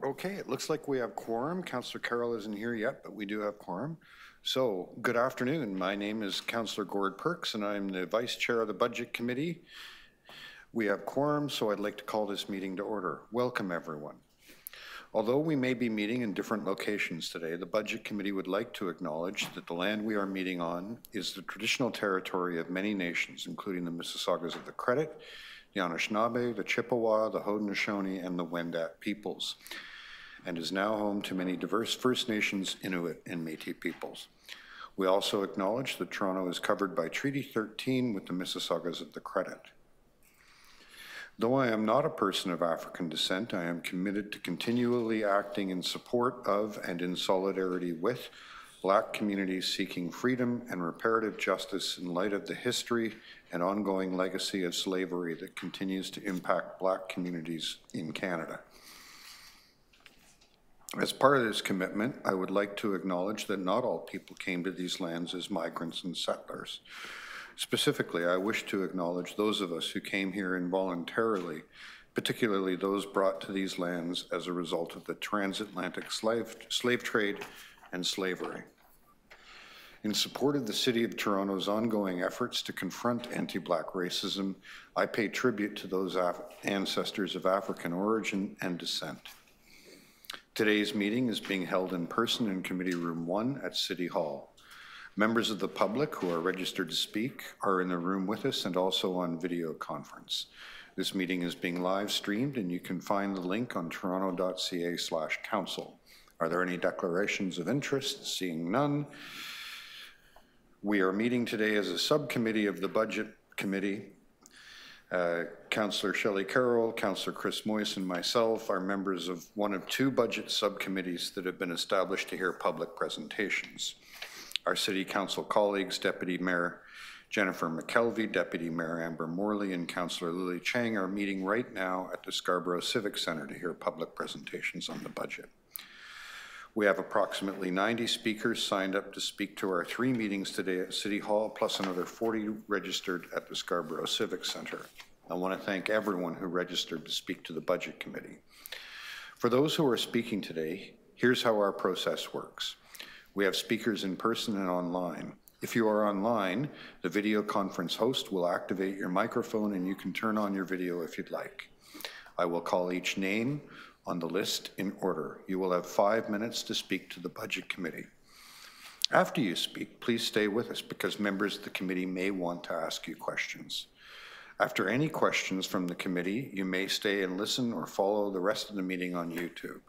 Okay, it looks like we have quorum. Councillor Carroll isn't here yet, but we do have quorum. So, good afternoon. My name is Councillor Gord Perks, and I'm the Vice Chair of the Budget Committee. We have quorum, so I'd like to call this meeting to order. Welcome, everyone. Although we may be meeting in different locations today, the Budget Committee would like to acknowledge that the land we are meeting on is the traditional territory of many nations, including the Mississaugas of the Credit, the Anishinaabe, the Chippewa, the Haudenosaunee, and the Wendat peoples, and is now home to many diverse First Nations, Inuit, and Métis peoples. We also acknowledge that Toronto is covered by Treaty 13 with the Mississaugas of the Credit. Though I am not a person of African descent, I am committed to continually acting in support of and in solidarity with Black communities seeking freedom and reparative justice in light of the history and ongoing legacy of slavery that continues to impact Black communities in Canada. As part of this commitment, I would like to acknowledge that not all people came to these lands as migrants and settlers. Specifically, I wish to acknowledge those of us who came here involuntarily, particularly those brought to these lands as a result of the transatlantic slave trade and slavery. In support of the City of Toronto's ongoing efforts to confront anti-Black racism, I pay tribute to those ancestors of African origin and descent. Today's meeting is being held in person in Committee Room 1 at City Hall. Members of the public who are registered to speak are in the room with us and also on video conference. This meeting is being live streamed and you can find the link on toronto.ca/council. Are there any declarations of interest? Seeing none. We are meeting today as a subcommittee of the Budget Committee. Councillor Shelley Carroll, Councillor Chris Moyes, and myself are members of one of two budget subcommittees that have been established to hear public presentations. Our City Council colleagues, Deputy Mayor Jennifer McKelvey, Deputy Mayor Amber Morley, and Councillor Lily Chang are meeting right now at the Scarborough Civic Centre to hear public presentations on the budget. We have approximately 90 speakers signed up to speak to our 3 meetings today at City Hall, plus another 40 registered at the Scarborough Civic Centre. I want to thank everyone who registered to speak to the Budget Committee. For those who are speaking today, here's how our process works. We have speakers in person and online. If you are online, the video conference host will activate your microphone and you can turn on your video if you'd like. I will call each name on the list in order. You will have 5 minutes to speak to the Budget Committee. After you speak, please stay with us because members of the committee may want to ask you questions. After any questions from the committee, you may stay and listen or follow the rest of the meeting on YouTube.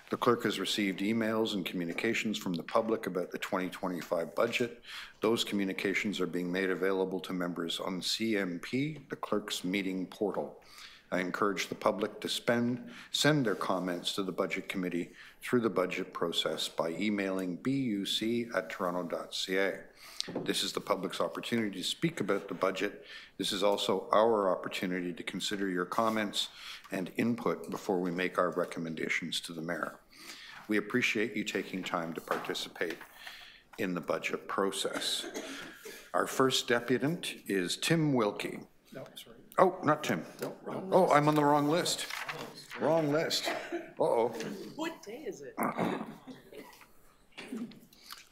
The clerk has received emails and communications from the public about the 2025 budget. Those communications are being made available to members on CMP, the clerk's meeting portal. I encourage the public to send their comments to the Budget Committee through the budget process by emailing buc@toronto.ca. This is the public's opportunity to speak about the budget. This is also our opportunity to consider your comments and input before we make our recommendations to the Mayor. We appreciate you taking time to participate in the budget process. Our first deputant is Tim Wilkie. No, sorry. Oh, not Tim. No, wrong list. I'm on the wrong list. Wrong list. Uh-oh. What day is it?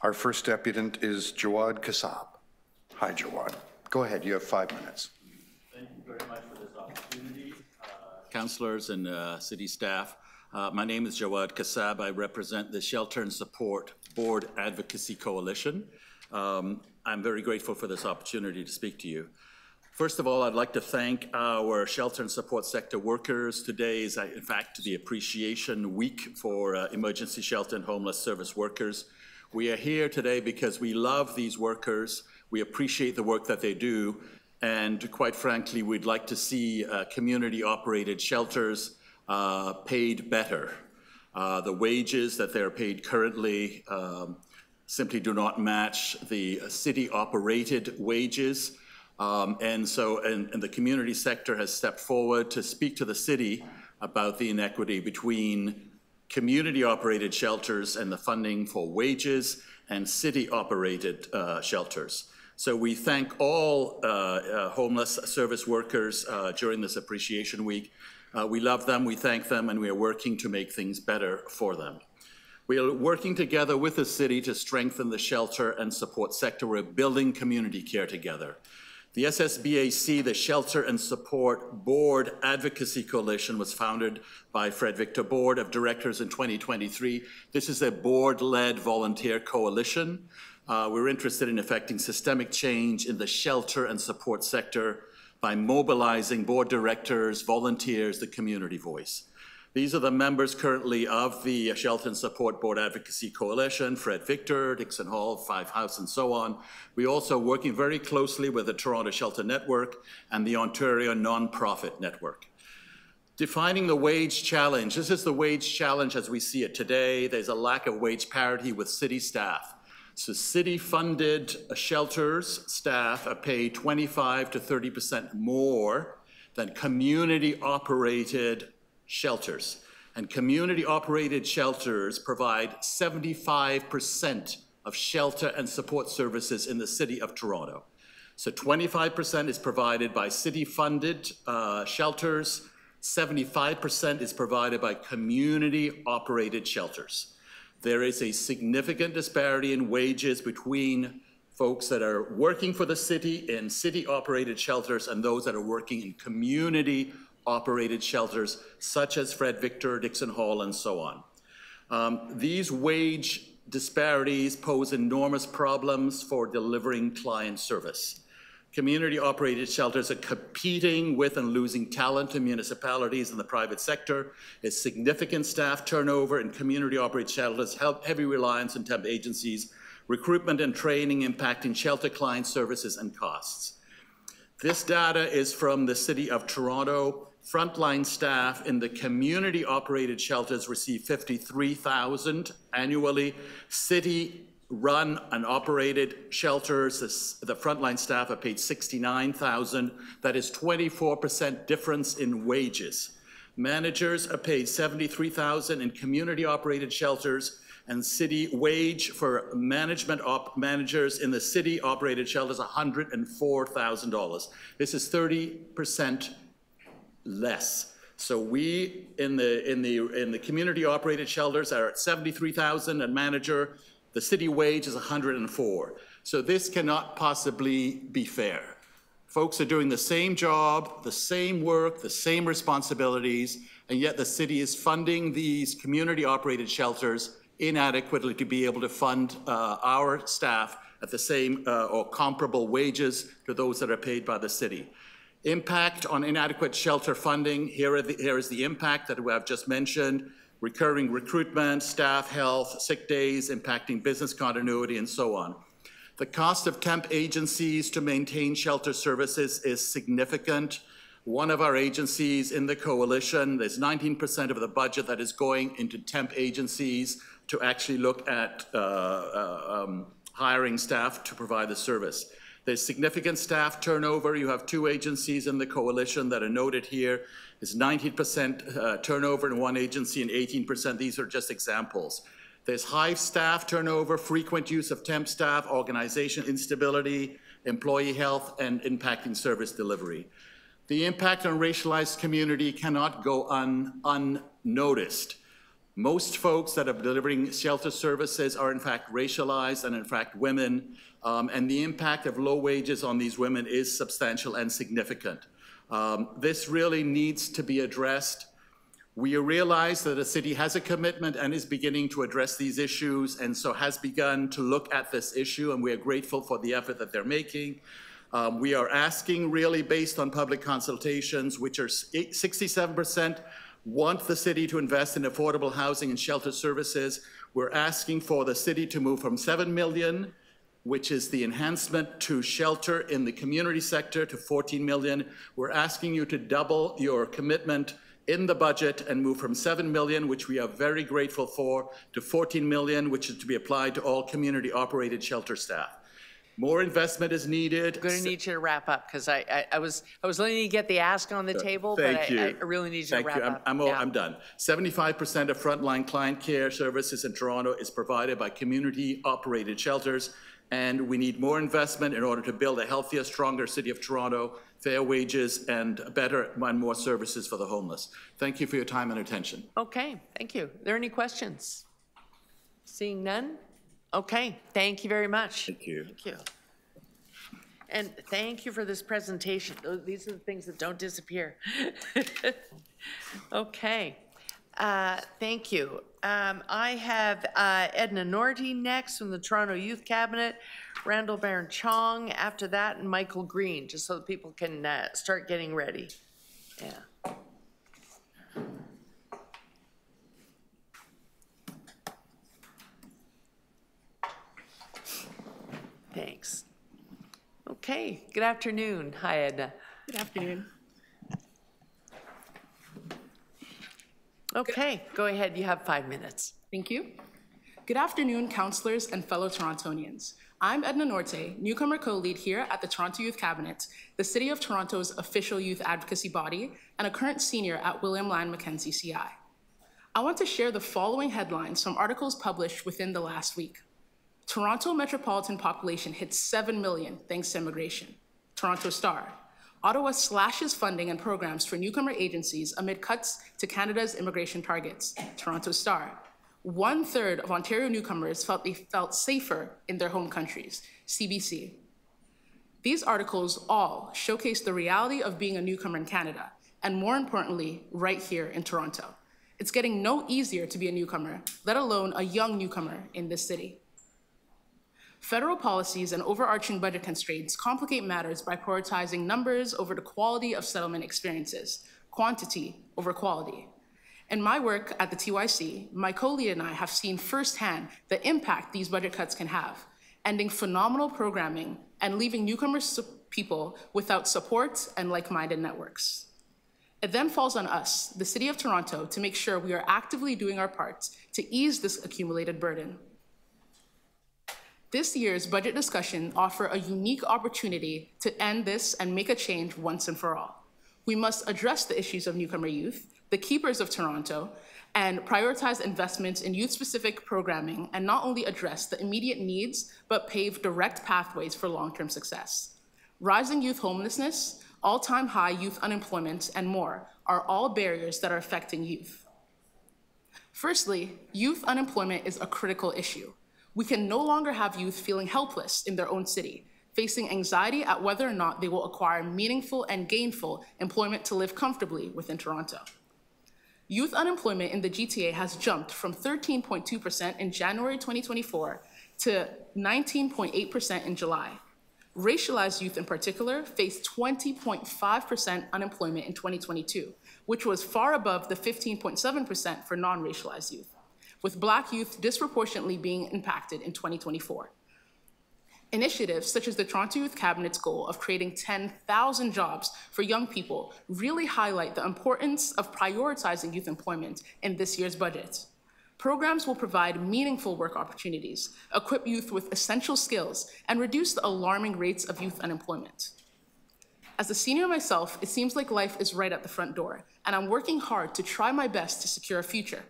Our first deputant is Jawad Kassab. Hi, Jawad. Go ahead. You have 5 minutes. Thank you very much for this opportunity. Councillors and city staff, my name is Jawad Kassab. I represent the Shelter and Support Board Advocacy Coalition. I'm very grateful for this opportunity to speak to you. First of all, I'd like to thank our shelter and support sector workers. Today is, in fact, the Appreciation Week for emergency shelter and homeless service workers. We are here today because we love these workers. We appreciate the work that they do. And quite frankly, we'd like to see community-operated shelters paid better. The wages that they're paid currently simply do not match the city-operated wages. And the community sector has stepped forward to speak to the city about the inequity between community-operated shelters and the funding for wages and city-operated shelters. So we thank all homeless service workers during this Appreciation Week. We love them, we thank them, and we are working to make things better for them. We are working together with the city to strengthen the shelter and support sector. We're building community care together. The SSBAC, the Shelter and Support Board Advocacy Coalition, was founded by Fred Victor Board of Directors in 2023. This is a board-led volunteer coalition. We're interested in effecting systemic change in the shelter and support sector by mobilizing board directors, volunteers, the community voice. These are the members currently of the Shelter and Support Board Advocacy Coalition: Fred Victor, Dixon Hall, Five House, and so on. We're also working very closely with the Toronto Shelter Network and the Ontario Nonprofit Network. Defining the wage challenge. This is the wage challenge as we see it today. There's a lack of wage parity with city staff. So city-funded shelters staff are paid 25 to 30% more than community-operated shelters. And community-operated shelters provide 75% of shelter and support services in the city of Toronto. So 25% is provided by city-funded shelters, 75% is provided by community-operated shelters. There is a significant disparity in wages between folks that are working for the city in city-operated shelters and those that are working in community-operated shelters, such as Fred Victor, Dixon Hall, and so on. These wage disparities pose enormous problems for delivering client service. Community-operated shelters are competing with and losing talent to municipalities and the private sector. There's significant staff turnover in community-operated shelters, heavy reliance on temp agencies, recruitment and training impacting shelter client services and costs. This data is from the City of Toronto. Frontline staff in the community-operated shelters receive $53,000 annually. City-run and operated shelters, the frontline staff are paid $69,000. That is 24% difference in wages. Managers are paid $73,000 in community-operated shelters, and city wage for managers in the city-operated shelters $104,000. This is 30% less. So we in the community-operated shelters are at $73,000 and manager. The city wage is $104,000. So this cannot possibly be fair. Folks are doing the same job, the same work, the same responsibilities, and yet the city is funding these community-operated shelters inadequately to be able to fund our staff at the same or comparable wages to those that are paid by the city. Impact on inadequate shelter funding. Here is the impact that I've just mentioned: recurring recruitment, staff health, sick days, impacting business continuity, and so on. The cost of temp agencies to maintain shelter services is significant. One of our agencies in the coalition, there's 19% of the budget that is going into temp agencies to actually look at hiring staff to provide the service. There's significant staff turnover. You have two agencies in the coalition that are noted here. There's 19% turnover in one agency and 18%. These are just examples. There's high staff turnover, frequent use of temp staff, organization instability, employee health, and impacting service delivery. The impact on racialized community cannot go unnoticed. Most folks that are delivering shelter services are in fact racialized and in fact women, and the impact of low wages on these women is substantial and significant. This really needs to be addressed. We realize that the city has a commitment and is beginning to address these issues, and so has begun to look at this issue, and we are grateful for the effort that they're making. We are asking, really based on public consultations, which are 67% want the city to invest in affordable housing and shelter services. We're asking for the city to move from $7 million, which is the enhancement to shelter in the community sector, to $14 million. We're asking you to double your commitment in the budget and move from $7 million, which we are very grateful for, to $14 million, which is to be applied to all community-operated shelter staff. More investment is needed. I'm going to need you to wrap up, because I was letting you get the ask on the table, but I really need you to wrap up. I'm done. 75% of frontline client care services in Toronto is provided by community-operated shelters, And we need more investment in order to build a healthier, stronger City of Toronto, fair wages, and better and more services for the homeless. Thank you for your time and attention. Okay, thank you. Are there any questions? Seeing none? Okay, thank you very much. Thank you. Thank you. And thank you for this presentation. These are the things that don't disappear. Okay, thank you. I have Edna Norty next from the Toronto Youth Cabinet, Randall Barron-Chong after that, and Michael Green, just so that people can start getting ready. Yeah. Thanks. Okay, good afternoon. Hi, Edna. Good afternoon. Okay, go ahead. You have 5 minutes. Thank you. Good afternoon, councillors and fellow Torontonians. I'm Edna Norte, newcomer co-lead here at the Toronto Youth Cabinet, the City of Toronto's official youth advocacy body, and a current senior at William Lyon Mackenzie CI. I want to share the following headlines from articles published within the last week. Toronto metropolitan population hits 7 million thanks to immigration. Toronto Star. Ottawa slashes funding and programs for newcomer agencies amid cuts to Canada's immigration targets. Toronto Star. 1/3 of Ontario newcomers felt they felt safer in their home countries. CBC. These articles all showcase the reality of being a newcomer in Canada, and more importantly, right here in Toronto. It's getting no easier to be a newcomer, let alone a young newcomer in this city. Federal policies and overarching budget constraints complicate matters by prioritizing numbers over the quality of settlement experiences, quantity over quality. In my work at the TYC, my co-lead and I have seen firsthand the impact these budget cuts can have, ending phenomenal programming and leaving newcomer people without support and like-minded networks. It then falls on us, the City of Toronto, to make sure we are actively doing our part to ease this accumulated burden. This year's budget discussion offers a unique opportunity to end this and make a change once and for all. We must address the issues of newcomer youth, the keepers of Toronto, and prioritize investments in youth-specific programming and not only address the immediate needs, but pave direct pathways for long-term success. Rising youth homelessness, all-time high youth unemployment, and more are all barriers that are affecting youth. Firstly, youth unemployment is a critical issue. We can no longer have youth feeling helpless in their own city, facing anxiety at whether or not they will acquire meaningful and gainful employment to live comfortably within Toronto. Youth unemployment in the GTA has jumped from 13.2% in January 2024 to 19.8% in July. Racialized youth in particular faced 20.5% unemployment in 2022, which was far above the 15.7% for non-racialized youth, with Black youth disproportionately being impacted in 2024. Initiatives such as the Toronto Youth Cabinet's goal of creating 10,000 jobs for young people really highlight the importance of prioritizing youth employment in this year's budget. Programs will provide meaningful work opportunities, equip youth with essential skills, and reduce the alarming rates of youth unemployment. As a senior myself, it seems like life is right at the front door, and I'm working hard to try my best to secure a future.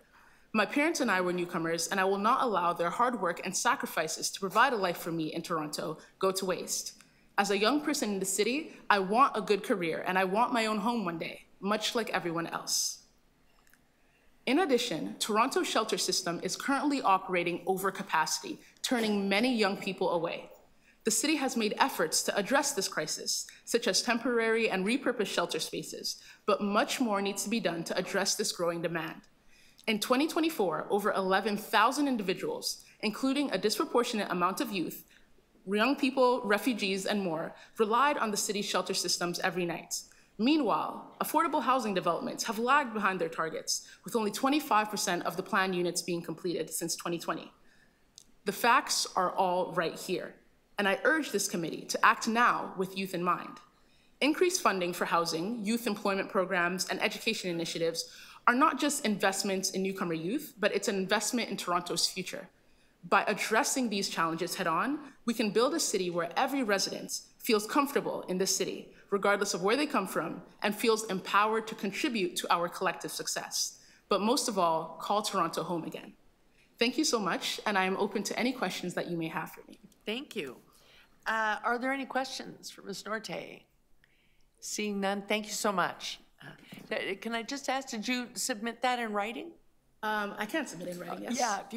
My parents and I were newcomers, and I will not allow their hard work and sacrifices to provide a life for me in Toronto go to waste. As a young person in the city, I want a good career, and I want my own home one day, much like everyone else. In addition, Toronto's shelter system is currently operating over capacity, turning many young people away. The city has made efforts to address this crisis, such as temporary and repurposed shelter spaces, but much more needs to be done to address this growing demand. In 2024, over 11,000 individuals, including a disproportionate amount of youth, young people, refugees, and more, relied on the city's shelter systems every night. Meanwhile, affordable housing developments have lagged behind their targets, with only 25% of the planned units being completed since 2020. The facts are all right here, and I urge this committee to act now with youth in mind. Increased funding for housing, youth employment programs, and education initiatives are not just investments in newcomer youth, but it's an investment in Toronto's future. By addressing these challenges head-on, we can build a city where every resident feels comfortable in this city, regardless of where they come from, and feels empowered to contribute to our collective success. But most of all, call Toronto home again. Thank you so much, and I am open to any questions that you may have for me. Thank you. Are there any questions for Ms. Norte? Seeing none, thank you so much. Can I just ask, did you submit that in writing? I can submit in writing, yes. Yeah, if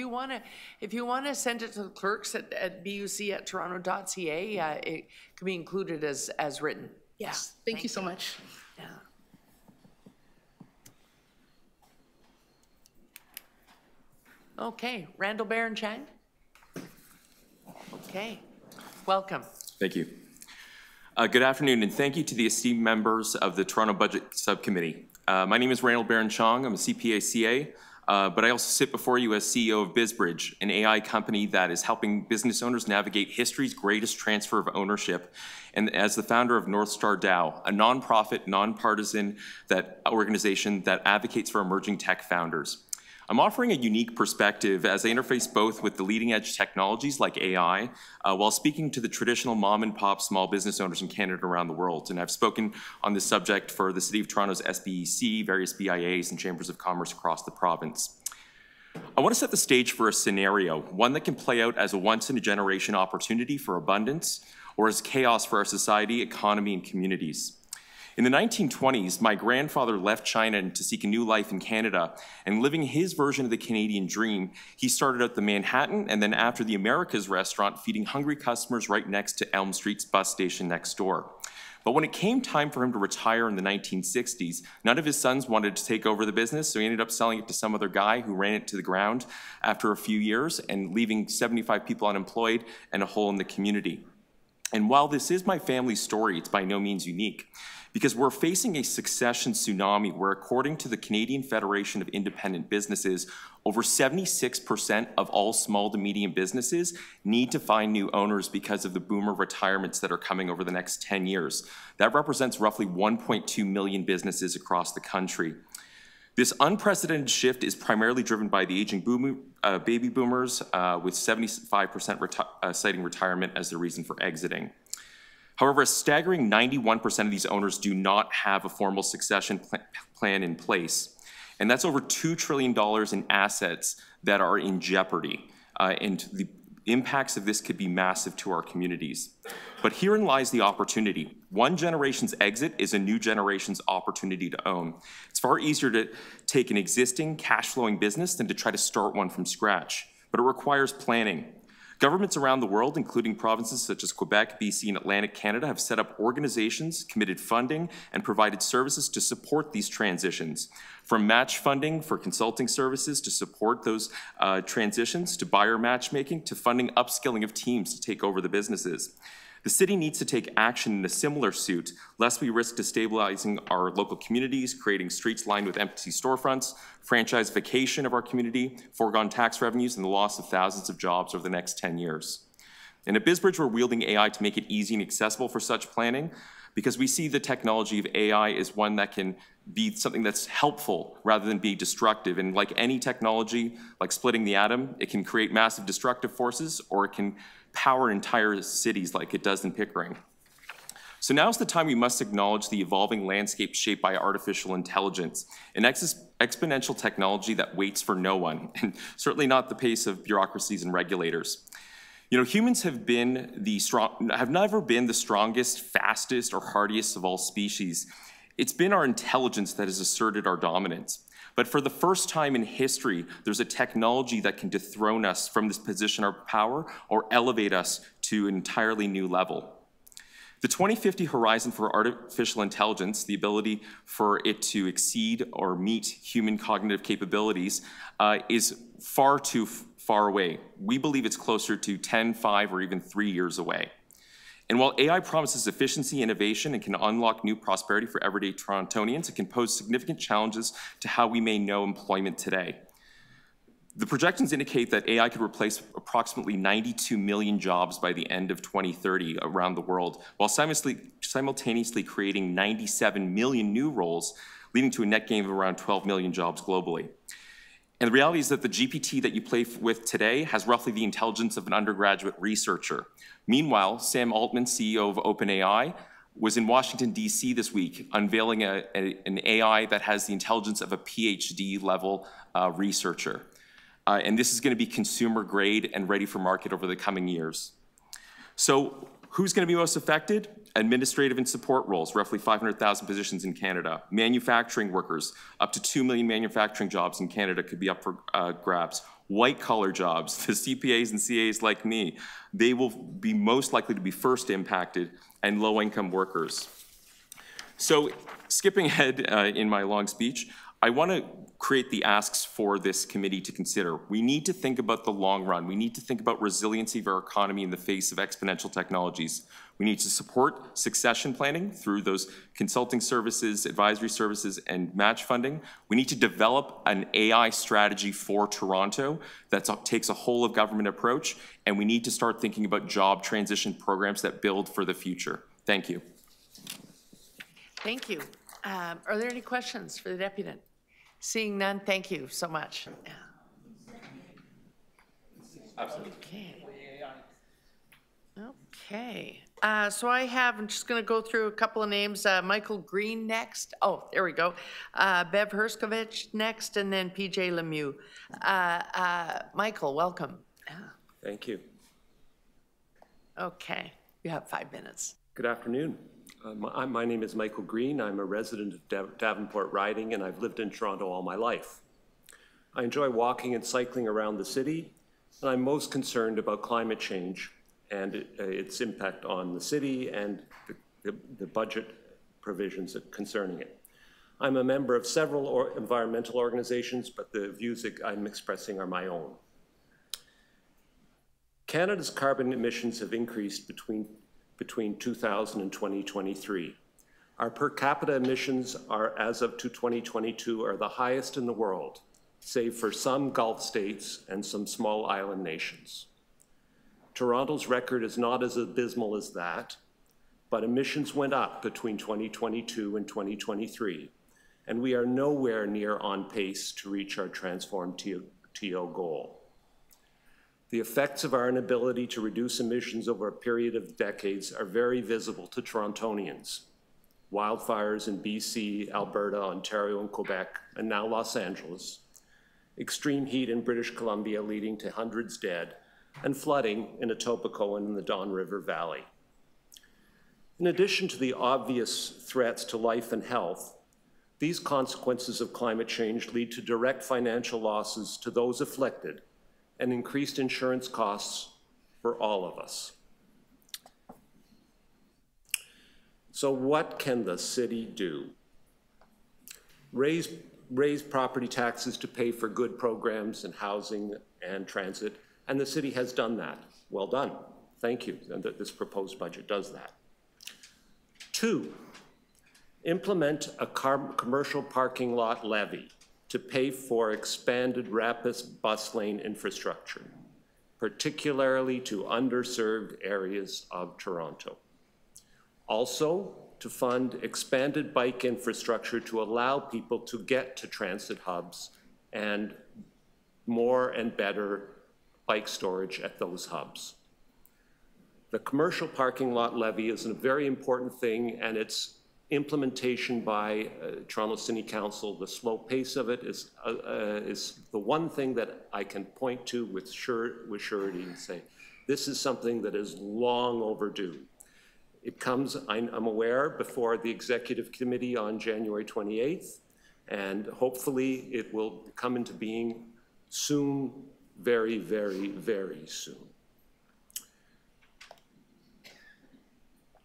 you wanna send it to the clerks at buc@toronto.ca, it can be included as written. Yes, thank you so much. Yeah. Okay, Randall Barron Chang. Okay, welcome. Thank you. Good afternoon, and thank you to the esteemed members of the Toronto Budget Subcommittee. My name is Randall Barron Chong. I'm a CPA CA, but I also sit before you as CEO of BizBridge, an AI company that is helping business owners navigate history's greatest transfer of ownership, and as the founder of North Star DAO, a nonprofit, nonpartisan organization that advocates for emerging tech founders. I'm offering a unique perspective as I interface both with the leading edge technologies like AI, while speaking to the traditional mom and pop small business owners in Canada around the world. And I've spoken on this subject for the City of Toronto's SBEC, various BIAs, and chambers of commerce across the province. I want to set the stage for a scenario, one that can play out as a once-in-a-generation opportunity for abundance, or as chaos for our society, economy, and communities. In the 1920s, my grandfather left China to seek a new life in Canada, and living his version of the Canadian dream, he started out the Manhattan and then after the Americas restaurant, feeding hungry customers right next to Elm Street's bus station next door. But when it came time for him to retire in the 1960s, none of his sons wanted to take over the business, so he ended up selling it to some other guy who ran it to the ground after a few years and leaving 75 people unemployed and a hole in the community. And while this is my family's story, it's by no means unique, because we're facing a succession tsunami where, according to the Canadian Federation of Independent Businesses, over 76% of all small to medium businesses need to find new owners because of the boomer retirements that are coming over the next 10 years. That represents roughly 1.2 million businesses across the country. This unprecedented shift is primarily driven by the aging baby boomers, with 75% citing retirement as the reason for exiting. However, a staggering 91% of these owners do not have a formal succession plan in place. And that's over $2 trillion in assets that are in jeopardy. And the impacts of this could be massive to our communities. But herein lies the opportunity. One generation's exit is a new generation's opportunity to own. It's far easier to take an existing cash-flowing business than to try to start one from scratch. But it requires planning. Governments around the world, including provinces such as Quebec, BC, and Atlantic Canada, have set up organizations, committed funding, and provided services to support these transitions. From match funding for consulting services to support those transitions, to buyer matchmaking, to funding upskilling of teams to take over the businesses. The city needs to take action in a similar suit, lest we risk destabilizing our local communities, creating streets lined with empty storefronts, franchisification of our community, foregone tax revenues, and the loss of thousands of jobs over the next 10 years. And at BizBridge, we're wielding AI to make it easy and accessible for such planning, because we see the technology of AI as one that can be something that's helpful rather than be destructive. And like any technology, like splitting the atom, it can create massive destructive forces, or it can power entire cities like it does in Pickering. So now's the time we must acknowledge the evolving landscape shaped by artificial intelligence, an exponential technology that waits for no one, and certainly not the pace of bureaucracies and regulators. You know, humans have never been the strongest, fastest, or hardiest of all species. It's been our intelligence that has asserted our dominance. But for the first time in history, there's a technology that can dethrone us from this position of power or elevate us to an entirely new level. The 2050 horizon for artificial intelligence, the ability for it to exceed or meet human cognitive capabilities, is far too far away. We believe it's closer to 10, 5, or even 3 years away. And while AI promises efficiency, innovation, and can unlock new prosperity for everyday Torontonians, it can pose significant challenges to how we may know employment today. The projections indicate that AI could replace approximately 92 million jobs by the end of 2030 around the world, while simultaneously creating 97 million new roles, leading to a net gain of around 12 million jobs globally. And the reality is that the GPT that you play with today has roughly the intelligence of an undergraduate researcher. Meanwhile, Sam Altman, CEO of OpenAI, was in Washington, D.C. this week, unveiling an AI that has the intelligence of a PhD-level researcher. And this is going to be consumer grade and ready for market over the coming years. So who's going to be most affected? Administrative and support roles, roughly 500,000 positions in Canada. Manufacturing workers, up to 2 million manufacturing jobs in Canada could be up for grabs. White-collar jobs, the CPAs and CAs like me, they will be most likely to be first impacted, and low-income workers. So skipping ahead in my long speech, I want to create the asks for this committee to consider. We need to think about the long run. We need to think about resiliency of our economy in the face of exponential technologies. We need to support succession planning through those consulting services, advisory services, and match funding. We need to develop an AI strategy for Toronto that takes a whole of government approach, and we need to start thinking about job transition programs that build for the future. Thank you. Thank you. Are there any questions for the deputy? Seeing none, thank you so much. Absolutely. Okay. So I'm just going to go through a couple of names. Michael Green next. Oh, there we go. Bev Herskovich next, and then PJ Lemieux. Michael, welcome. Thank you. Okay. You have 5 minutes. Good afternoon. My name is Michael Green. I'm a resident of Davenport Riding, and I've lived in Toronto all my life. I enjoy walking and cycling around the city, and I'm most concerned about climate change and its impact on the city and the budget provisions concerning it. I'm a member of several environmental organizations, but the views that I'm expressing are my own. Canada's carbon emissions have increased between 2000 and 2023. Our per capita emissions are, as of 2022, are the highest in the world, save for some Gulf states and some small island nations. Toronto's record is not as abysmal as that, but emissions went up between 2022 and 2023, and we are nowhere near on pace to reach our transformed TO goal. The effects of our inability to reduce emissions over a period of decades are very visible to Torontonians. Wildfires in BC, Alberta, Ontario, and Quebec, and now Los Angeles, extreme heat in British Columbia leading to hundreds dead, and flooding in Etobicoke and in the Don River Valley. In addition to the obvious threats to life and health, these consequences of climate change lead to direct financial losses to those afflicted and increased insurance costs for all of us. So what can the city do? Raise property taxes to pay for good programs in housing and transit, and the city has done that. Well done. Thank you, and this proposed budget does that. 2, implement a commercial parking lot levy to pay for expanded rapid bus lane infrastructure, particularly to underserved areas of Toronto. Also, to fund expanded bike infrastructure to allow people to get to transit hubs and more and better bike storage at those hubs. The commercial parking lot levy is a very important thing, and its implementation by Toronto City Council, the slow pace of it is the one thing that I can point to with surety and say, this is something that is long overdue. It comes, I'm aware, before the Executive Committee on January 28th, and hopefully it will come into being soon, very, very, very soon.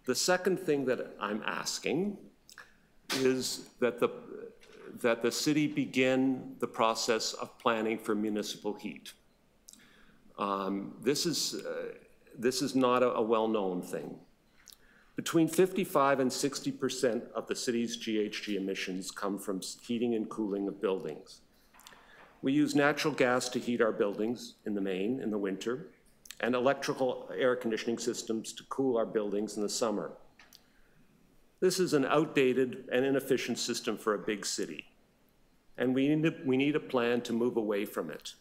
The second thing that I'm asking is that the city begin the process of planning for municipal heat. This is not a well-known thing. Between 55% and 60% of the city's GHG emissions come from heating and cooling of buildings. We use natural gas to heat our buildings in the main in the winter, and electrical air conditioning systems to cool our buildings in the summer. This is an outdated and inefficient system for a big city, and we need a plan to move away from it.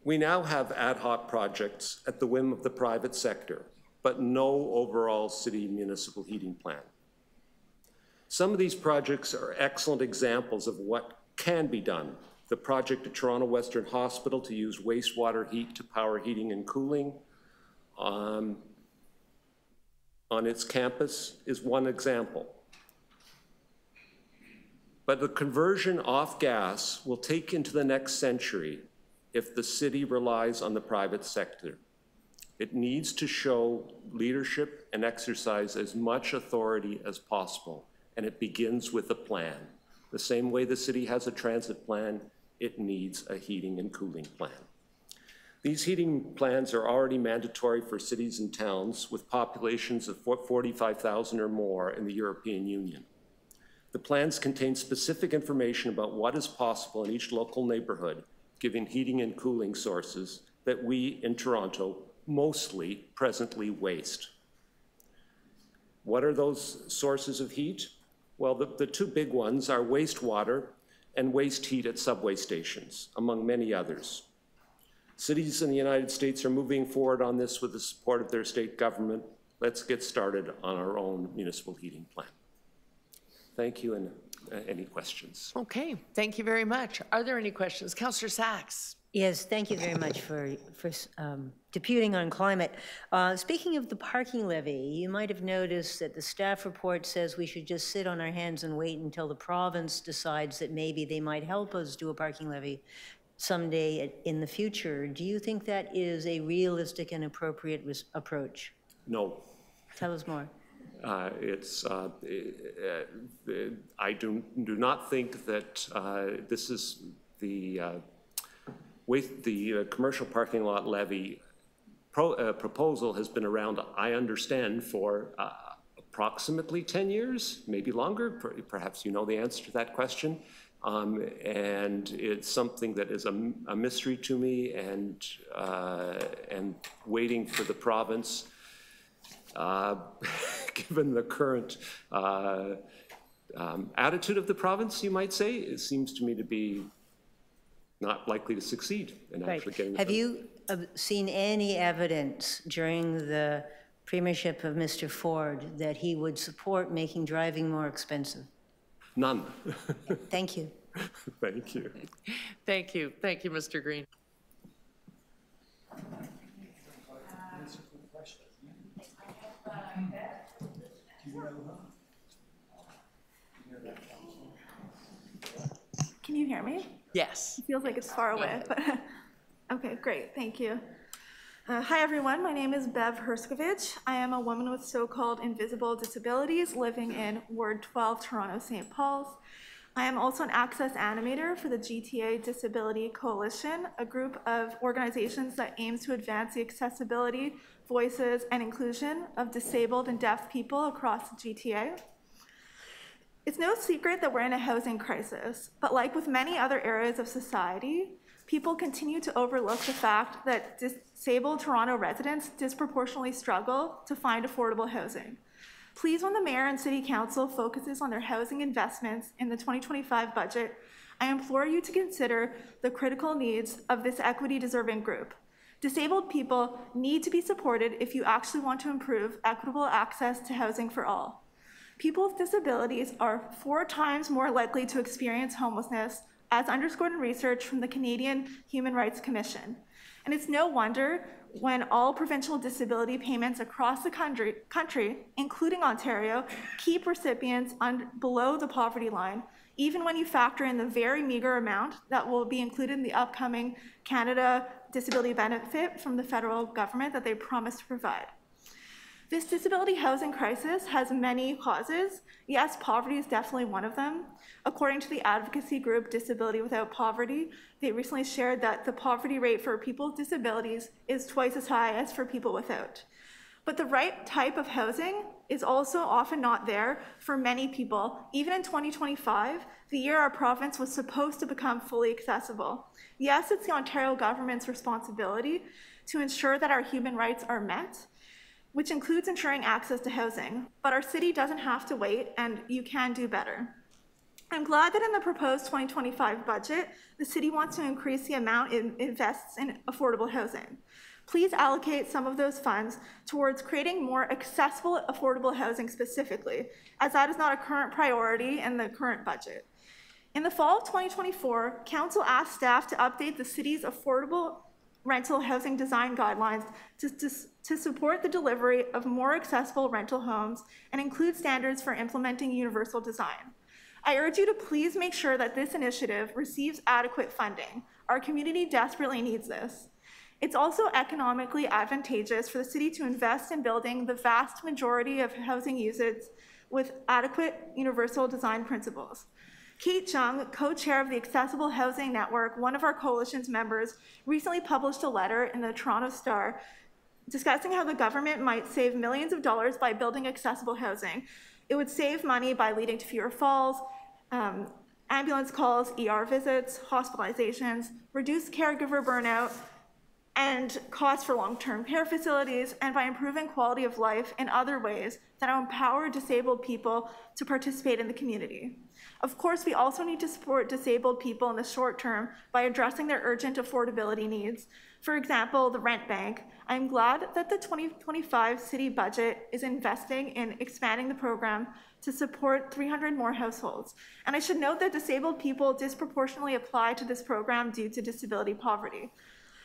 We now have ad hoc projects at the whim of the private sector, but no overall city municipal heating plan. Some of these projects are excellent examples of what can be done. The project at Toronto Western Hospital to use wastewater heat to power heating and cooling, on its campus is one example. But the conversion off gas will take into the next century if the city relies on the private sector. It needs to show leadership and exercise as much authority as possible, and it begins with a plan. The same way the city has a transit plan, it needs a heating and cooling plan. These heating plans are already mandatory for cities and towns with populations of 45,000 or more in the European Union. The plans contain specific information about what is possible in each local neighborhood, giving heating and cooling sources that we in Toronto mostly presently waste. What are those sources of heat? Well, the two big ones are wastewater and waste heat at subway stations, among many others. Cities in the United States are moving forward on this with the support of their state government. Let's get started on our own municipal heating plan. Thank you, and any questions? Okay, thank you very much. Are there any questions? Councillor Sachs. Yes, thank you very much for deputing on climate. Speaking of the parking levy, you might have noticed that the staff report says we should just sit on our hands and wait until the province decides that maybe they might help us do a parking levy someday in the future. Do you think that is a realistic and appropriate approach? No. Tell us more. I do not think that this is the commercial parking lot levy proposal has been around, I understand, for approximately 10 years, maybe longer. Perhaps you know the answer to that question. And it's something that is a mystery to me, and waiting for the province. Given the current attitude of the province, you might say, it seems to me to be not likely to succeed in actually getting. Have you seen any evidence during the premiership of Mr. Ford that he would support making driving more expensive? None. Thank you. Thank you. Thank you. Thank you, Mr. Green. Can you hear me? Yes. It feels like it's far away, but okay, great, thank you. Hi everyone, my name is Bev Herskovich. I am a woman with so-called invisible disabilities living in Ward 12, Toronto, St. Paul's. I am also an access animator for the GTA Disability Coalition, a group of organizations that aims to advance the accessibility, voices, and inclusion of disabled and deaf people across the GTA. It's no secret that we're in a housing crisis, but like with many other areas of society, people continue to overlook the fact that disabled Toronto residents disproportionately struggle to find affordable housing. Please, when the Mayor and City Council focuses on their housing investments in the 2025 budget, I implore you to consider the critical needs of this equity-deserving group. Disabled people need to be supported if you actually want to improve equitable access to housing for all. People with disabilities are 4 times more likely to experience homelessness, as underscored in research from the Canadian Human Rights Commission. And it's no wonder when all provincial disability payments across the country, including Ontario, keep recipients below the poverty line, even when you factor in the very meager amount that will be included in the upcoming Canada Disability Benefit from the federal government that they promised to provide. This disability housing crisis has many causes. Yes, poverty is definitely one of them. According to the advocacy group Disability Without Poverty, they recently shared that the poverty rate for people with disabilities is twice as high as for people without. But the right type of housing is also often not there for many people. Even in 2025, the year our province was supposed to become fully accessible. Yes, it's the Ontario government's responsibility to ensure that our human rights are met, which includes ensuring access to housing. But our city doesn't have to wait, and you can do better. I'm glad that in the proposed 2025 budget, the city wants to increase the amount it invests in affordable housing. Please allocate some of those funds towards creating more accessible, affordable housing specifically, as that is not a current priority in the current budget. In the fall of 2024, Council asked staff to update the city's affordable rental housing design guidelines to support the delivery of more accessible rental homes and include standards for implementing universal design. I urge you to please make sure that this initiative receives adequate funding. Our community desperately needs this. It's also economically advantageous for the city to invest in building the vast majority of housing uses with adequate universal design principles. Kate Chung, co-chair of the Accessible Housing Network, one of our coalition's members, recently published a letter in the Toronto Star discussing how the government might save millions of dollars by building accessible housing. It would save money by leading to fewer falls, ambulance calls, ER visits, hospitalizations, reduce caregiver burnout, and costs for long-term care facilities, and by improving quality of life in other ways that empower disabled people to participate in the community. Of course, we also need to support disabled people in the short term by addressing their urgent affordability needs. For example, the rent bank. I'm glad that the 2025 city budget is investing in expanding the program to support 300 more households. And I should note that disabled people disproportionately apply to this program due to disability poverty.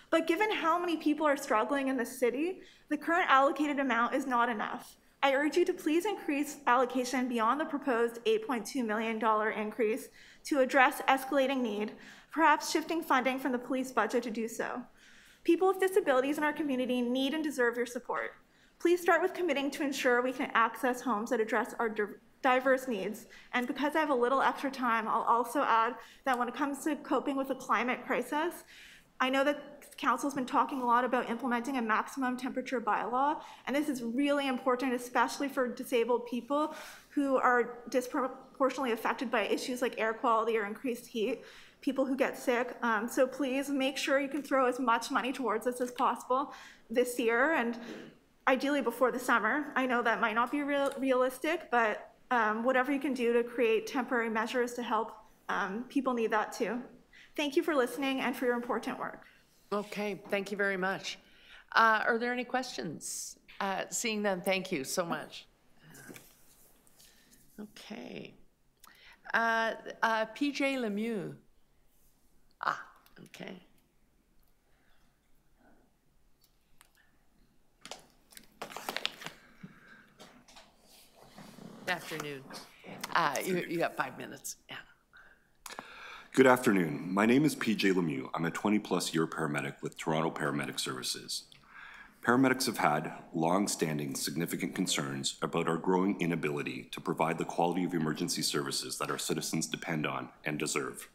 But given how many people are struggling in the city, the current allocated amount is not enough. I urge you to please increase allocation beyond the proposed $8.2 million increase to address escalating need, perhaps shifting funding from the police budget to do so. People with disabilities in our community need and deserve your support. Please start with committing to ensure we can access homes that address our diverse needs. And because I have a little extra time, I'll also add that when it comes to coping with the climate crisis, I know that Council's been talking a lot about implementing a maximum temperature bylaw, and this is really important, especially for disabled people who are disproportionately affected by issues like air quality or increased heat, people who get sick. So please make sure you can throw as much money towards this as possible this year, and ideally before the summer. I know that might not be realistic, but whatever you can do to create temporary measures to help, people need that too. Thank you for listening and for your important work. Okay, thank you very much. Are there any questions? Seeing none, thank you so much. Okay. PJ Lemieux. Okay. Good afternoon. You got 5 minutes. Yeah. Good afternoon. My name is PJ Lemieux. I'm a 20-plus year paramedic with Toronto Paramedic Services. Paramedics have had long-standing significant concerns about our growing inability to provide the quality of emergency services that our citizens depend on and deserve.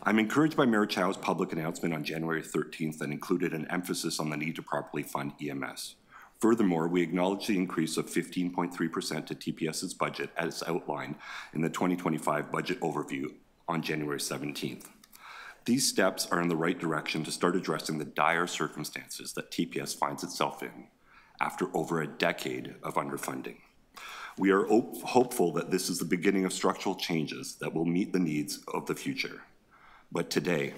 I'm encouraged by Mayor Chow's public announcement on January 13th that included an emphasis on the need to properly fund EMS. Furthermore, we acknowledge the increase of 15.3% to TPS's budget as outlined in the 2025 budget overview on January 17th. These steps are in the right direction to start addressing the dire circumstances that TPS finds itself in after over a decade of underfunding. We are hopeful that this is the beginning of structural changes that will meet the needs of the future. But today,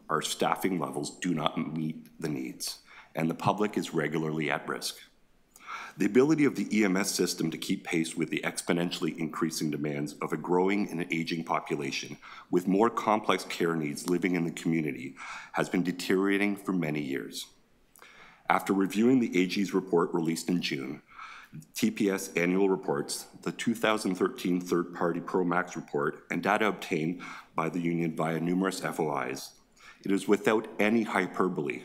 our staffing levels do not meet the needs, and the public is regularly at risk. The ability of the EMS system to keep pace with the exponentially increasing demands of a growing and aging population with more complex care needs living in the community has been deteriorating for many years. After reviewing the AG's report released in June, TPS annual reports, the 2013 third-party ProMax report, and data obtained by the union via numerous FOIs, it is without any hyperbole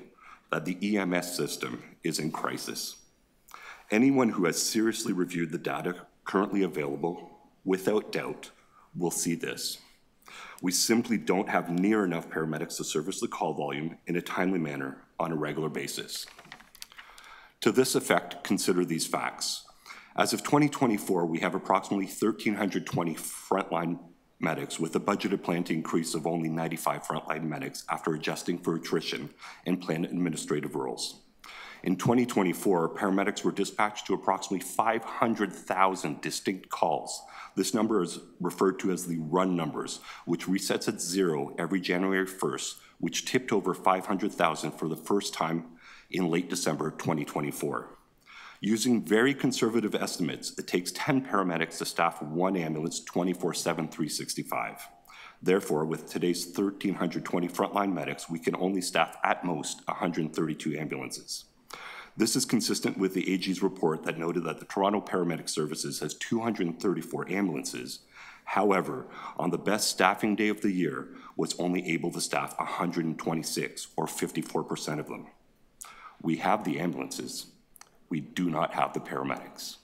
that the EMS system is in crisis. Anyone who has seriously reviewed the data currently available, without doubt, will see this. We simply don't have near enough paramedics to service the call volume in a timely manner on a regular basis. To this effect, consider these facts. As of 2024, we have approximately 1,320 frontline medics with a budgeted planned increase of only 95 frontline medics after adjusting for attrition and planned administrative roles. In 2024, paramedics were dispatched to approximately 500,000 distinct calls. This number is referred to as the run numbers, which resets at 0 every January 1st, which tipped over 500,000 for the first time in late December 2024. Using very conservative estimates, it takes 10 paramedics to staff one ambulance 24/7, 365. Therefore, with today's 1,320 frontline medics, we can only staff at most 132 ambulances. This is consistent with the AG's report that noted that the Toronto Paramedic Services has 234 ambulances. However, on the best staffing day of the year, was only able to staff 126, or 54% of them. We have the ambulances. We do not have the paramedics.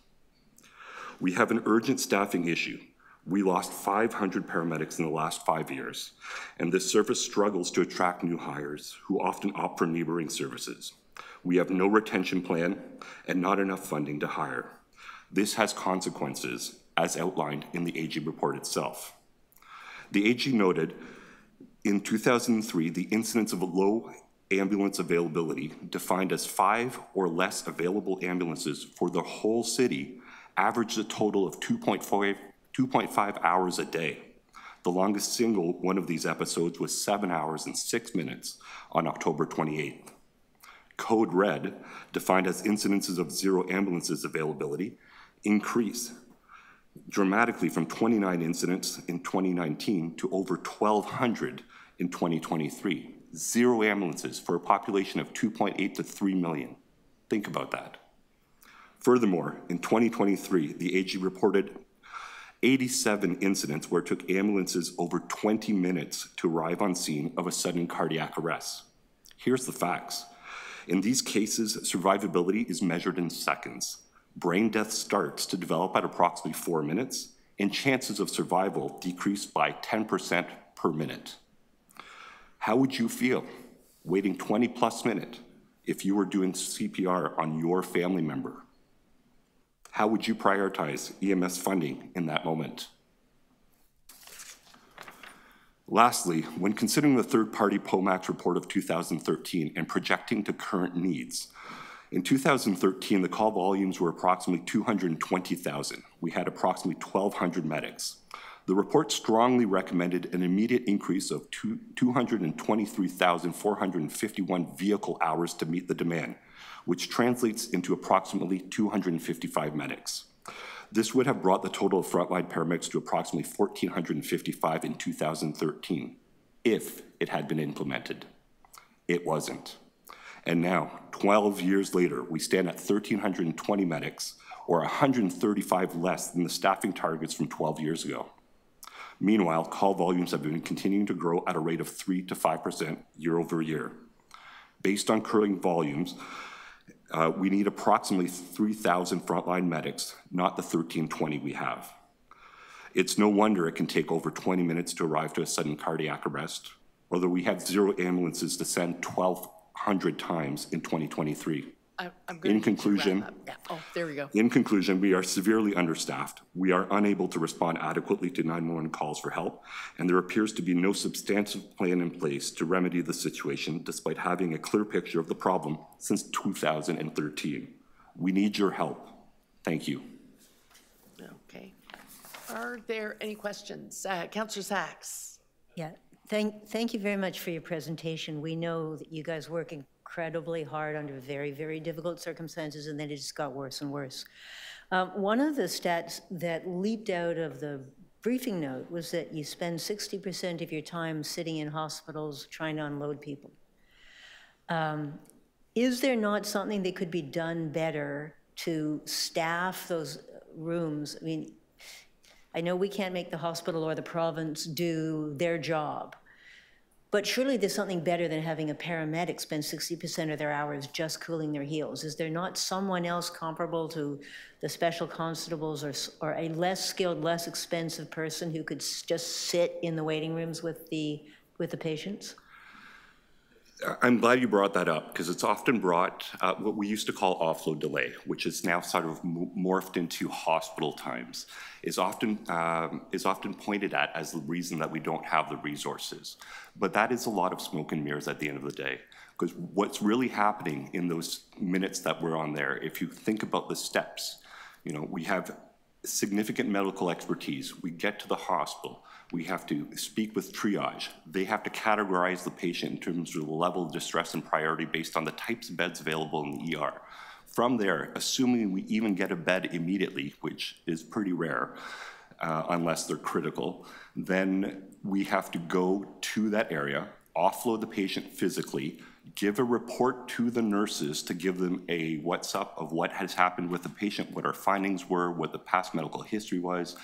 We have an urgent staffing issue. We lost 500 paramedics in the last 5 years, and this service struggles to attract new hires who often opt for neighboring services. We have no retention plan and not enough funding to hire. This has consequences, as outlined in the AG report itself. The AG noted in 2003, the incidence of low ambulance availability, defined as 5 or less available ambulances for the whole city, averaged a total of 2.5 hours a day. The longest single one of these episodes was 7 hours and 6 minutes on October 28th. Code Red, defined as incidences of 0 ambulances availability, increased dramatically from 29 incidents in 2019 to over 1,200 in 2023. 0 ambulances for a population of 2.8 to 3 million. Think about that. Furthermore, in 2023, the AG reported 87 incidents where it took ambulances over 20 minutes to arrive on scene of a sudden cardiac arrest. Here's the facts. In these cases, survivability is measured in seconds. Brain death starts to develop at approximately 4 minutes, and chances of survival decrease by 10% per minute. How would you feel waiting 20+ minutes if you were doing CPR on your family member? How would you prioritize EMS funding in that moment? Lastly, when considering the third-party POMAX report of 2013 and projecting to current needs, in 2013, the call volumes were approximately 220,000. We had approximately 1,200 medics. The report strongly recommended an immediate increase of 223,451 vehicle hours to meet the demand, which translates into approximately 255 medics. This would have brought the total of frontline paramedics to approximately 1,455 in 2013, if it had been implemented. It wasn't. And now, 12 years later, we stand at 1,320 medics, or 135 less than the staffing targets from 12 years ago. Meanwhile, call volumes have been continuing to grow at a rate of 3 to 5% year over year. Based on current volumes, we need approximately 3,000 frontline medics, not the 1,320 we have. It's no wonder it can take over 20 minutes to arrive to a sudden cardiac arrest, or that we had 0 ambulances to send 1,200 times in 2023. In conclusion, there we go. In conclusion, we are severely understaffed. We are unable to respond adequately to 911 calls for help, and there appears to be no substantive plan in place to remedy the situation despite having a clear picture of the problem since 2013. We need your help. Thank you. Okay. Are there any questions? Councillor Sachs. Yeah, thank you very much for your presentation. We know that you guys work incredibly hard under very, very difficult circumstances, and then it just got worse and worse. One of the stats that leaped out of the briefing note was that you spend 60% of your time sitting in hospitals trying to unload people. Is there not something that could be done better to staff those rooms? I mean, I know we can't make the hospital or the province do their job, but surely there's something better than having a paramedic spend 60% of their hours just cooling their heels. Is there not someone else comparable to the special constables or a less skilled, less expensive person who could just sit in the waiting rooms with the patients? I'm glad you brought that up, because it's often brought what we used to call offload delay, which is now sort of morphed into hospital times, is often pointed at as the reason that we don't have the resources. But that is a lot of smoke and mirrors at the end of the day, because what's really happening in those minutes that we're on there, if you think about the steps, you know, we have significant medical expertise. We get to the hospital. We have to speak with triage. They have to categorize the patient in terms of the level of distress and priority based on the types of beds available in the ER. From there, assuming we even get a bed immediately, which is pretty rare, unless they're critical, then we have to go to that area, offload the patient physically, give a report to the nurses to give them a what's up of what has happened with the patient, what our findings were, what the past medical history was,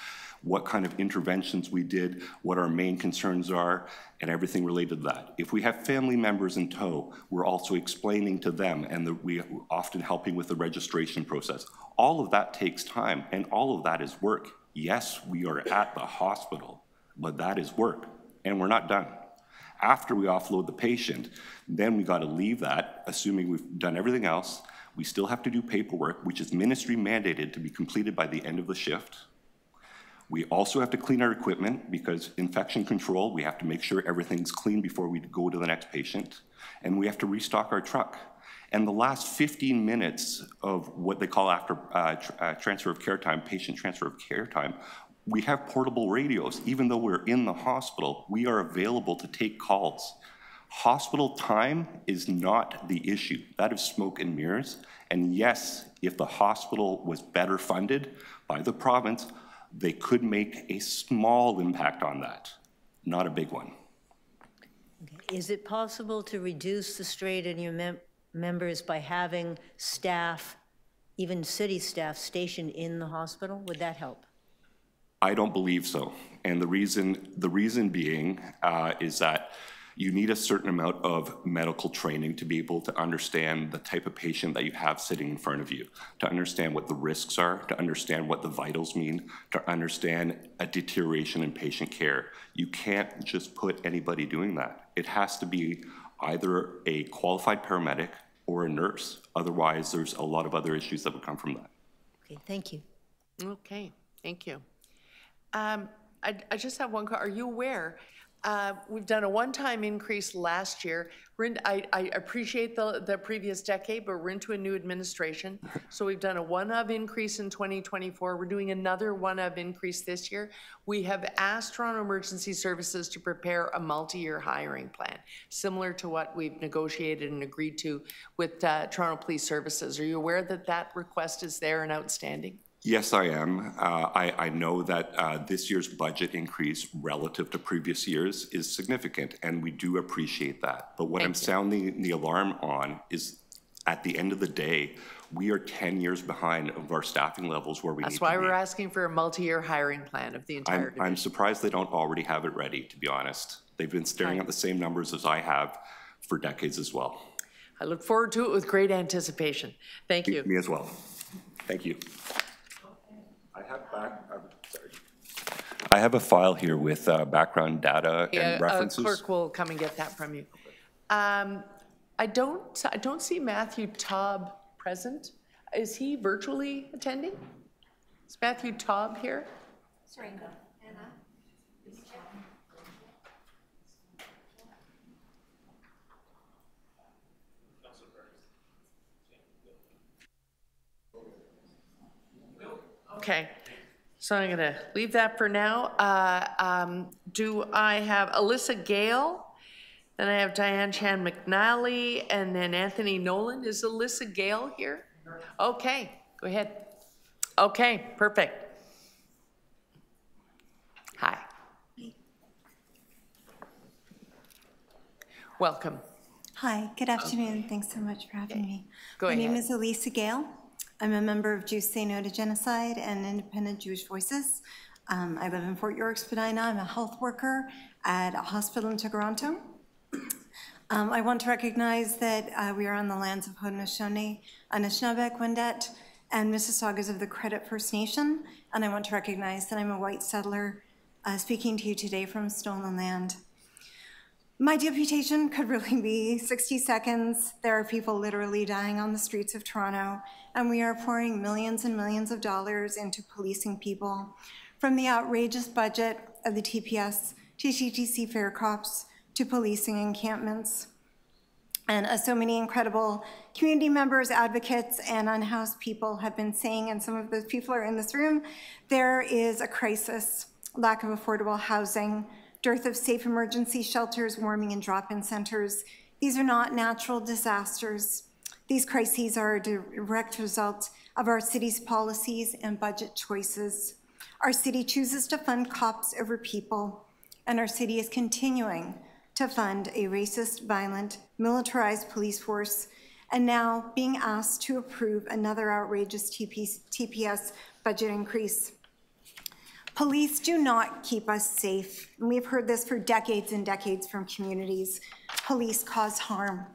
what kind of interventions we did, what our main concerns are, and everything related to that. If we have family members in tow, we're also explaining to them, and we are often helping with the registration process. All of that takes time, and all of that is work. Yes, we are at the hospital, but that is work, and we're not done. After we offload the patient, then we got to leave that, assuming we've done everything else. We still have to do paperwork, which is ministry mandated to be completed by the end of the shift. We also have to clean our equipment because infection control, we have to make sure everything's clean before we go to the next patient. And we have to restock our truck. And the last 15 minutes of what they call after transfer of care time, patient transfer of care time, we have portable radios. Even though we're in the hospital, we are available to take calls. Hospital time is not the issue. That is smoke and mirrors. And yes, if the hospital was better funded by the province, they could make a small impact on that, not a big one. Okay. Is it possible to reduce the strain in your members by having staff, even city staff, stationed in the hospital? Would that help? I don't believe so. And the reason being is that you need a certain amount of medical training to be able to understand the type of patient that you have sitting in front of you, to understand what the risks are, to understand what the vitals mean, to understand a deterioration in patient care. You can't just put anybody doing that. It has to be either a qualified paramedic or a nurse. Otherwise, there's a lot of other issues that would come from that. Okay, thank you. Okay, thank you. I just have one. Are you aware? We've done a one-time increase last year. I appreciate the previous decade, but we're into a new administration. So we've done a one-of increase in 2024. We're doing another one-of increase this year. We have asked Toronto Emergency Services to prepare a multi-year hiring plan, similar to what we've negotiated and agreed to with Toronto Police Services. Are you aware that that request is there and outstanding? Yes, I am. I know that this year's budget increase relative to previous years is significant, and we do appreciate that. But what I'm sounding the alarm on is, at the end of the day, we are 10 years behind of our staffing levels where we need to be. That's why we're asking for a multi-year hiring plan of the entire division. I'm surprised they don't already have it ready, to be honest. They've been staring at the same numbers as I have for decades as well. I look forward to it with great anticipation. Thank you. Me as well. Thank you. I have a file here with background data and references. Clerk will come and get that from you. I don't see Matthew Taub present. Is he virtually attending? Is Matthew Taub here? Sorry, Anna. Okay, so I'm gonna leave that for now. Do I have Alyssa Gale? Then I have Diane Chan McNally, and then Anthony Nolan. Is Alyssa Gale here? Okay, go ahead. Okay, perfect. Hi. Welcome. Hi, good afternoon. Thanks so much for having me. Go ahead. My name is Elisa Gale. I'm a member of Jews Say No to Genocide and Independent Jewish Voices. I live in Fort York, Spadina. I'm a health worker at a hospital in Toronto. I want to recognize that we are on the lands of Haudenosaunee, Anishinaabe, Wendat, and Mississaugas of the Credit First Nation. And I want to recognize that I'm a white settler speaking to you today from stolen land. My deputation could really be 60 seconds. There are people literally dying on the streets of Toronto, and we are pouring millions and millions of dollars into policing people, from the outrageous budget of the TPS to TTC fare cops to policing encampments. And as so many incredible community members, advocates, and unhoused people have been saying, and some of those people are in this room, there is a crisis, lack of affordable housing, dearth of safe emergency shelters, warming and drop-in centers. These are not natural disasters. These crises are a direct result of our city's policies and budget choices. Our city chooses to fund cops over people, and our city is continuing to fund a racist, violent, militarized police force, and now being asked to approve another outrageous TPS budget increase. Police do not keep us safe, and we've heard this for decades and decades from communities. Police cause harm.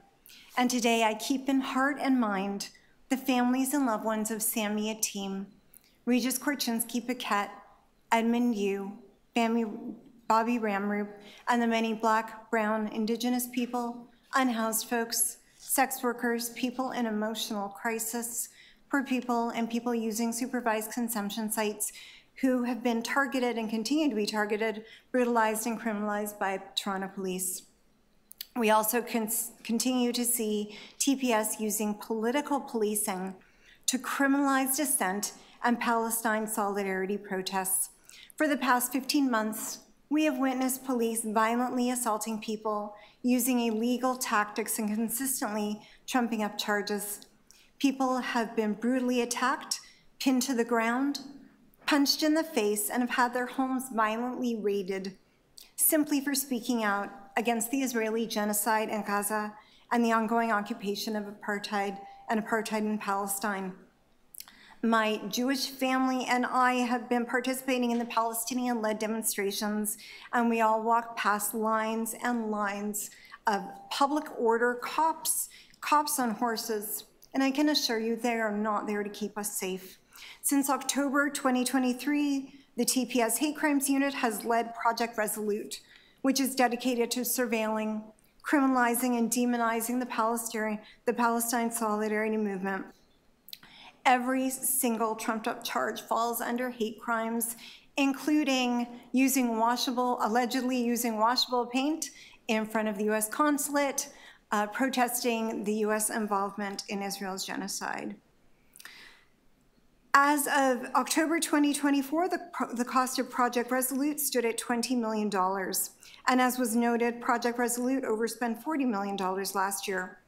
And today I keep in heart and mind the families and loved ones of Sammy Ateem, Regis Korchinski Paquette, Edmund Yu, Bobby Ramroop, and the many Black, Brown, Indigenous people, unhoused folks, sex workers, people in emotional crisis, poor people, and people using supervised consumption sites who have been targeted and continue to be targeted, brutalized, and criminalized by Toronto police. We also continue to see TPS using political policing to criminalize dissent and Palestine solidarity protests. For the past 15 months, we have witnessed police violently assaulting people, using illegal tactics and consistently trumping up charges. People have been brutally attacked, pinned to the ground, punched in the face, and have had their homes violently raided simply for speaking out against the Israeli genocide in Gaza and the ongoing occupation of apartheid in Palestine. My Jewish family and I have been participating in the Palestinian-led demonstrations, and we all walk past lines and lines of public order cops on horses, and I can assure you they are not there to keep us safe. Since October 2023, the TPS Hate Crimes Unit has led Project Resolute, which is dedicated to surveilling, criminalizing, and demonizing the Palestine Solidarity Movement. Every single trumped-up charge falls under hate crimes, including allegedly using washable paint in front of the US consulate, protesting the US involvement in Israel's genocide. As of October 2024, the cost of Project Resolute stood at $20 million. And as was noted, Project Resolute overspent $40 million last year.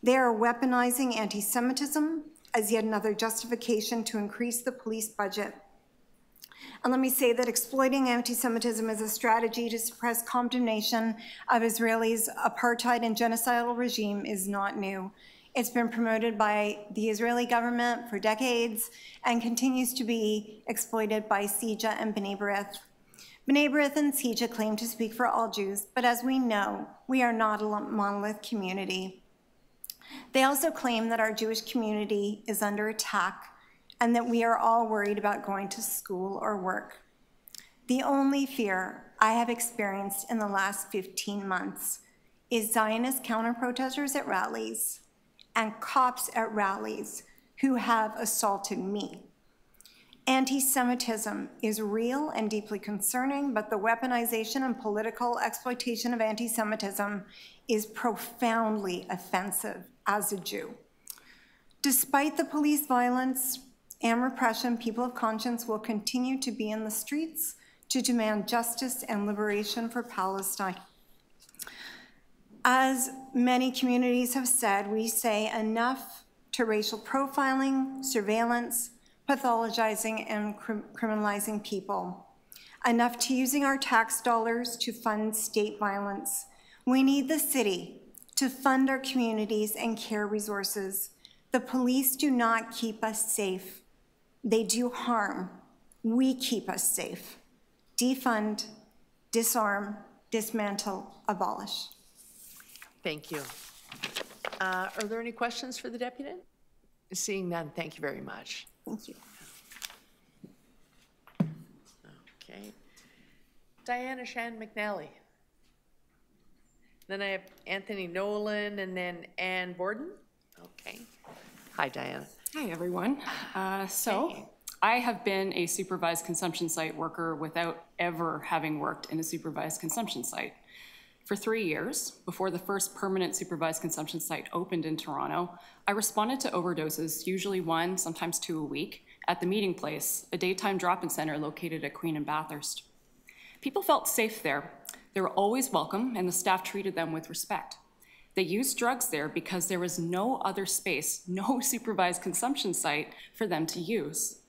They are weaponizing anti-Semitism as yet another justification to increase the police budget. And let me say that exploiting anti-Semitism as a strategy to suppress condemnation of Israel's apartheid and genocidal regime is not new. It's been promoted by the Israeli government for decades and continues to be exploited by CIJA and B'nai B'rith. B'nai B'rith and CIJA claim to speak for all Jews, but as we know, we are not a monolith community. They also claim that our Jewish community is under attack and that we are all worried about going to school or work. The only fear I have experienced in the last 15 months is Zionist counter-protesters at rallies and cops at rallies who have assaulted me. Anti-Semitism is real and deeply concerning, but the weaponization and political exploitation of anti-Semitism is profoundly offensive as a Jew. Despite the police violence and repression, people of conscience will continue to be in the streets to demand justice and liberation for Palestine. As many communities have said, we say enough to racial profiling, surveillance, pathologizing, and criminalizing people. Enough to using our tax dollars to fund state violence. We need the city to fund our communities and care resources. The police do not keep us safe. They do harm. We keep us safe. Defund, disarm, dismantle, abolish. Thank you. Are there any questions for the deputy? Seeing none, thank you very much. Thank you. Okay. Diana Shan McNally. Then I have Anthony Nolan and then Ann Borden. Okay. Hi, Diana. Hi, everyone. I have been a supervised consumption site worker without ever having worked in a supervised consumption site. For 3 years, before the first permanent supervised consumption site opened in Toronto, I responded to overdoses, usually 1, sometimes 2 a week, at the Meeting Place, a daytime drop-in center located at Queen and Bathurst. People felt safe there. They were always welcome, and the staff treated them with respect. They used drugs there because there was no other space, no supervised consumption site for them to use.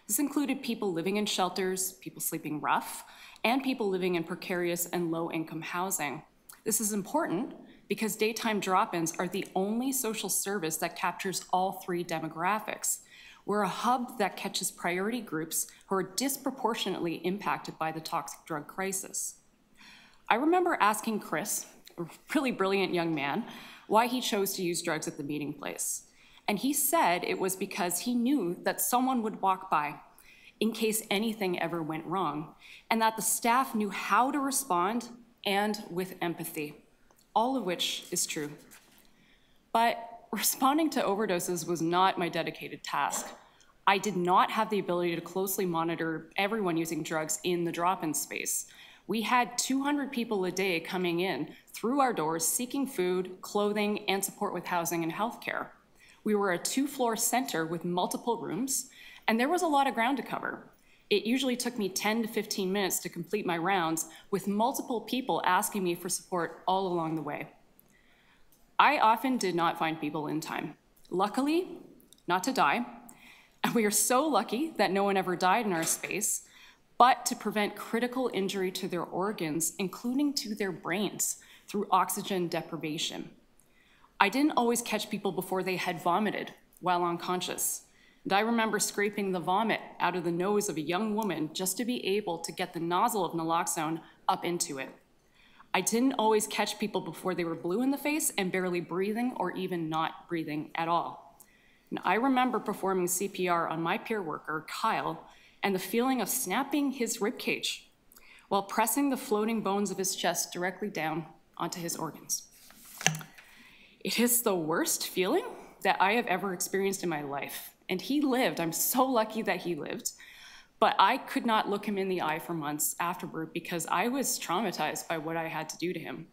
This included people living in shelters, people sleeping rough, and people living in precarious and low-income housing. This is important because daytime drop-ins are the only social service that captures all three demographics. We're a hub that catches priority groups who are disproportionately impacted by the toxic drug crisis. I remember asking Chris, a really brilliant young man, why he chose to use drugs at the meeting place. And he said it was because he knew that someone would walk by in case anything ever went wrong, and that the staff knew how to respond and with empathy, all of which is true. But responding to overdoses was not my dedicated task. I did not have the ability to closely monitor everyone using drugs in the drop-in space. We had 200 people a day coming in through our doors seeking food, clothing, and support with housing and healthcare. We were a 2-floor center with multiple rooms, and there was a lot of ground to cover. It usually took me 10 to 15 minutes to complete my rounds, with multiple people asking me for support all along the way. I often did not find people in time. Luckily, not to die, and we are so lucky that no one ever died in our space, but to prevent critical injury to their organs, including to their brains, through oxygen deprivation. I didn't always catch people before they had vomited while unconscious. And I remember scraping the vomit out of the nose of a young woman just to be able to get the nozzle of naloxone up into it. I didn't always catch people before they were blue in the face and barely breathing or even not breathing at all. And I remember performing CPR on my peer worker, Kyle, and the feeling of snapping his ribcage while pressing the floating bones of his chest directly down onto his organs. It is the worst feeling that I have ever experienced in my life. And he lived. I'm so lucky that he lived. But I could not look him in the eye for months afterward because I was traumatized by what I had to do to him.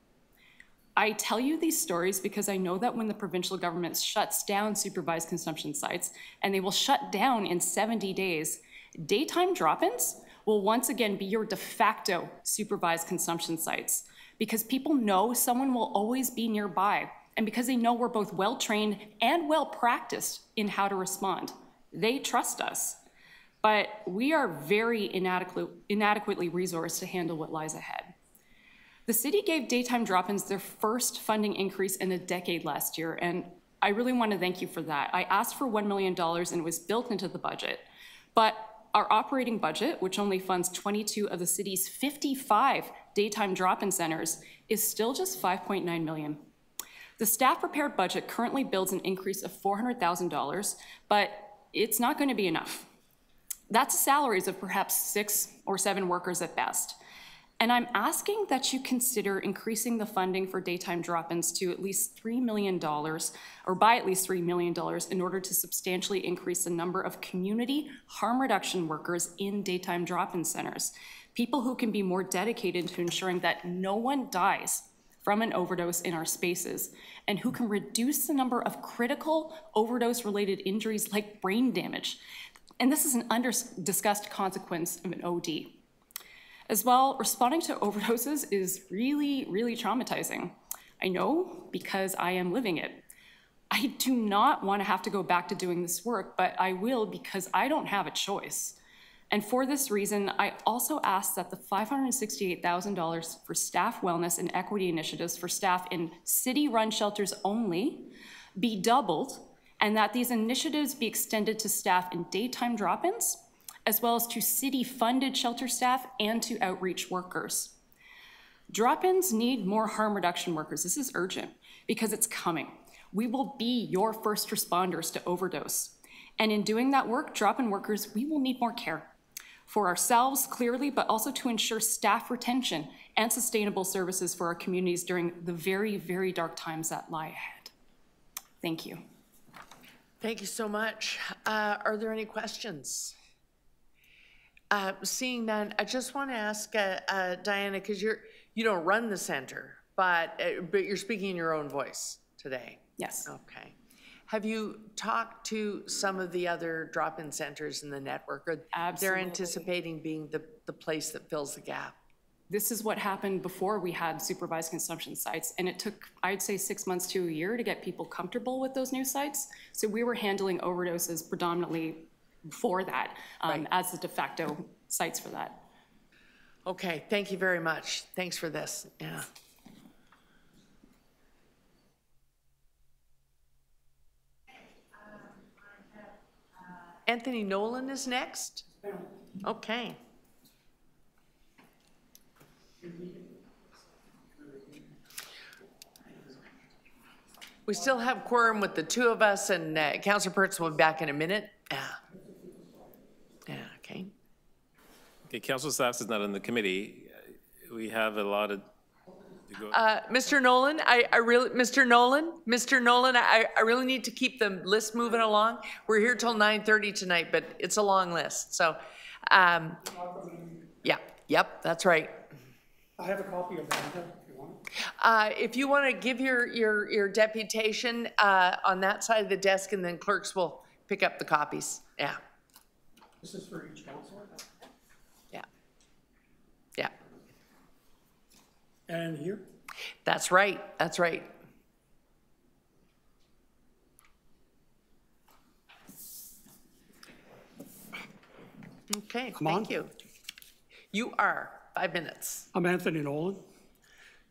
I tell you these stories because I know that when the provincial government shuts down supervised consumption sites, and they will shut down in 70 days, daytime drop-ins will once again be your de facto supervised consumption sites because people know someone will always be nearby, and because they know we're both well-trained and well-practiced in how to respond. They trust us, but we are very inadequately resourced to handle what lies ahead. The city gave daytime drop-ins their first funding increase in a decade last year, and I really want to thank you for that. I asked for $1 million and it was built into the budget, but our operating budget, which only funds 22 of the city's 55 daytime drop-in centers, is still just $5.9 million. The staff-prepared budget currently builds an increase of $400,000, but it's not going to be enough. That's salaries of perhaps 6 or 7 workers at best. And I'm asking that you consider increasing the funding for daytime drop-ins to at least $3 million, or by at least $3 million, in order to substantially increase the number of community harm reduction workers in daytime drop-in centers, people who can be more dedicated to ensuring that no one dies from an overdose in our spaces, and who can reduce the number of critical overdose-related injuries like brain damage. And this is an under-discussed consequence of an OD. As well, responding to overdoses is really, really traumatizing. I know because I am living it. I do not want to have to go back to doing this work, but I will because I don't have a choice. And for this reason, I also ask that the $568,000 for staff wellness and equity initiatives for staff in city-run shelters only be doubled, and that these initiatives be extended to staff in daytime drop-ins, as well as to city-funded shelter staff and to outreach workers. Drop-ins need more harm reduction workers. This is urgent because it's coming. We will be your first responders to overdose. And in doing that work, drop-in workers, we will need more care for ourselves, clearly, but also to ensure staff retention and sustainable services for our communities during the very, very dark times that lie ahead. Thank you. Thank you so much. Are there any questions? Seeing none, I just want to ask Diana, because you don't run the center, but you're speaking in your own voice today. Yes. Okay. Have you talked to some of the other drop-in centers in the network? Or Absolutely. They're anticipating being the place that fills the gap? This is what happened before we had supervised consumption sites, and it took, I'd say, 6 months to a year to get people comfortable with those new sites. So we were handling overdoses predominantly for that as the de facto sites for that. Okay, thank you very much. Thanks for this, yeah. Anthony Nolan is next? Okay. We still have quorum with the two of us, and Councillor Pertz will be back in a minute. Yeah, okay. Okay, council staff is not on the committee. We have a lot of. Mr. Nolan, I really need to keep the list moving along. We're here till 9:30 tonight, but it's a long list. So, yep, that's right. I have a copy of that if you want. If you want to give your deputation on that side of the desk, and then clerks will pick up the copies. Yeah. This is for each councillor? Yeah. And here? That's right. That's right. Okay, thank you. You are 5 minutes. I'm Anthony Nolan.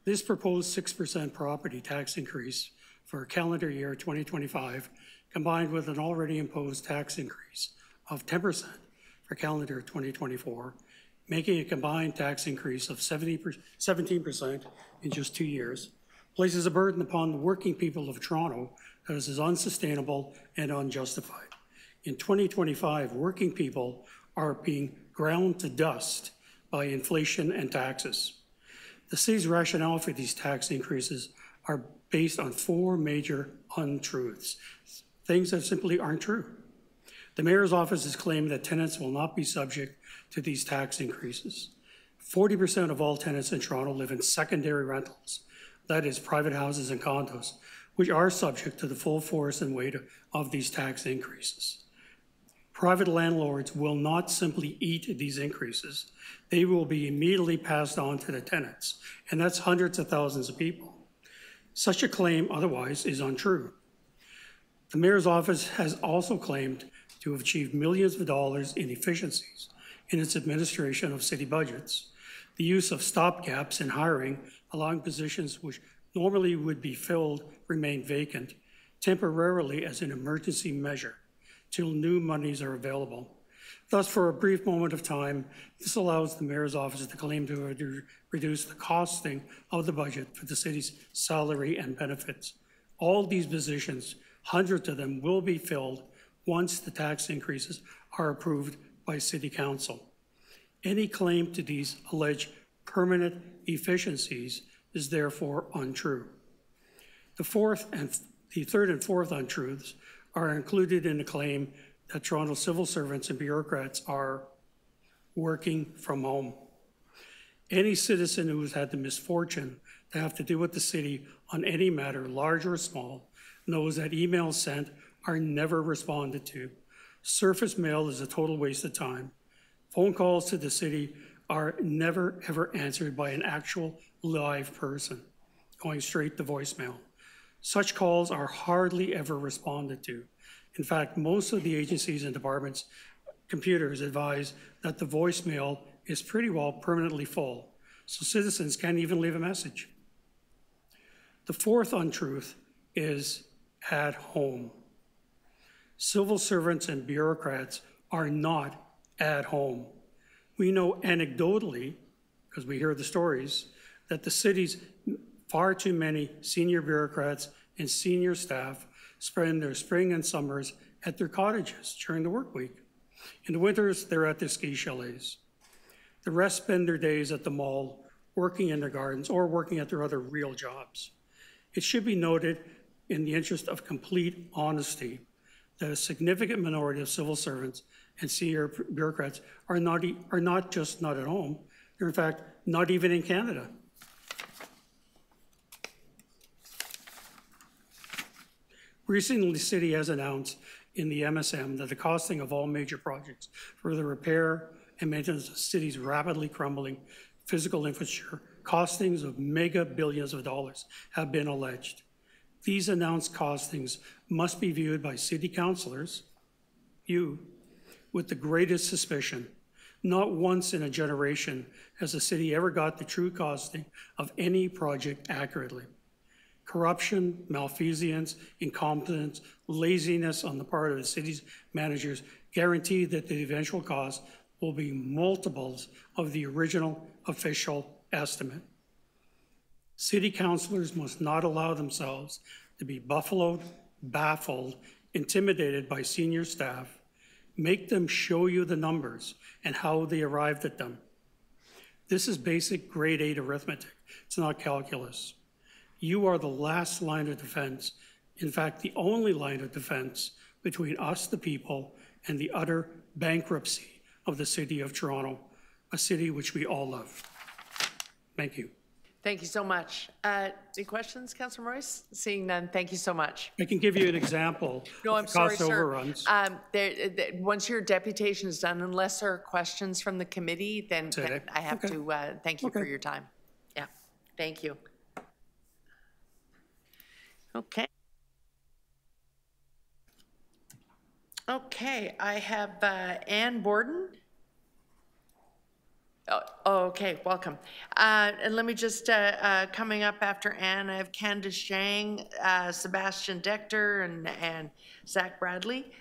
This proposed 6% property tax increase for calendar year 2025, combined with an already imposed tax increase of 10% for calendar 2024, making a combined tax increase of 17% in just 2 years, places a burden upon the working people of Toronto that is unsustainable and unjustified. In 2025, working people are being ground to dust by inflation and taxes. The city's rationale for these tax increases are based on 4 major untruths, things that simply aren't true. The mayor's office has claimed that tenants will not be subject to these tax increases. 40% of all tenants in Toronto live in secondary rentals, that is private houses and condos, which are subject to the full force and weight of these tax increases. Private landlords will not simply eat these increases. They will be immediately passed on to the tenants, and that's hundreds of thousands of people. Such a claim otherwise is untrue. The mayor's office has also claimed to have achieved millions of dollars in efficiencies in its administration of city budgets, the use of stopgaps in hiring, allowing positions which normally would be filled remain vacant temporarily as an emergency measure till new monies are available. Thus, for a brief moment of time, this allows the mayor's office to claim to reduce the costing of the budget for the city's salary and benefits. All these positions, hundreds of them, will be filled once the tax increases are approved by City Council. Any claim to these alleged permanent efficiencies is therefore untrue. The third and fourth untruths are included in the claim that Toronto civil servants and bureaucrats are working from home. Any citizen who has had the misfortune to have to do with the city on any matter, large or small, knows that emails sent are never responded to. Surface mail is a total waste of time. Phone calls to the city are never, ever answered by an actual live person, going straight to voicemail. Such calls are hardly ever responded to. In fact, most of the agencies and departments' computers advise that the voicemail is pretty well permanently full, so citizens can't even leave a message. The fourth untruth is at home. Civil servants and bureaucrats are not at home. We know anecdotally, because we hear the stories, that the city's far too many senior bureaucrats and senior staff spend their spring and summers at their cottages during the work week. In the winters, they're at their ski chalets. The rest spend their days at the mall, working in their gardens, or working at their other real jobs. It should be noted, in the interest of complete honesty, that a significant minority of civil servants and senior bureaucrats are not just not at home, they're in fact not even in Canada. Recently, the city has announced in the MSM that the costing of all major projects for the repair and maintenance of the city's rapidly crumbling physical infrastructure, costings of mega billions of dollars, have been alleged. These announced costings must be viewed by city councillors, you, with the greatest suspicion. Not once in a generation has the city ever got the true costing of any project accurately. Corruption, malfeasance, incompetence, laziness on the part of the city's managers guarantee that the eventual cost will be multiples of the original official estimate. City councilors must not allow themselves to be buffaloed, baffled, intimidated by senior staff. Make them show you the numbers and how they arrived at them. This is basic grade 8 arithmetic. It's not calculus. You are the last line of defense, in fact, the only line of defense between us, the people, and the utter bankruptcy of the City of Toronto, a city which we all love. Thank you. Thank you so much. Any questions, Councillor Royce? Seeing none, thank you so much. I can give you an example. No, I'm sorry, cost overruns. Once your deputation is done, unless there are questions from the committee, then I have to thank you for your time. Yeah, thank you. Okay. Okay, I have Ann Borden. Oh, okay, welcome. And let me just, coming up after Ann, I have Candace Zhang, Sebastian Dechter, and Zach Bradley.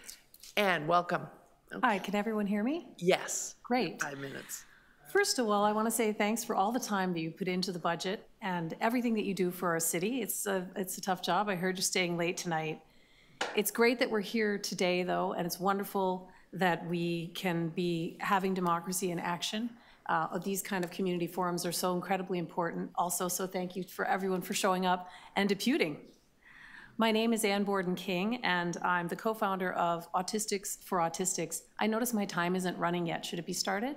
Ann, welcome. Okay. Hi, can everyone hear me? Yes. Great. 5 minutes. First of all, I want to say thanks for all the time that you put into the budget and everything that you do for our city. It's a tough job. I heard you staying late tonight. It's great that we're here today, though, and it's wonderful that we can be having democracy in action. These kind of community forums are so incredibly important also, so thank you for everyone for showing up and deputing. My name is Ann Borden King, and I'm the co-founder of Autistics for Autistics. I notice my time isn't running yet. Should it be started?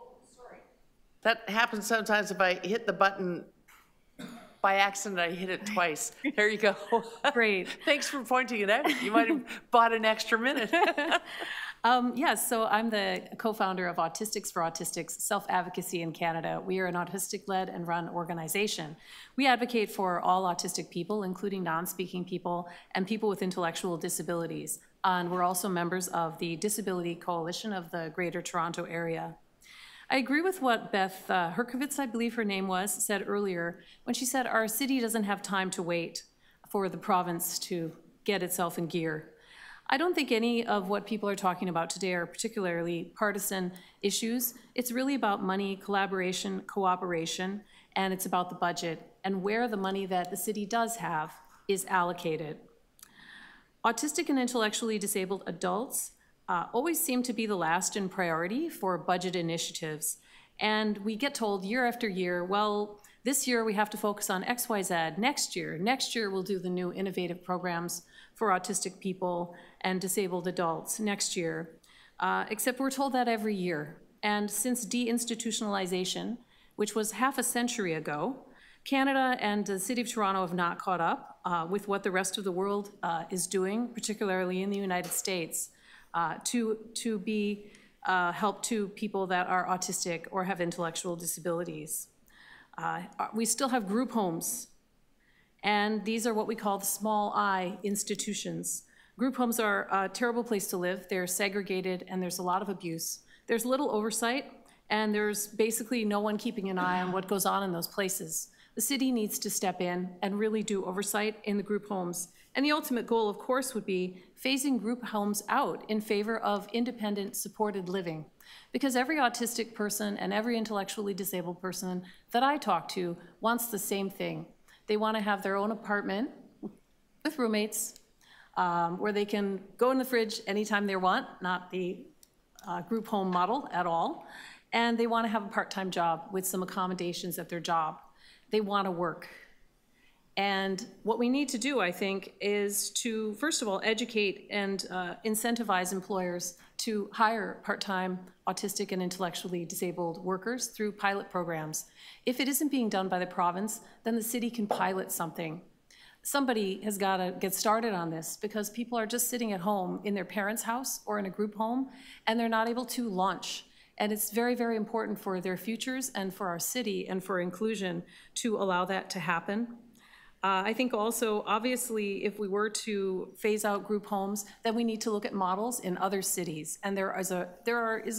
Oh, sorry. That happens sometimes if I hit the button by accident. I hit it twice. There you go. Great. Thanks for pointing it out. You might have bought an extra minute. Yes, so I'm the co-founder of Autistics for Autistics Self-Advocacy in Canada. We are an autistic-led and run organization. We advocate for all autistic people, including non-speaking people and people with intellectual disabilities. And we're also members of the Disability Coalition of the Greater Toronto Area. I agree with what Beth Herkovitz, I believe her name was, said earlier when she said our city doesn't have time to wait for the province to get itself in gear. I don't think any of what people are talking about today are particularly partisan issues. It's really about money, collaboration, cooperation, and it's about the budget and where the money that the city does have is allocated. Autistic and intellectually disabled adults always seem to be the last in priority for budget initiatives. And we get told year after year, well, this year we have to focus on XYZ. Next year we'll do the new innovative programs for autistic people and disabled adults next year. Except we're told that every year. And since deinstitutionalization, which was half a century ago, Canada and the City of Toronto have not caught up with what the rest of the world is doing, particularly in the United States, to be help to people that are autistic or have intellectual disabilities. We still have group homes, and these are what we call the small I institutions. Group homes are a terrible place to live. They're segregated, and there's a lot of abuse. There's little oversight, and there's basically no one keeping an eye on what goes on in those places. The city needs to step in and really do oversight in the group homes. And the ultimate goal, of course, would be phasing group homes out in favor of independent, supported living. Because every autistic person and every intellectually disabled person that I talk to wants the same thing. They want to have their own apartment with roommates, where they can go in the fridge anytime they want, not the group home model at all. And they want to have a part-time job with some accommodations at their job. They want to work. And what we need to do, I think, is to, first of all, educate and incentivize employers to hire part-time autistic and intellectually disabled workers through pilot programs. If it isn't being done by the province, then the city can pilot something. Somebody has got to get started on this because people are just sitting at home in their parents' house or in a group home, and they're not able to launch. And it's very, very important for their futures and for our city and for inclusion to allow that to happen. I think also, obviously, if we were to phase out group homes, then we need to look at models in other cities. And there is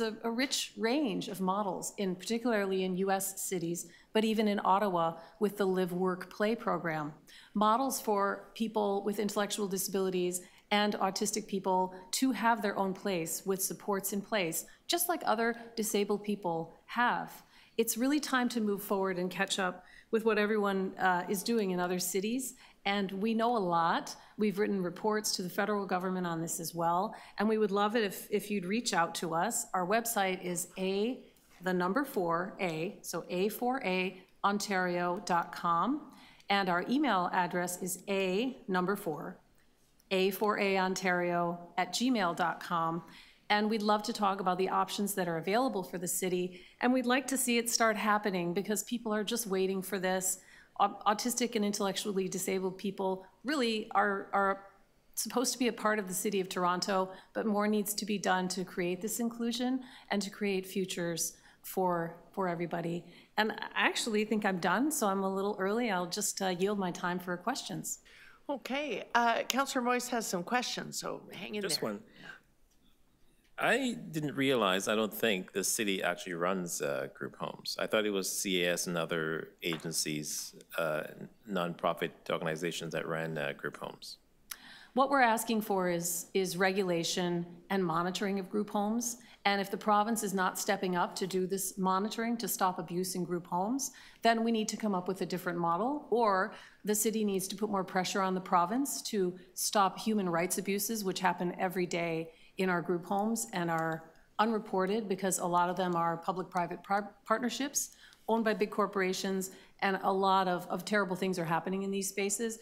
a rich range of models, particularly in US cities, but even in Ottawa with the Live, Work, Play program. Models for people with intellectual disabilities and autistic people to have their own place with supports in place, just like other disabled people have. It's really time to move forward and catch up with what everyone is doing in other cities. And we know a lot. We've written reports to the federal government on this as well. And we would love it if you'd reach out to us. Our website is the number 4A, so a4aontario.com. And our email address is a4aontario@gmail.com. And we'd love to talk about the options that are available for the city. And we'd like to see it start happening because people are just waiting for this. Autistic and intellectually disabled people really are supposed to be a part of the city of Toronto, but more needs to be done to create this inclusion and to create futures for everybody. And I actually think I'm done, so I'm a little early. I'll just yield my time for questions. Okay, Councillor Moyse has some questions, so hang in there. Just one. I didn't realize, I don't think, the city actually runs group homes. I thought it was CAS and other agencies, nonprofit organizations that ran group homes. What we're asking for is regulation and monitoring of group homes. And if the province is not stepping up to do this monitoring to stop abuse in group homes, then we need to come up with a different model, or the city needs to put more pressure on the province to stop human rights abuses, which happen every day in our group homes and are unreported because a lot of them are public-private partnerships owned by big corporations, and a lot of terrible things are happening in these spaces.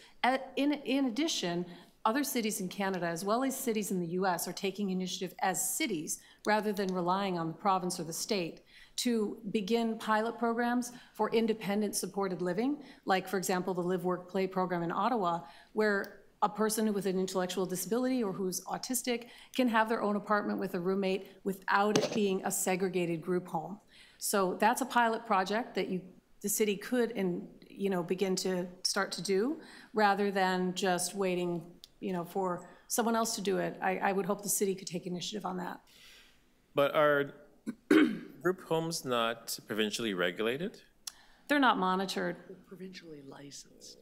In addition, other cities in Canada, as well as cities in the US, are taking initiative as cities rather than relying on the province or the state to begin pilot programs for independent supported living, like, for example, the Live, Work, Play program in Ottawa, where a person with an intellectual disability or who's autistic can have their own apartment with a roommate without it being a segregated group home. So that's a pilot project that the city could begin to start to do, rather than just waiting for someone else to do it. I would hope the city could take initiative on that. But are group homes not provincially regulated? They're not monitored. They're provincially licensed.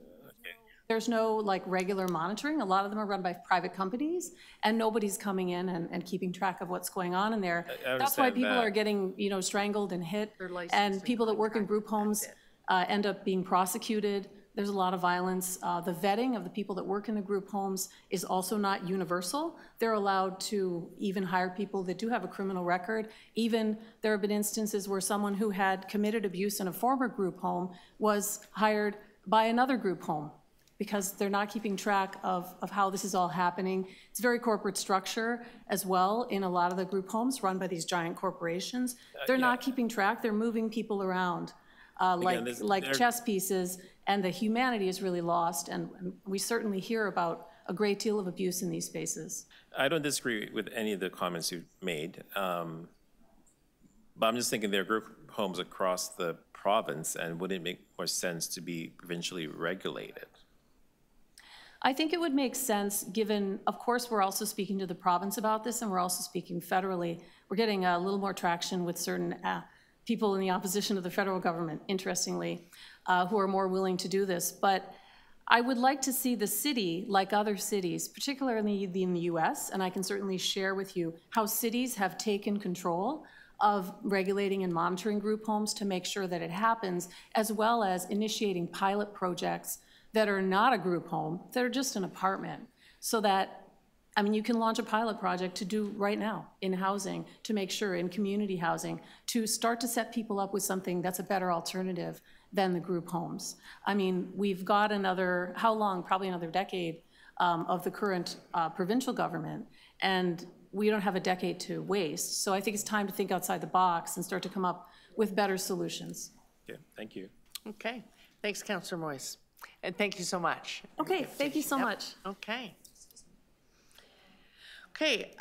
There's no regular monitoring. A lot of them are run by private companies, and nobody's coming in and keeping track of what's going on in there. That's why people are getting strangled and hit, and people that work in group homes end up being prosecuted. There's a lot of violence. The vetting of the people that work in the group homes is also not universal. They're allowed to even hire people that do have a criminal record. Even there have been instances where someone who had committed abuse in a former group home was hired by another group home, because they're not keeping track of how this is all happening. It's very corporate structure as well in a lot of the group homes run by these giant corporations. They're not keeping track. They're moving people around like chess pieces, and the humanity is really lost. And we certainly hear about a great deal of abuse in these spaces. I don't disagree with any of the comments you've made, but I'm just thinking there are group homes across the province, and wouldn't it make more sense to be provincially regulated? I think it would make sense, given, of course, we're also speaking to the province about this, and we're also speaking federally. We're getting a little more traction with certain people in the opposition to the federal government, interestingly, who are more willing to do this. But I would like to see the city, like other cities, particularly in the US, and I can certainly share with you how cities have taken control of regulating and monitoring group homes to make sure that it happens, as well as initiating pilot projects that are not a group home, that are just an apartment, so that, you can launch a pilot project to do right now in housing, to make sure in community housing, to start to set people up with something that's a better alternative than the group homes. We've got another, how long? Probably another decade of the current provincial government, and we don't have a decade to waste. So I think it's time to think outside the box and start to come up with better solutions. Okay, thank you. Okay, thanks, Councillor Moyse. And thank you so much. Okay, thank you so much. Okay. Okay,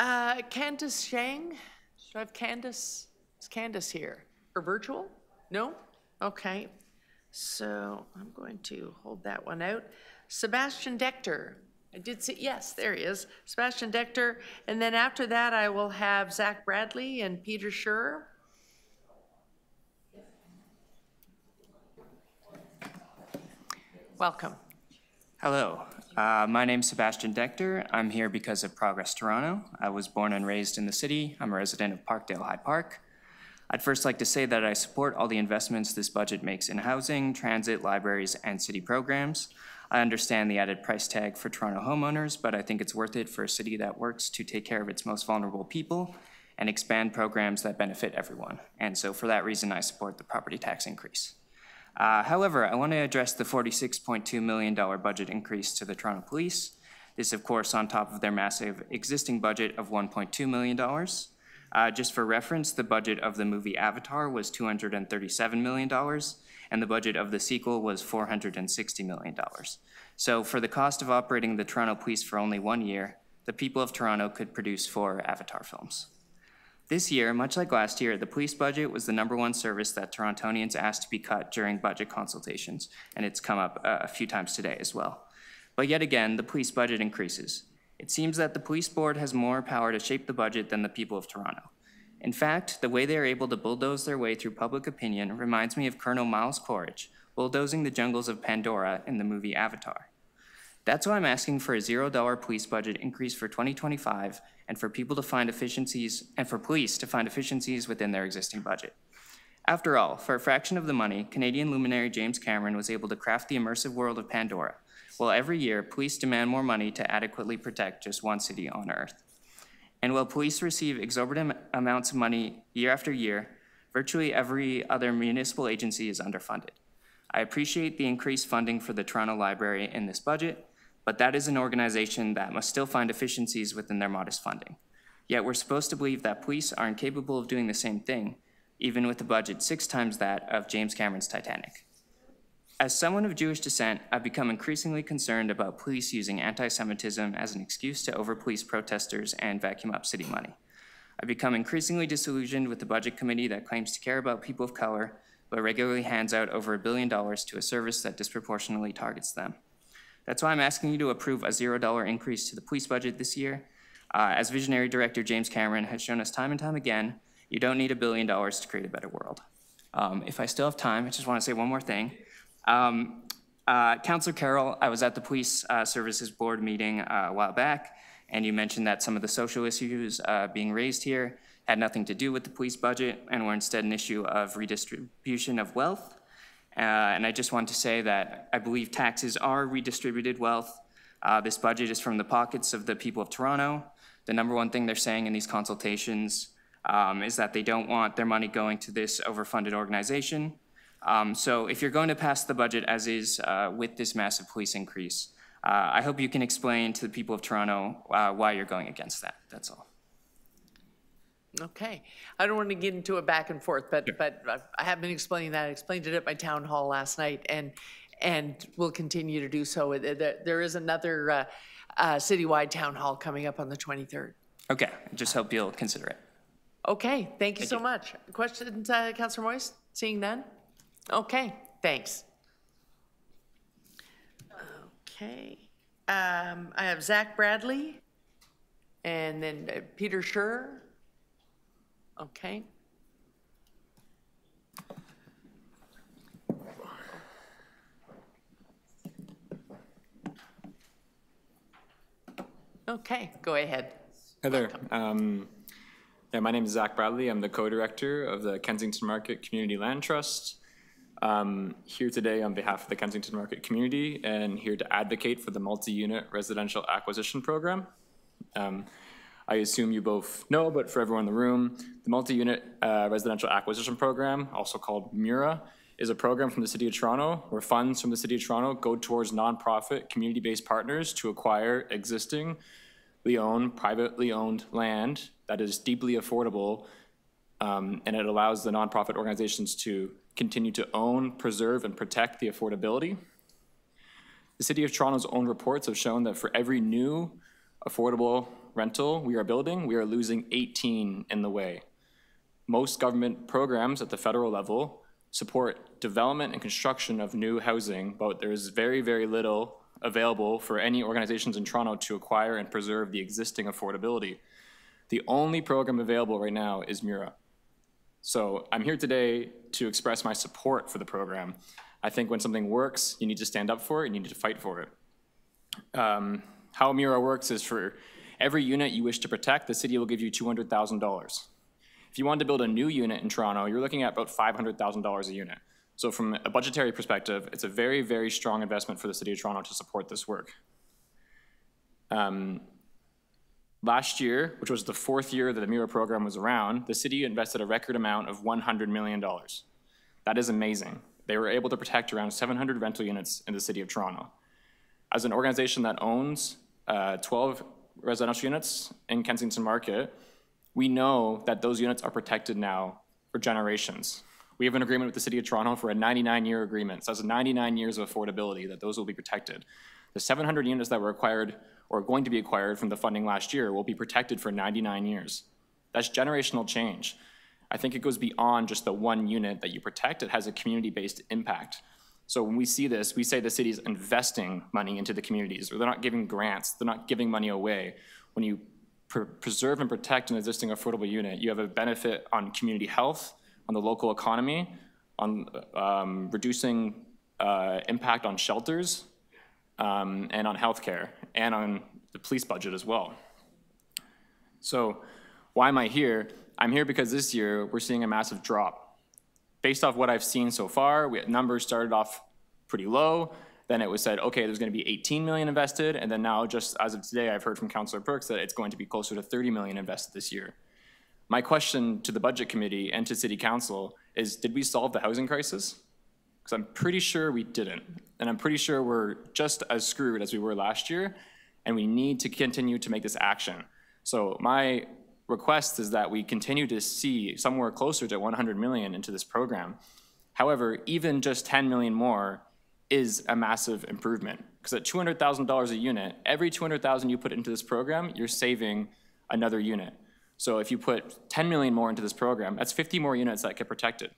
Candace Shang. Should I have Candace? Is Candace here? Or virtual? No? Okay. So I'm going to hold that one out. Sebastian Dechter. I did see, yes, there he is. Sebastian Dechter. And then after that, I will have Zach Bradley and Peter Schur. Welcome. Hello, my name's Sebastian Dechter. I'm here because of Progress Toronto. I was born and raised in the city. I'm a resident of Parkdale High Park. I'd first like to say that I support all the investments this budget makes in housing, transit, libraries, and city programs. I understand the added price tag for Toronto homeowners, but I think it's worth it for a city that works to take care of its most vulnerable people and expand programs that benefit everyone. And so for that reason, I support the property tax increase. However, I want to address the $46.2 million budget increase to the Toronto Police. This, of course, on top of their massive existing budget of $1.2 million. Just for reference, the budget of the movie Avatar was $237 million, and the budget of the sequel was $460 million. So for the cost of operating the Toronto Police for only 1 year, the people of Toronto could produce 4 Avatar films. This year, much like last year, the police budget was the #1 service that Torontonians asked to be cut during budget consultations, and it's come up a few times today as well. But yet again, the police budget increases. It seems that the police board has more power to shape the budget than the people of Toronto. In fact, the way they are able to bulldoze their way through public opinion reminds me of Colonel Miles Courage bulldozing the jungles of Pandora in the movie Avatar. That's why I'm asking for a $0 police budget increase for 2025 and for people to find efficiencies, and for police to find efficiencies within their existing budget. After all, for a fraction of the money, Canadian luminary James Cameron was able to craft the immersive world of Pandora, while every year police demand more money to adequately protect just one city on Earth. And while police receive exorbitant amounts of money year after year, virtually every other municipal agency is underfunded. I appreciate the increased funding for the Toronto Library in this budget, but that is an organization that must still find efficiencies within their modest funding. Yet we're supposed to believe that police are incapable of doing the same thing, even with a budget 6 times that of James Cameron's Titanic. As someone of Jewish descent, I've become increasingly concerned about police using anti-Semitism as an excuse to over-police protesters and vacuum up city money. I've become increasingly disillusioned with the budget committee that claims to care about people of color, but regularly hands out over $1 billion to a service that disproportionately targets them. That's why I'm asking you to approve a $0 increase to the police budget this year. As visionary director James Cameron has shown us time and time again, you don't need $1 billion to create a better world. If I still have time, I just want to say one more thing. Councillor Carroll, I was at the Police Services Board meeting a while back, and you mentioned that some of the social issues being raised here had nothing to do with the police budget and were instead an issue of redistribution of wealth. And I just want to say that I believe taxes are redistributed wealth. This budget is from the pockets of the people of Toronto. The #1 thing they're saying in these consultations is that they don't want their money going to this overfunded organization. So if you're going to pass the budget as is with this massive police increase, I hope you can explain to the people of Toronto why you're going against that. That's all. Okay. I don't want to get into a back and forth, but I have been explaining that. I explained it at my town hall last night, and will continue to do so. There is another citywide town hall coming up on the 23rd. Okay. I just hope you'll consider it. Okay. Thank you so much. Questions, Councillor Moyes? Seeing none? Okay. Thanks. Okay. I have Zach Bradley and then Peter Schur. Okay. Okay, go ahead. Hi there. My name is Zach Bradley. I'm the co-director of the Kensington Market Community Land Trust. Here today on behalf of the Kensington Market community and here to advocate for the multi-unit residential acquisition program. I assume you both know, but for everyone in the room, the multi-unit residential acquisition program, also called MURA, is a program from the City of Toronto where funds from the City of Toronto go towards nonprofit community-based partners to acquire existingly owned, privately owned land that is deeply affordable, and it allows the nonprofit organizations to continue to own, preserve, and protect the affordability. The City of Toronto's own reports have shown that for every new affordable rental we are building, we are losing 18 in the way. Most government programs at the federal level support development and construction of new housing, but there's very, very little available for any organizations in Toronto to acquire and preserve the existing affordability. The only program available right now is MURA. So I'm here today to express my support for the program. I think when something works, you need to stand up for it, you need to fight for it. How MURA works is for every unit you wish to protect, the city will give you $200,000. If you wanted to build a new unit in Toronto, you're looking at about $500,000 a unit. So from a budgetary perspective, it's a very, very strong investment for the city of Toronto to support this work. Last year, which was the 4th year that the MURA program was around, the city invested a record amount of $100 million. That is amazing. They were able to protect around 700 rental units in the city of Toronto. As an organization that owns 12 residential units in Kensington Market, we know that those units are protected now for generations. We have an agreement with the City of Toronto for a 99-year agreement. So that's 99 years of affordability that those will be protected. The 700 units that were acquired or going to be acquired from the funding last year will be protected for 99 years. That's generational change. I think it goes beyond just the one unit that you protect. It has a community-based impact. So when we see this, we say the city's investing money into the communities, or they're not giving grants, they're not giving money away. When you preserve and protect an existing affordable unit, you have a benefit on community health, on the local economy, on reducing impact on shelters, and on healthcare, and on the police budget as well. So why am I here? I'm here because this year we're seeing a massive drop. Based off what I've seen so far, numbers started off pretty low. Then it was said, okay, there's going to be 18 million invested, and then now, just as of today, I've heard from Councillor Perks that it's going to be closer to 30 million invested this year. My question to the Budget Committee and to City Council is, did we solve the housing crisis? Because I'm pretty sure we didn't, and I'm pretty sure we're just as screwed as we were last year, and we need to continue to make this action. So my request is that we continue to see somewhere closer to 100 million into this program. However, even just 10 million more is a massive improvement, because at $200,000 a unit, every 200,000 you put into this program, you're saving another unit. So if you put 10 million more into this program, that's 50 more units that get protected.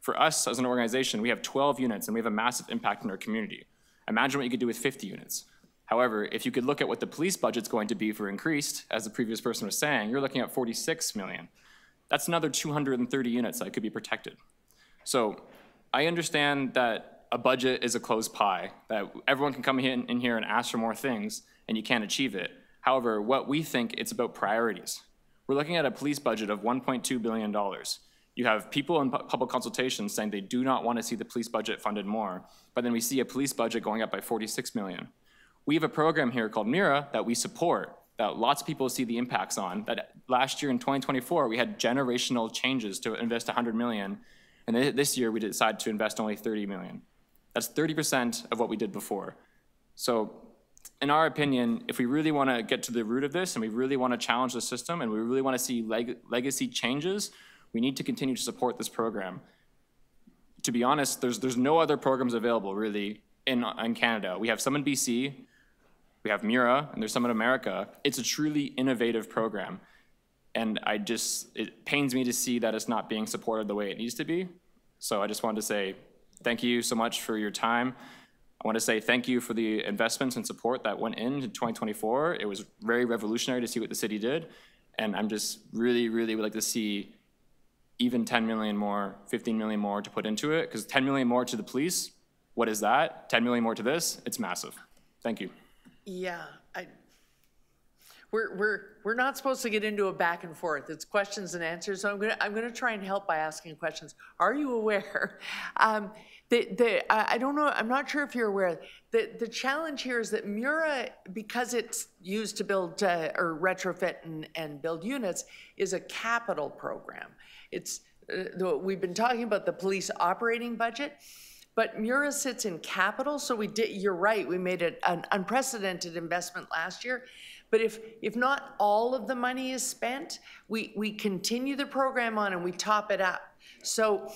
For us as an organization, we have 12 units and we have a massive impact in our community. Imagine what you could do with 50 units. However, if you could look at what the police budget's going to be for increased, as the previous person was saying, you're looking at 46 million. That's another 230 units that could be protected. So I understand that a budget is a closed pie, that everyone can come in here and ask for more things and you can't achieve it. However, what we think, it's about priorities. We're looking at a police budget of $1.2 billion. You have people in public consultation saying they do not want to see the police budget funded more, but then we see a police budget going up by 46 million. We have a program here called MURA that we support, that lots of people see the impacts on, that last year in 2024, we had generational changes to invest 100 million, and this year we decided to invest only 30 million. That's 30% of what we did before. So in our opinion, if we really want to get to the root of this and we really want to challenge the system and we really want to see legacy changes, we need to continue to support this program. To be honest, there's no other programs available really in Canada. We have some in BC, we have MURA, and there's some in America. It's a truly innovative program. And it pains me to see that it's not being supported the way it needs to be. So I just wanted to say thank you so much for your time. I want to say thank you for the investments and support that went into 2024. It was very revolutionary to see what the city did. And I'm just really, really would like to see even 10 million more, 15 million more to put into it, because 10 million more to the police, what is that? 10 million more to this, it's massive. Thank you. Yeah, we're not supposed to get into a back and forth. It's questions and answers. So I'm gonna try and help by asking questions. Are you aware? I don't know. I'm not sure if you're aware. The challenge here is that MURA, because it's used to build or retrofit and build units, is a capital program. We've been talking about the police operating budget, but MURA sits in capital. So you're right. We made an unprecedented investment last year. But if not all of the money is spent, we continue the program on and we top it up. So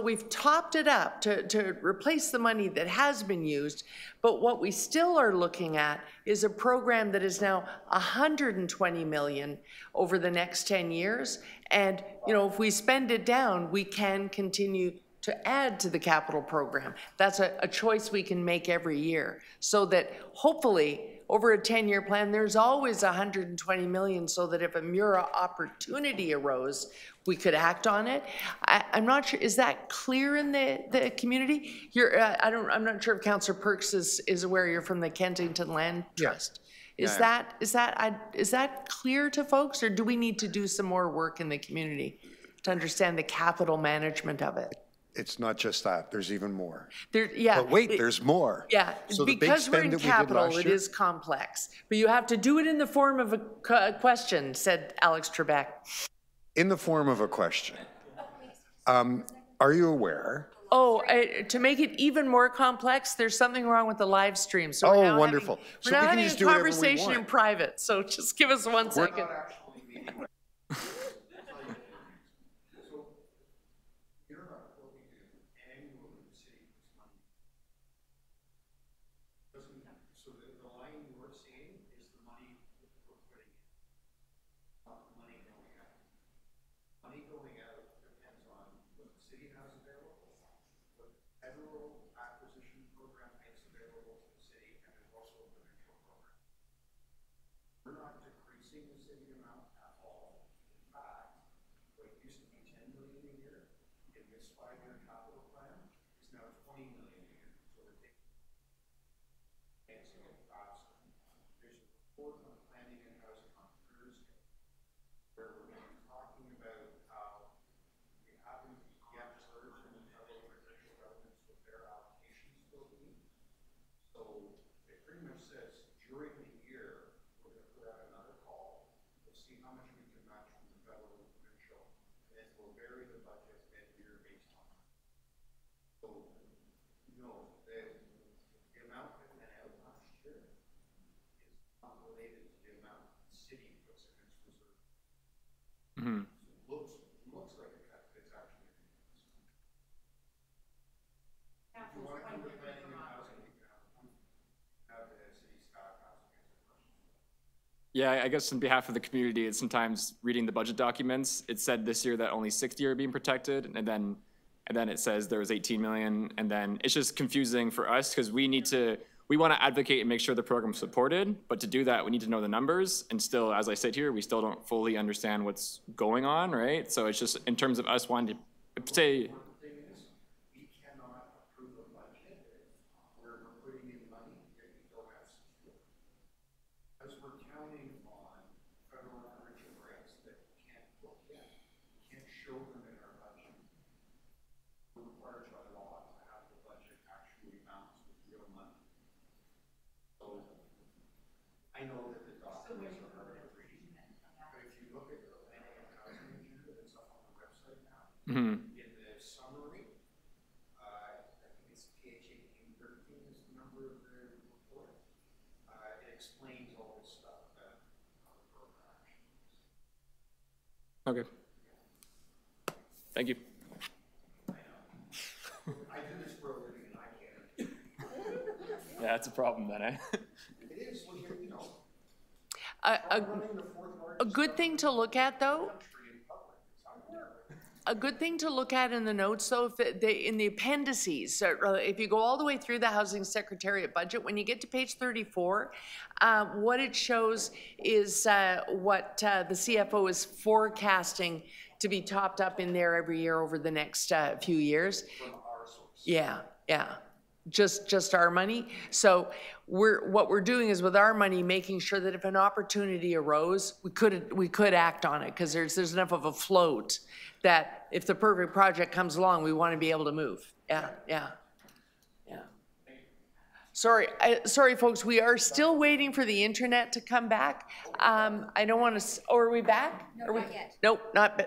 we've topped it up to replace the money that has been used, but what we still are looking at is a program that is now 120 million over the next 10 years. And if we spend it down, we can continue to add to the capital program. That's a choice we can make every year, so that hopefully over a 10-year plan, there's always 120 million, so that if a Mura opportunity arose, we could act on it. I'm not sure, is that clear in the community? I'm not sure if Councillor Perks is aware you're from the Kensington Land Trust. Is that clear to folks, or do we need to do some more work in the community to understand the capital management of it? It's not just that, there's even more. Yeah. But wait, there's more. Yeah, So the big because we're spend in that we did capital, last it year- is complex. But you have to do it in the form of a question, said Alex Trebek. In the form of a question. Are you aware? Oh, to make it even more complex, there's something wrong with the live stream. So we're now wonderful. We're So now we can having just a do whatever we conversation in want. private, so just give us 1 second. Yeah, I guess on behalf of the community, it's sometimes reading the budget documents. It said this year that only 60 are being protected, and then it says there was 18 million, and then it's just confusing for us because we want to advocate and make sure the program's supported, but to do that, we need to know the numbers, and still, as I said here, we still don't fully understand what's going on, right? So it's just in terms of us wanting to say, In the summary, I think it's page 1813 is the number of the report. It explains all this stuff about how the program actually is. okay. Thank you. I do this for a living and I can't. Yeah, that's a problem then, eh? It is, well, you know. A good thing to look at, though, a good thing to look at in the notes, though, in the appendices, if you go all the way through the Housing Secretariat budget, when you get to page 34, what it shows is what the CFO is forecasting to be topped up in there every year over the next few years. Yeah. Just our money. So what we're doing is with our money, making sure that if an opportunity arose, we could act on it, because there's enough of a float that if the perfect project comes along, we want to be able to move. Yeah. Sorry, folks, we are still waiting for the internet to come back. I don't want to, are we back? No, not yet. Nope,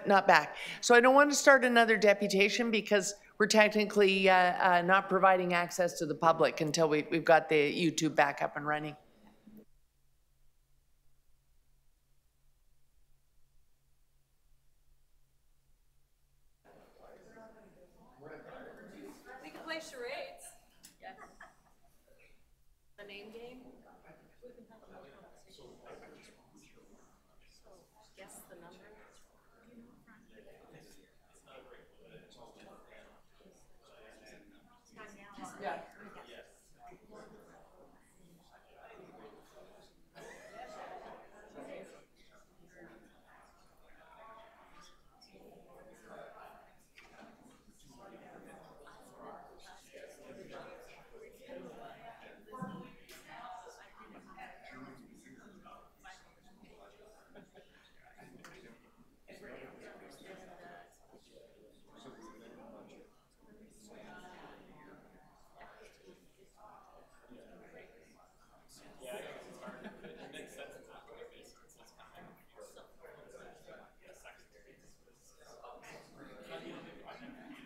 not back. So I don't want to start another deputation because we're technically not providing access to the public until we've got the YouTube back up and running. We can play charades. Yes. The name game. Guess the number.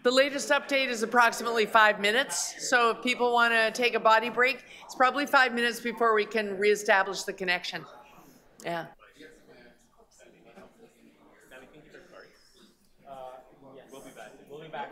The latest update is approximately 5 minutes, so if people want to take a body break, it's probably 5 minutes before we can reestablish the connection. Yeah. We'll be back. We'll be back.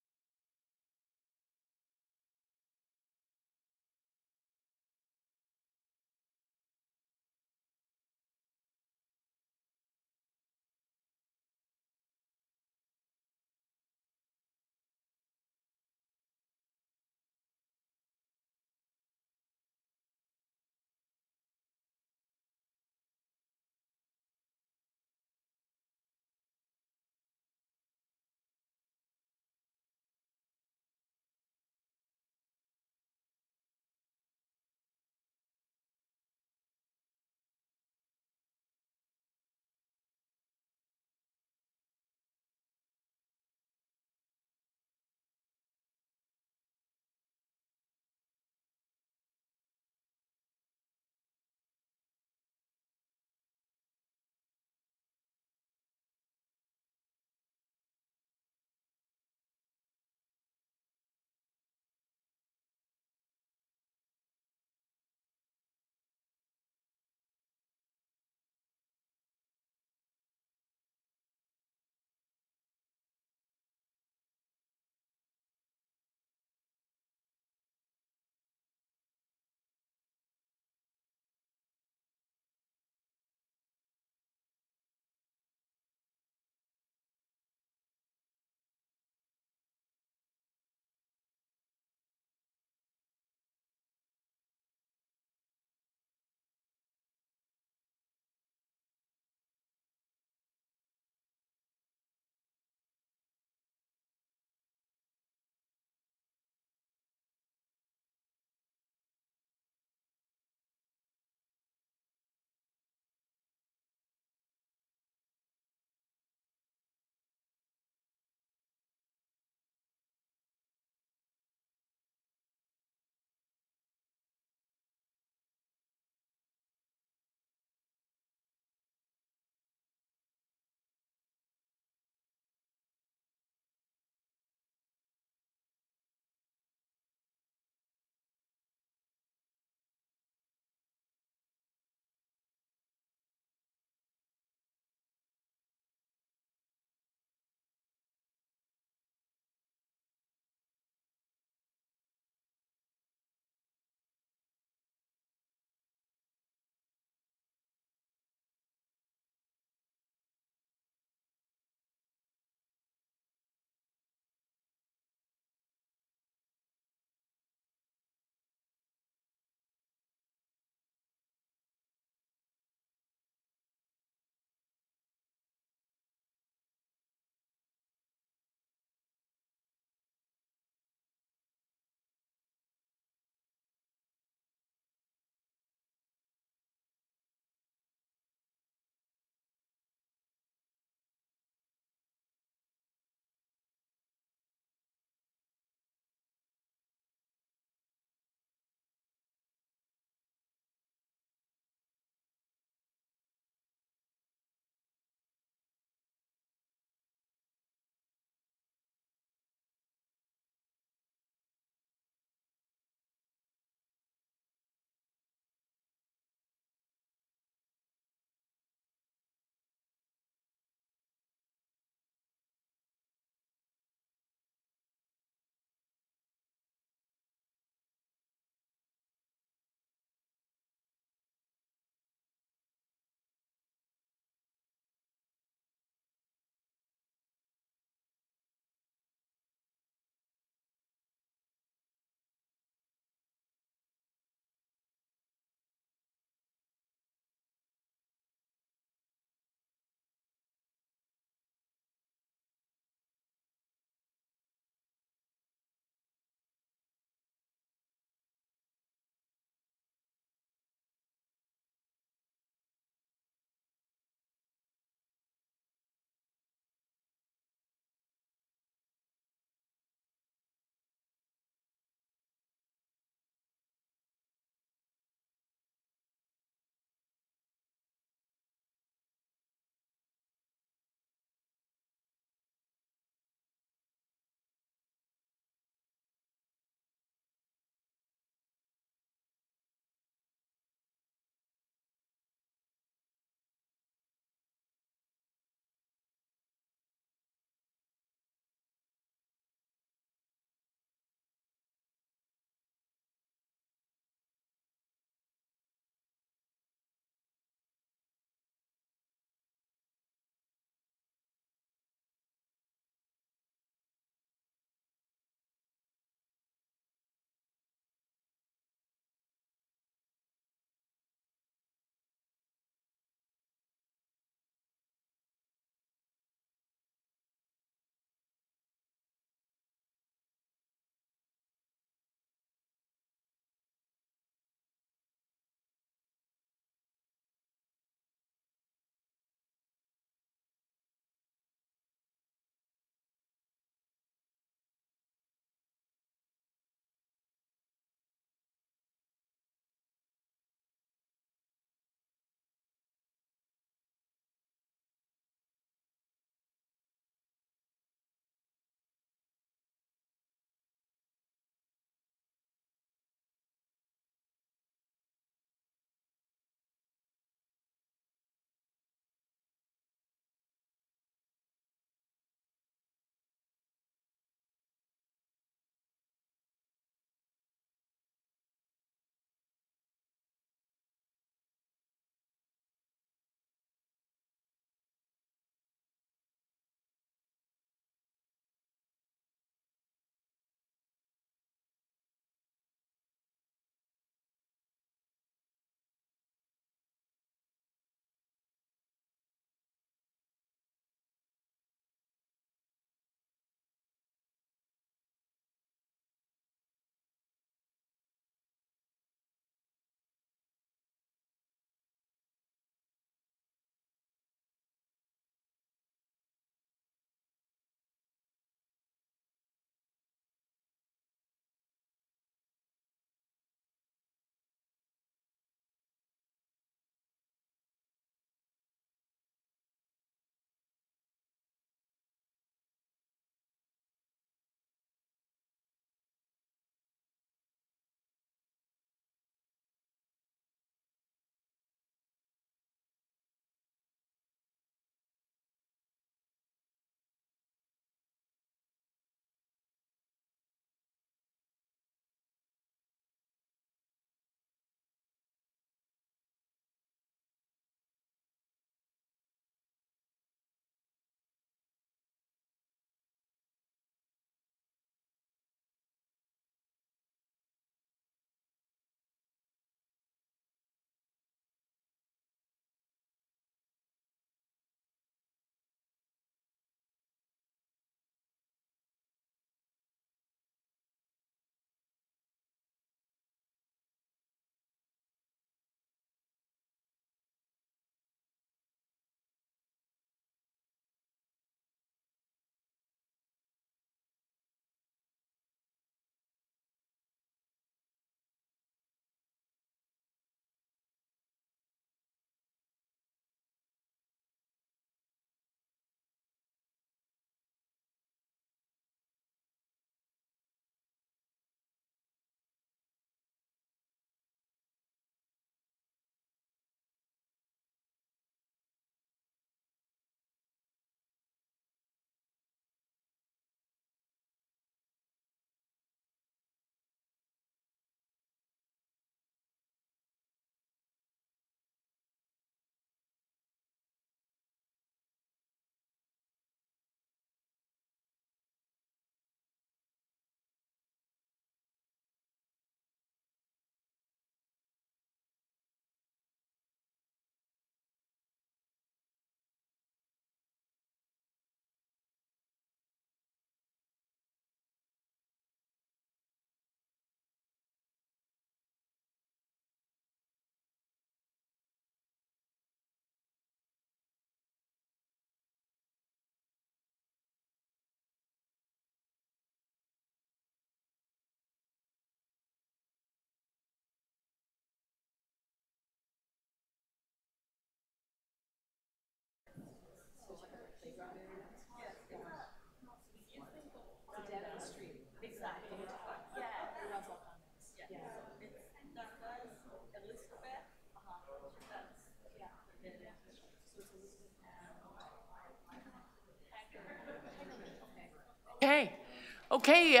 Okay,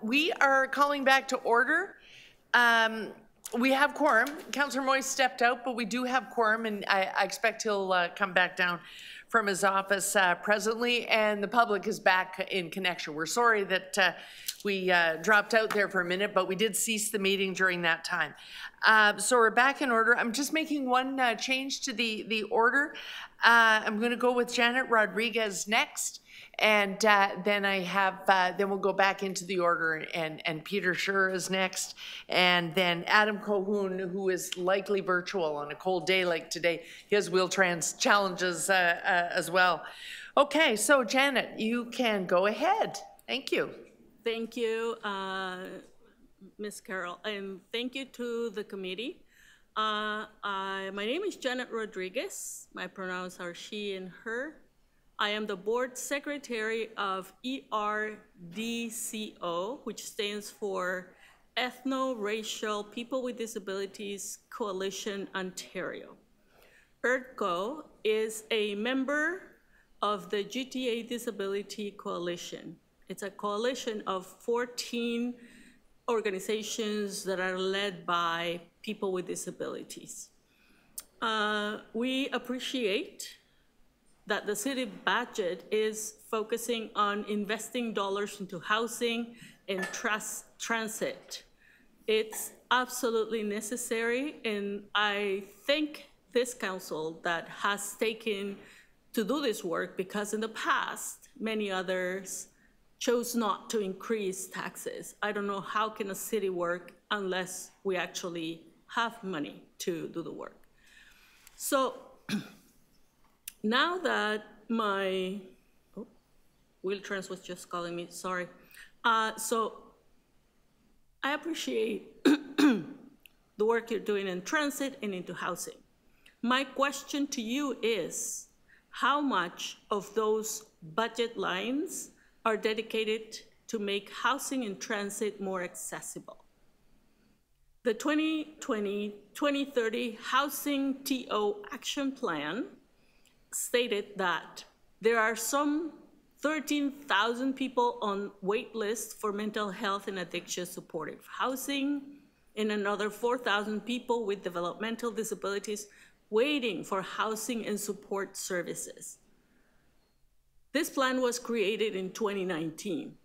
we are calling back to order. We have quorum. Councillor Moy stepped out, but we do have quorum, and I expect he'll come back down from his office presently, and the public is back in connection. We're sorry that we dropped out there for a minute, but we did cease the meeting during that time. So we're back in order. I'm just making one change to the order. I'm going to go with Janet Rodriguez next. And then I have, then we'll go back into the order, and Peter Schur is next. And then Adam Colquhoun, who is likely virtual on a cold day like today. He has wheel-trans challenges as well. Okay, so Janet, you can go ahead. Thank you. Thank you, Ms. Carroll, and thank you to the committee. My name is Janet Rodriguez. My pronouns are she and her. I am the board secretary of ERDCO, which stands for Ethno-Racial People with Disabilities Coalition Ontario. ERDCO is a member of the GTA Disability Coalition. It's a coalition of 14 organizations that are led by people with disabilities. We appreciate that the city budget is focusing on investing dollars into housing and transit. It's absolutely necessary, and I thank this council that has taken to do this work, because in the past, many others chose not to increase taxes. I don't know how can a city work unless we actually have money to do the work. So, now that my, Wheel-Trans was just calling me, sorry. So I appreciate the work you're doing in transit and into housing. My question to you is, how much of those budget lines are dedicated to make housing and transit more accessible? The 2020-2030 Housing TO Action Plan stated that there are some 13,000 people on wait lists for mental health and addiction supportive housing, and another 4,000 people with developmental disabilities waiting for housing and support services. This plan was created in 2019.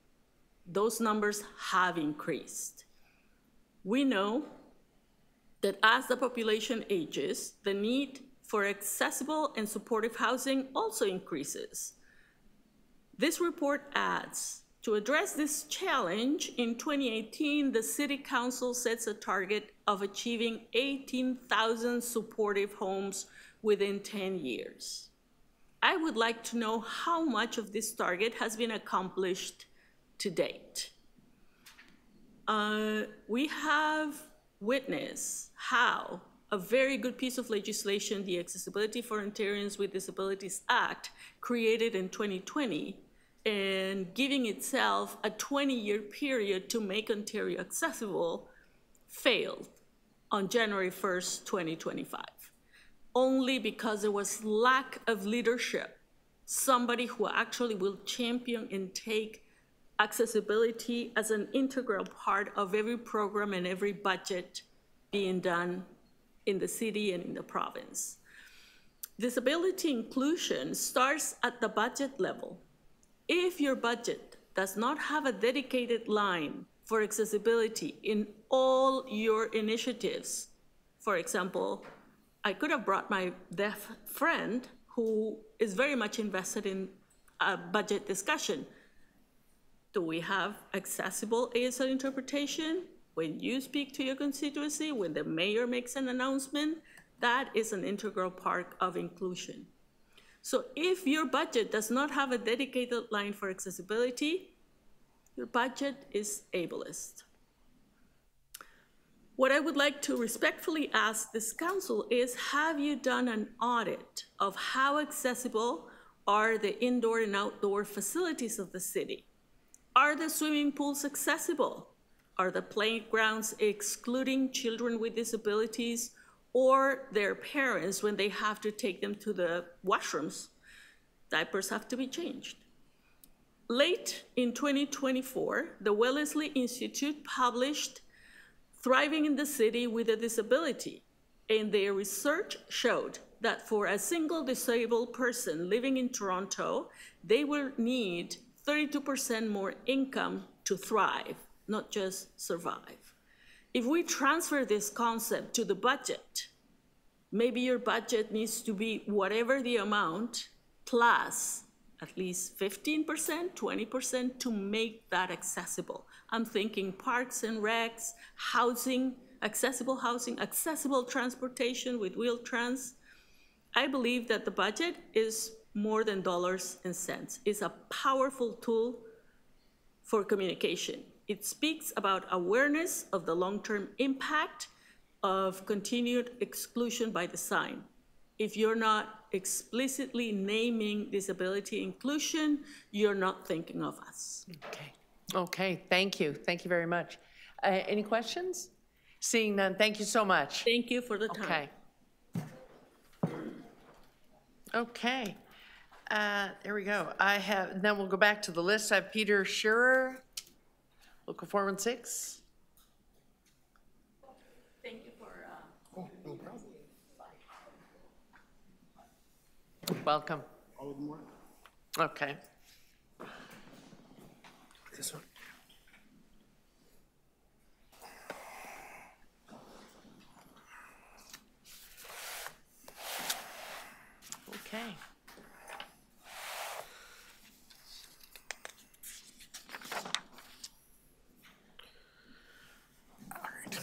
Those numbers have increased. We know that as the population ages, the need for accessible and supportive housing also increases. This report adds, to address this challenge, in 2018, the City Council sets a target of achieving 18,000 supportive homes within 10 years. I would like to know how much of this target has been accomplished to date. We have witnessed how a very good piece of legislation, the Accessibility for Ontarians with Disabilities Act, created in 2020, and giving itself a 20-year period to make Ontario accessible, failed on January 1st, 2025, only because there was lack of leadership, somebody who actually will champion and take accessibility as an integral part of every program and every budget being done in the city and in the province. Disability inclusion starts at the budget level. If your budget does not have a dedicated line for accessibility in all your initiatives, for example, I could have brought my deaf friend who is very much invested in a budget discussion. Do we have accessible ASL interpretation? When you speak to your constituency, when the mayor makes an announcement, that is an integral part of inclusion. So if your budget does not have a dedicated line for accessibility, your budget is ableist. What I would like to respectfully ask this council is, have you done an audit of how accessible are the indoor and outdoor facilities of the city? Are the swimming pools accessible? Are the playgrounds excluding children with disabilities or their parents when they have to take them to the washrooms? Diapers have to be changed. Late in 2024, the Wellesley Institute published Thriving in the City with a Disability, and their research showed that for a single disabled person living in Toronto, they will need 32% more income to thrive, not just survive. If we transfer this concept to the budget, maybe your budget needs to be whatever the amount plus at least 15%, 20% to make that accessible. I'm thinking parks and recs, housing, accessible transportation with Wheel-Trans. I believe that the budget is more than dollars and cents. It's a powerful tool for communication. It speaks about awareness of the long-term impact of continued exclusion by design. If you're not explicitly naming disability inclusion, you're not thinking of us. Okay, thank you. Thank you very much. Any questions? Seeing none, thank you so much. Thank you for the time. Okay. There we go. Then we'll go back to the list. I have Peter Scherer, Local 416. Thank you for... no problem. Welcome. All of them work? Okay. This one. Okay. All right.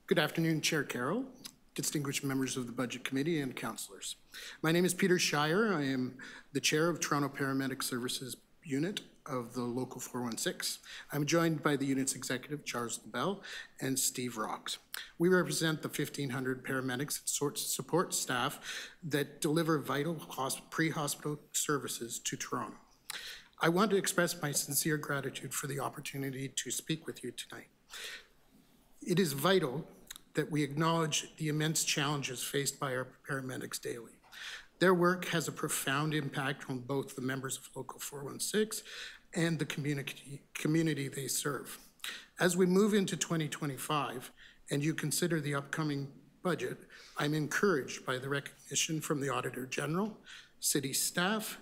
Good afternoon, Chair Carroll, distinguished members of the Budget Committee, and councillors. My name is Peter Scherer. I am the Chair of Toronto Paramedic Services Unit of the Local 416. I'm joined by the unit's executive, Charles LaBelle, and Steve Rocks. We represent the 1,500 paramedics and support staff that deliver vital pre-hospital services to Toronto. I want to express my sincere gratitude for the opportunity to speak with you tonight. It is vital that we acknowledge the immense challenges faced by our paramedics daily. Their work has a profound impact on both the members of Local 416 and the community they serve. As we move into 2025 and you consider the upcoming budget, I'm encouraged by the recognition from the Auditor General, city staff,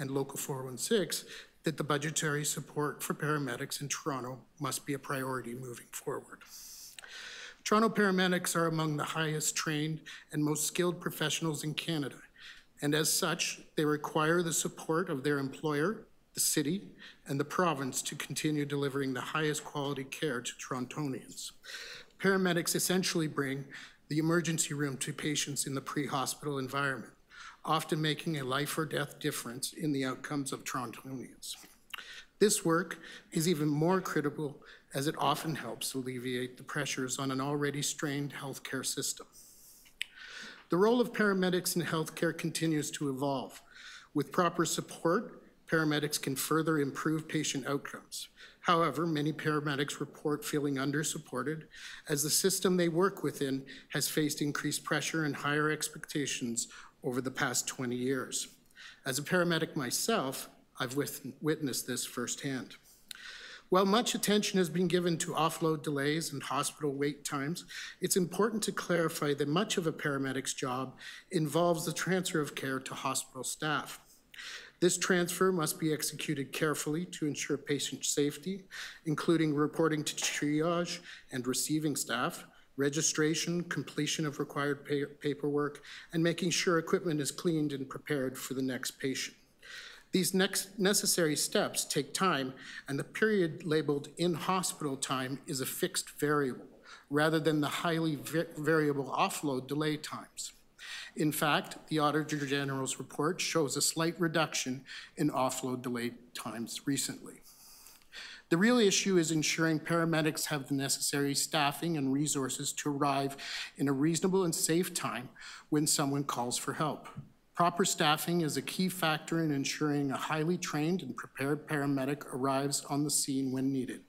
and Local 416 that the budgetary support for paramedics in Toronto must be a priority moving forward. Toronto paramedics are among the highest trained and most skilled professionals in Canada, and as such, they require the support of their employer, the city, and the province to continue delivering the highest quality care to Torontonians. Paramedics essentially bring the emergency room to patients in the pre-hospital environment, often making a life or death difference in the outcomes of Torontonians. This work is even more critical as it often helps alleviate the pressures on an already strained healthcare system. The role of paramedics in healthcare continues to evolve. With proper support, paramedics can further improve patient outcomes. However, many paramedics report feeling undersupported as the system they work within has faced increased pressure and higher expectations over the past 20 years. As a paramedic myself, I've witnessed this firsthand. While much attention has been given to offload delays and hospital wait times, it's important to clarify that much of a paramedic's job involves the transfer of care to hospital staff. This transfer must be executed carefully to ensure patient safety, including reporting to triage and receiving staff, registration, completion of required paperwork, and making sure equipment is cleaned and prepared for the next patient. These necessary steps take time, and the period labeled in-hospital time is a fixed variable, rather than the highly variable offload delay times. In fact, the Auditor General's report shows a slight reduction in offload delay times recently. The real issue is ensuring paramedics have the necessary staffing and resources to arrive in a reasonable and safe time when someone calls for help. Proper staffing is a key factor in ensuring a highly trained and prepared paramedic arrives on the scene when needed.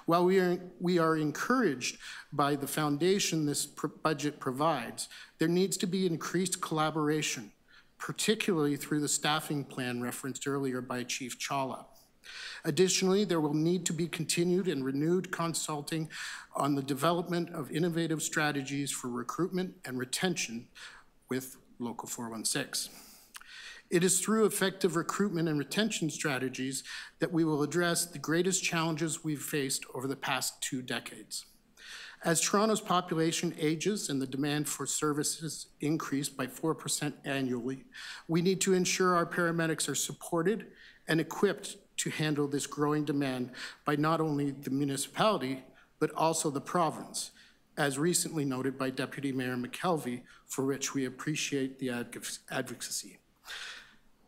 While we are encouraged by the foundation this budget provides, there needs to be increased collaboration, particularly through the staffing plan referenced earlier by Chief Chawla. Additionally, there will need to be continued and renewed consulting on the development of innovative strategies for recruitment and retention with Local 416. It is through effective recruitment and retention strategies that we will address the greatest challenges we've faced over the past 2 decades. As Toronto's population ages and the demand for services increase by 4% annually, we need to ensure our paramedics are supported and equipped to handle this growing demand by not only the municipality, but also the province, as recently noted by Deputy Mayor McKelvey, for which we appreciate the advocacy.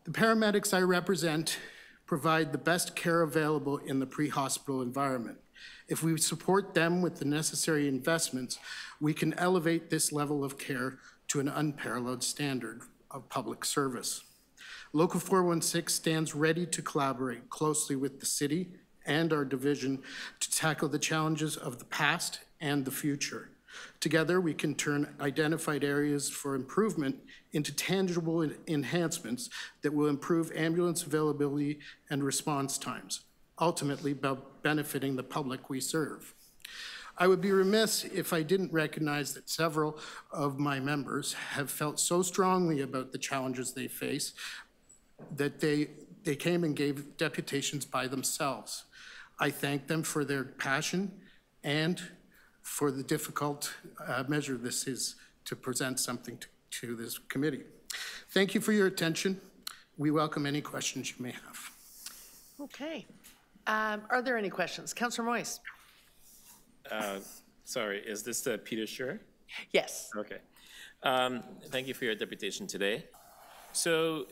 The paramedics I represent provide the best care available in the pre-hospital environment. If we support them with the necessary investments, we can elevate this level of care to an unparalleled standard of public service. Local 416 stands ready to collaborate closely with the city and our division to tackle the challenges of the past and the future. Together, we can turn identified areas for improvement into tangible enhancements that will improve ambulance availability and response times, ultimately benefiting the public we serve. I would be remiss if I didn't recognize that several of my members have felt so strongly about the challenges they face that they came and gave deputations by themselves. I thank them for their passion and for the difficult measure this is to present something to this committee. Thank you for your attention. We welcome any questions you may have. Okay. Are there any questions? Councillor Moyes. Sorry, is this Peter Scher? Yes. Okay. Thank you for your deputation today. So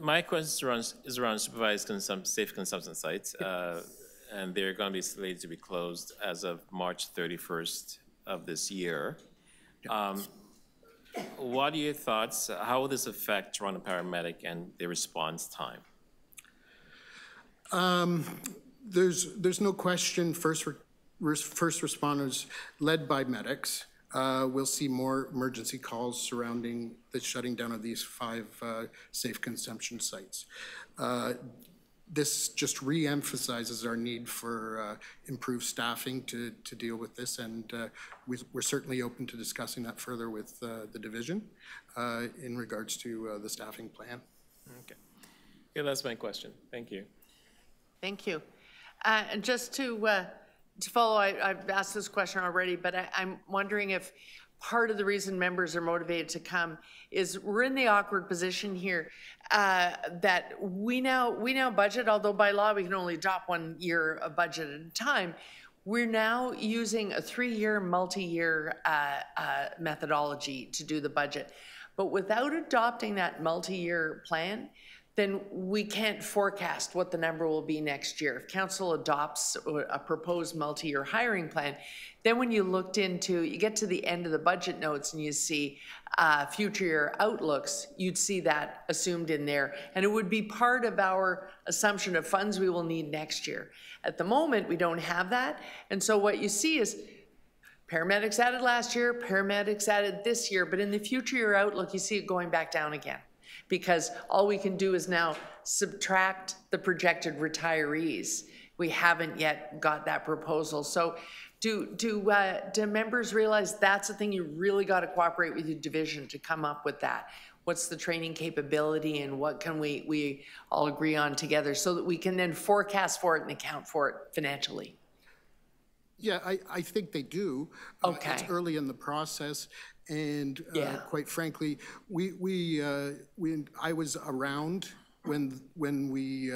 my question is around supervised safe consumption sites. And they're going to be slated to be closed as of March 31st of this year. What are your thoughts? How will this affect Toronto Paramedic and their response time? There's no question first responders led by medics. We'll see more emergency calls surrounding the shutting down of these 5 safe consumption sites. This just re-emphasizes our need for improved staffing to deal with this, and we're certainly open to discussing that further with the division in regards to the staffing plan. Okay. Yeah, that's my question. Thank you. Thank you. And just to follow, I've asked this question already, but I'm wondering if part of the reason members are motivated to come is we're in the awkward position here that we now budget, although by law we can only adopt 1 year of budget at a time. We're now using a 3-year, multi-year methodology to do the budget. But without adopting that multi-year plan, then we can't forecast what the number will be next year. If council adopts a proposed multi-year hiring plan, then when you get to the end of the budget notes and you see future year outlooks, you'd see that assumed in there. And it would be part of our assumption of funds we will need next year. At the moment, we don't have that. And so what you see is paramedics added last year, paramedics added this year, but in the future year outlook, you see it going back down again, because all we can do is now subtract the projected retirees. We haven't yet got that proposal. So do members realize that's the thing you really got to cooperate with your division to come up with that? What's the training capability and what can we all agree on together so that we can then forecast for it and account for it financially? Yeah, I think they do. Okay. It's early in the process. And quite frankly, I was around when we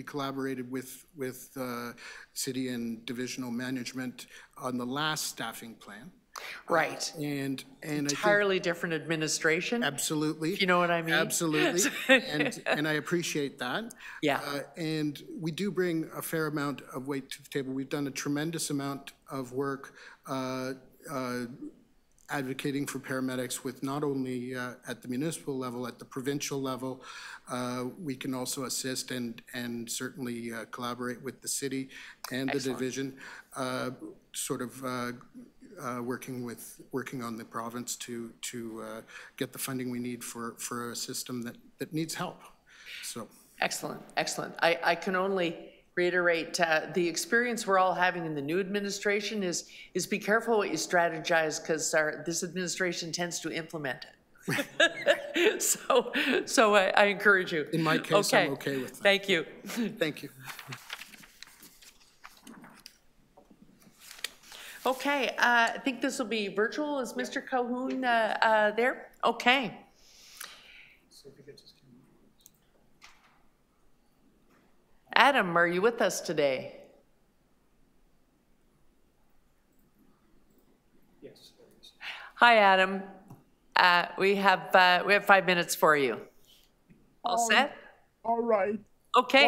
collaborated with city and divisional management on the last staffing plan. Right. And entirely different administration. Absolutely. You know what I mean? Absolutely. and I appreciate that. Yeah. And we do bring a fair amount of weight to the table. We've done a tremendous amount of work advocating for paramedics with not only at the municipal level, at the provincial level. We can also assist and certainly collaborate with the city and the division, sort of working on the province to get the funding we need for a system that needs help. So excellent, excellent. I can only reiterate the experience we're all having in the new administration is be careful what you strategize, because this administration tends to implement it. so I encourage you. In my case, I'm okay with that. Thank you. Thank you. Okay, I think this will be virtual. Is Mr. Calhoun there? Okay. Adam, are you with us today? Yes. Hi, Adam. We have 5 minutes for you. All set? All right. Okay.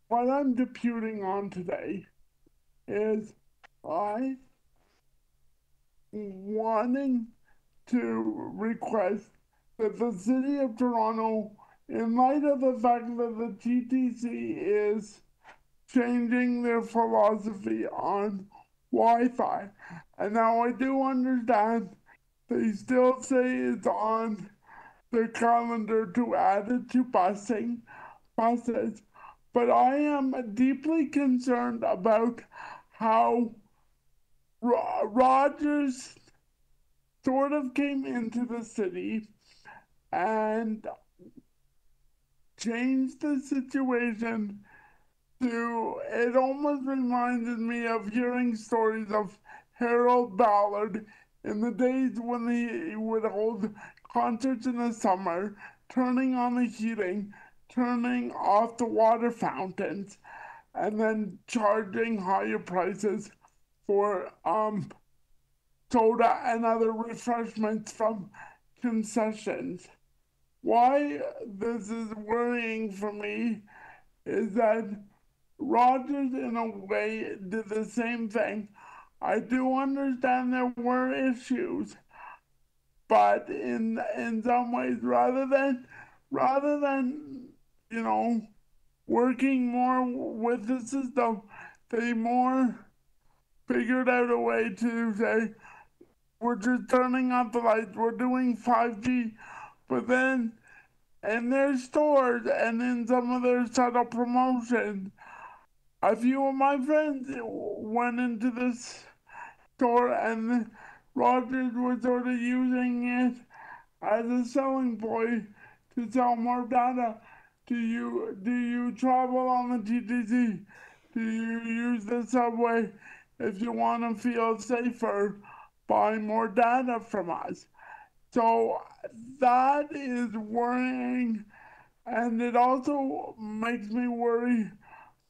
What I'm deputing on today is I wanting to request that the City of Toronto, in light of the fact that the TTC is changing their philosophy on Wi-Fi, and now I do understand they still say it's on their calendar to add it to buses, but I am deeply concerned about how Rogers sort of came into the city and changed the situation to, it almost reminded me of hearing stories of Harold Ballard in the days when he would hold concerts in the summer, turning on the heating, turning off the water fountains, and then charging higher prices for soda and other refreshments from concessions. Why this is worrying for me is that Rogers, in a way, did the same thing. I do understand there were issues, but in some ways, rather than you know, working more with the system, they more figured out a way to say, we're just turning off the lights, we're doing 5G, but then in their stores and in some of their subtle promotions, a few of my friends went into this store and Rogers was sort of using it as a selling point to sell more data. Do you travel on the TTC? Do you use the subway? If you want to feel safer, buy more data from us. So that is worrying, and it also makes me worry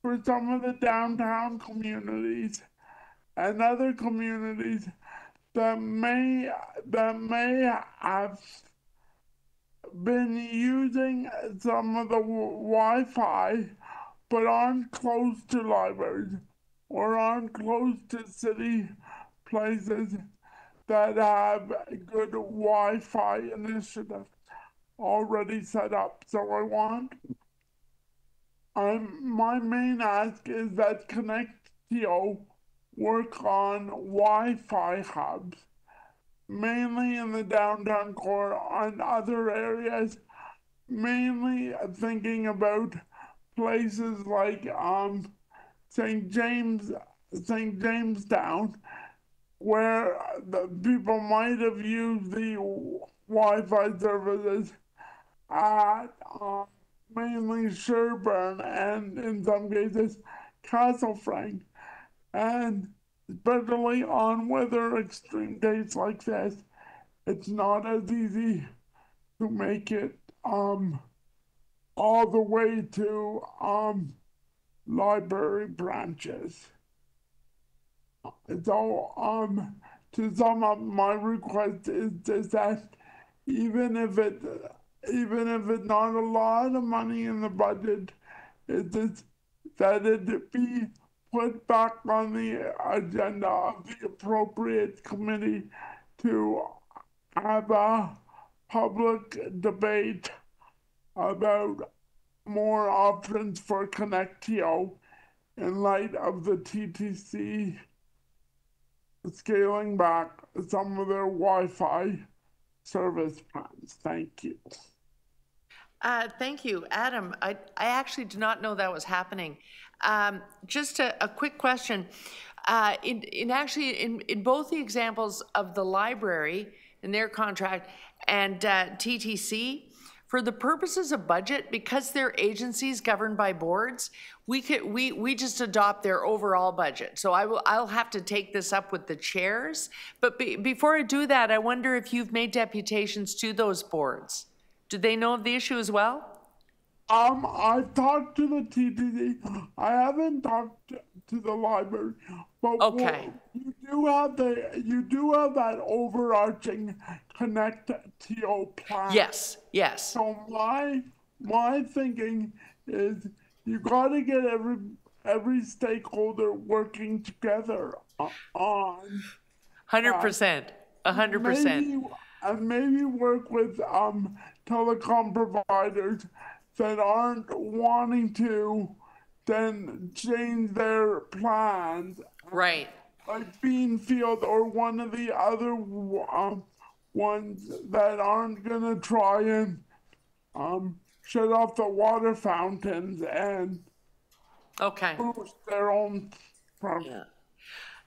for some of the downtown communities and other communities that may have been using some of the Wi-Fi but aren't close to libraries or aren't close to city places that have good Wi-Fi initiatives already set up. So my main ask is that Connectio work on Wi-Fi hubs, mainly in the downtown core, and other areas, mainly thinking about places like St. Jamestown, where the people might have used the Wi-Fi services at mainly Sherbourne and in some cases Castlefrank, and especially on weather extreme days like this, it's not as easy to make it all the way to library branches. So to sum up, my request is that even if it's not a lot of money in the budget, that it be put back on the agenda of the appropriate committee to have a public debate about more options for Connectio in light of the TTC scaling back some of their Wi-Fi service plans. Thank you. Thank you, Adam. I actually did not know that was happening. Just a quick question. In both the examples of the library and their contract and TTC, for the purposes of budget, because they're agencies governed by boards, we just adopt their overall budget. So I'll have to take this up with the chairs. But before I do that, I wonder if you've made deputations to those boards. Do they know of the issue as well? I've talked to the TTC. I haven't talked to the library, but okay. You do have that overarching Connectio plan. Yes, yes. So my thinking is you got to get every stakeholder working together on 100%, 100%. And maybe work with telecom providers that aren't wanting to then change their plans. Right. Like Beanfield or one of the other ones that aren't gonna try and shut off the water fountains and boost their own profit. Yeah.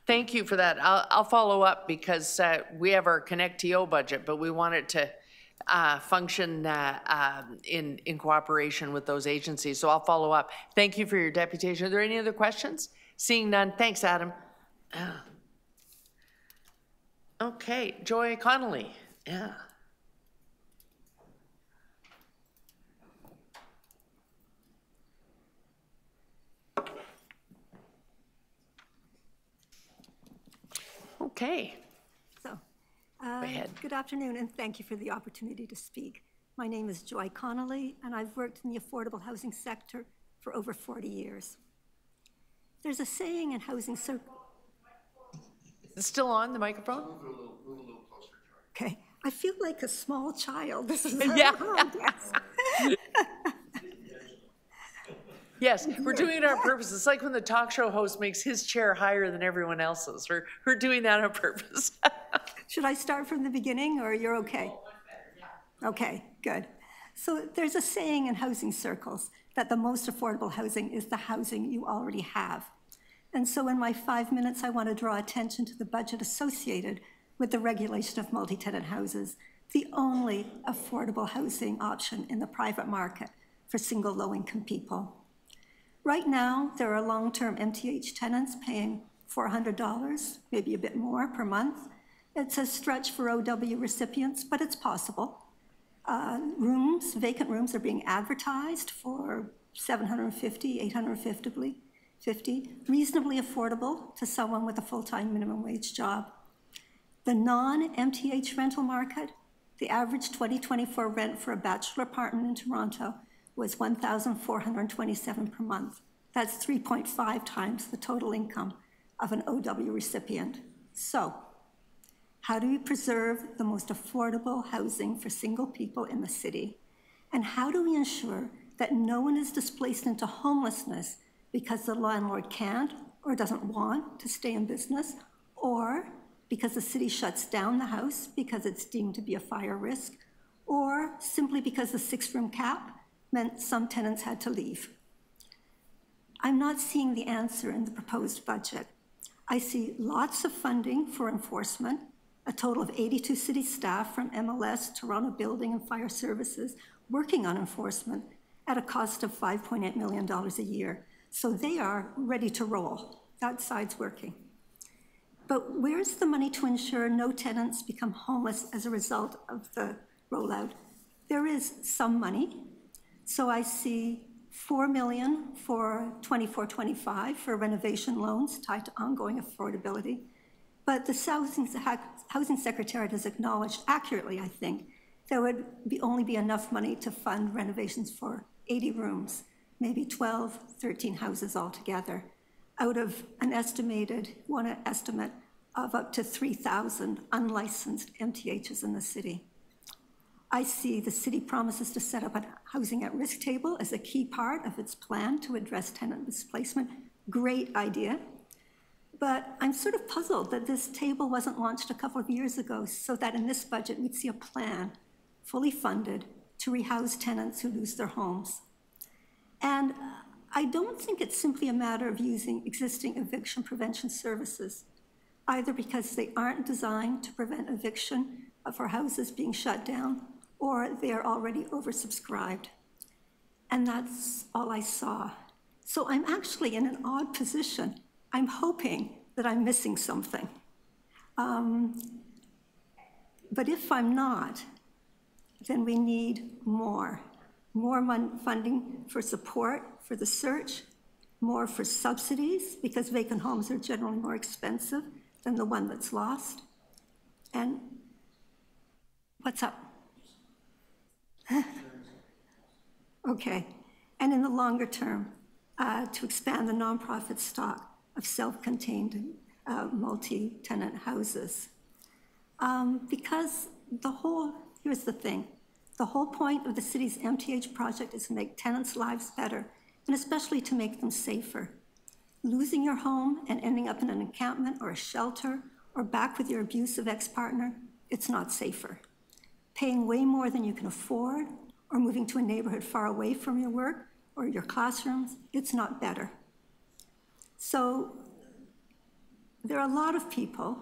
Thank you for that. I'll follow up because we have our Connectio budget, but we want it to function in cooperation with those agencies. So I'll follow up. Thank you for your deputation. Are there any other questions? Seeing none. Thanks, Adam. Okay, Joy Connolly. Yeah. Okay. So, Go ahead. Good afternoon, and thank you for the opportunity to speak. My name is Joy Connolly, and I've worked in the affordable housing sector for over 40 years. There's a saying in housing circles. Is it still on, the microphone? Move a little closer, Joy. Okay. I feel like a small child. This is yeah. Yes. Yes, we're doing it on purpose. It's like when the talk show host makes his chair higher than everyone else's. We're doing that on purpose. Should I start from the beginning, or you're okay? Okay, good. So there's a saying in housing circles that the most affordable housing is the housing you already have. And so in my 5 minutes, I want to draw attention to the budget associated with the regulation of multi-tenant houses, the only affordable housing option in the private market for single low-income people. Right now, there are long-term MTH tenants paying $400, maybe a bit more per month. It's a stretch for OW recipients, but it's possible. Vacant rooms are being advertised for $750, $850, reasonably affordable to someone with a full-time minimum wage job. The non-MTH rental market, the average 2024 rent for a bachelor apartment in Toronto was $1,427 per month. That's 3.5 times the total income of an OW recipient. So, how do we preserve the most affordable housing for single people in the city? And how do we ensure that no one is displaced into homelessness because the landlord can't or doesn't want to stay in business, or because the city shuts down the house because it's deemed to be a fire risk, or simply because the 6-room cap meant some tenants had to leave? I'm not seeing the answer in the proposed budget. I see lots of funding for enforcement, a total of 82 city staff from MLS, Toronto Building and Fire Services working on enforcement at a cost of $5.8 million a year. So they are ready to roll. That side's working. But where's the money to ensure no tenants become homeless as a result of the rollout? There is some money. So I see $4 million for 24-25 for renovation loans tied to ongoing affordability. But the Housing Secretariat has acknowledged accurately, I think, there would only be enough money to fund renovations for 80 rooms, maybe 12, 13 houses altogether, out of an estimated, one estimate of up to 3,000 unlicensed MTHs in the city. I see the city promises to set up a housing at risk table as a key part of its plan to address tenant displacement. Great idea. But I'm sort of puzzled that this table wasn't launched a couple of years ago so that in this budget we'd see a plan fully funded to rehouse tenants who lose their homes. And I don't think it's simply a matter of using existing eviction prevention services, either because they aren't designed to prevent eviction for houses being shut down, or they are already oversubscribed. And that's all I saw. So I'm actually in an odd position. I'm hoping that I'm missing something. But if I'm not, then we need more funding for support for the search, more for subsidies, because vacant homes are generally more expensive than the one that's lost. And what's up? Okay, and in the longer term, to expand the nonprofit stock of self-contained multi-tenant houses. Because here's the thing, the whole point of the city's MTH project is to make tenants' lives better, and especially to make them safer. Losing your home and ending up in an encampment or a shelter or back with your abusive ex-partner, it's not safer. Paying way more than you can afford or moving to a neighborhood far away from your work or your classrooms, it's not better. So there are a lot of people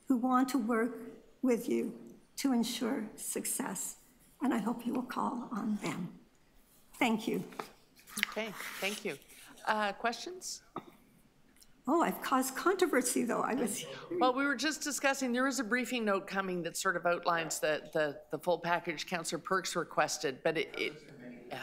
who want to work with you to ensure success, and I hope you will call on them. Thank you. Okay, thank you. Questions? Oh, I've caused controversy, though. Well, we were just discussing, there is a briefing note coming that sort of outlines the full package Councillor Perks requested, but yeah.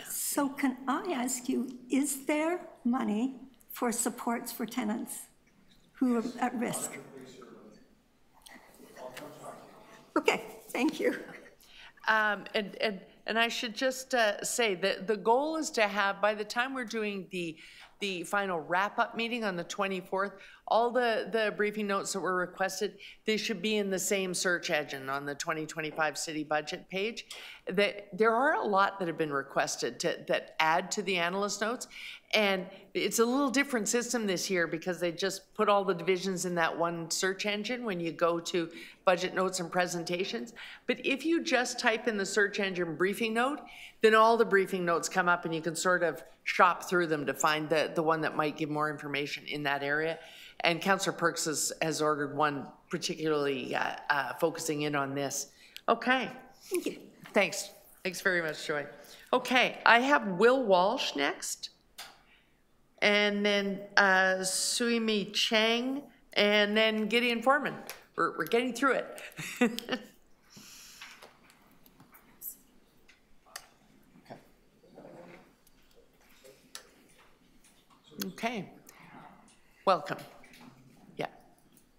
So can I ask you, is there money for supports for tenants who are at risk? Okay, thank you. And I should just say that the goal is to have, by the time we're doing the final wrap-up meeting on the 24th, all the briefing notes that were requested, they should be in the same search engine on the 2025 city budget page. There are a lot that have been requested that add to the analyst notes, and it's a little different system this year because they just put all the divisions in that one search engine when you go to budget notes and presentations. But if you just type in the search engine briefing note, then all the briefing notes come up and you can sort of shop through them to find the one that might give more information in that area. And Councillor Perks has ordered one particularly focusing in on this. Okay. Thank you. Thanks. Thanks very much, Joy. Okay, I have Will Walsh next. And then Suimi Chang, and then Gideon Foreman. We're getting through it. Okay. Welcome. Yeah.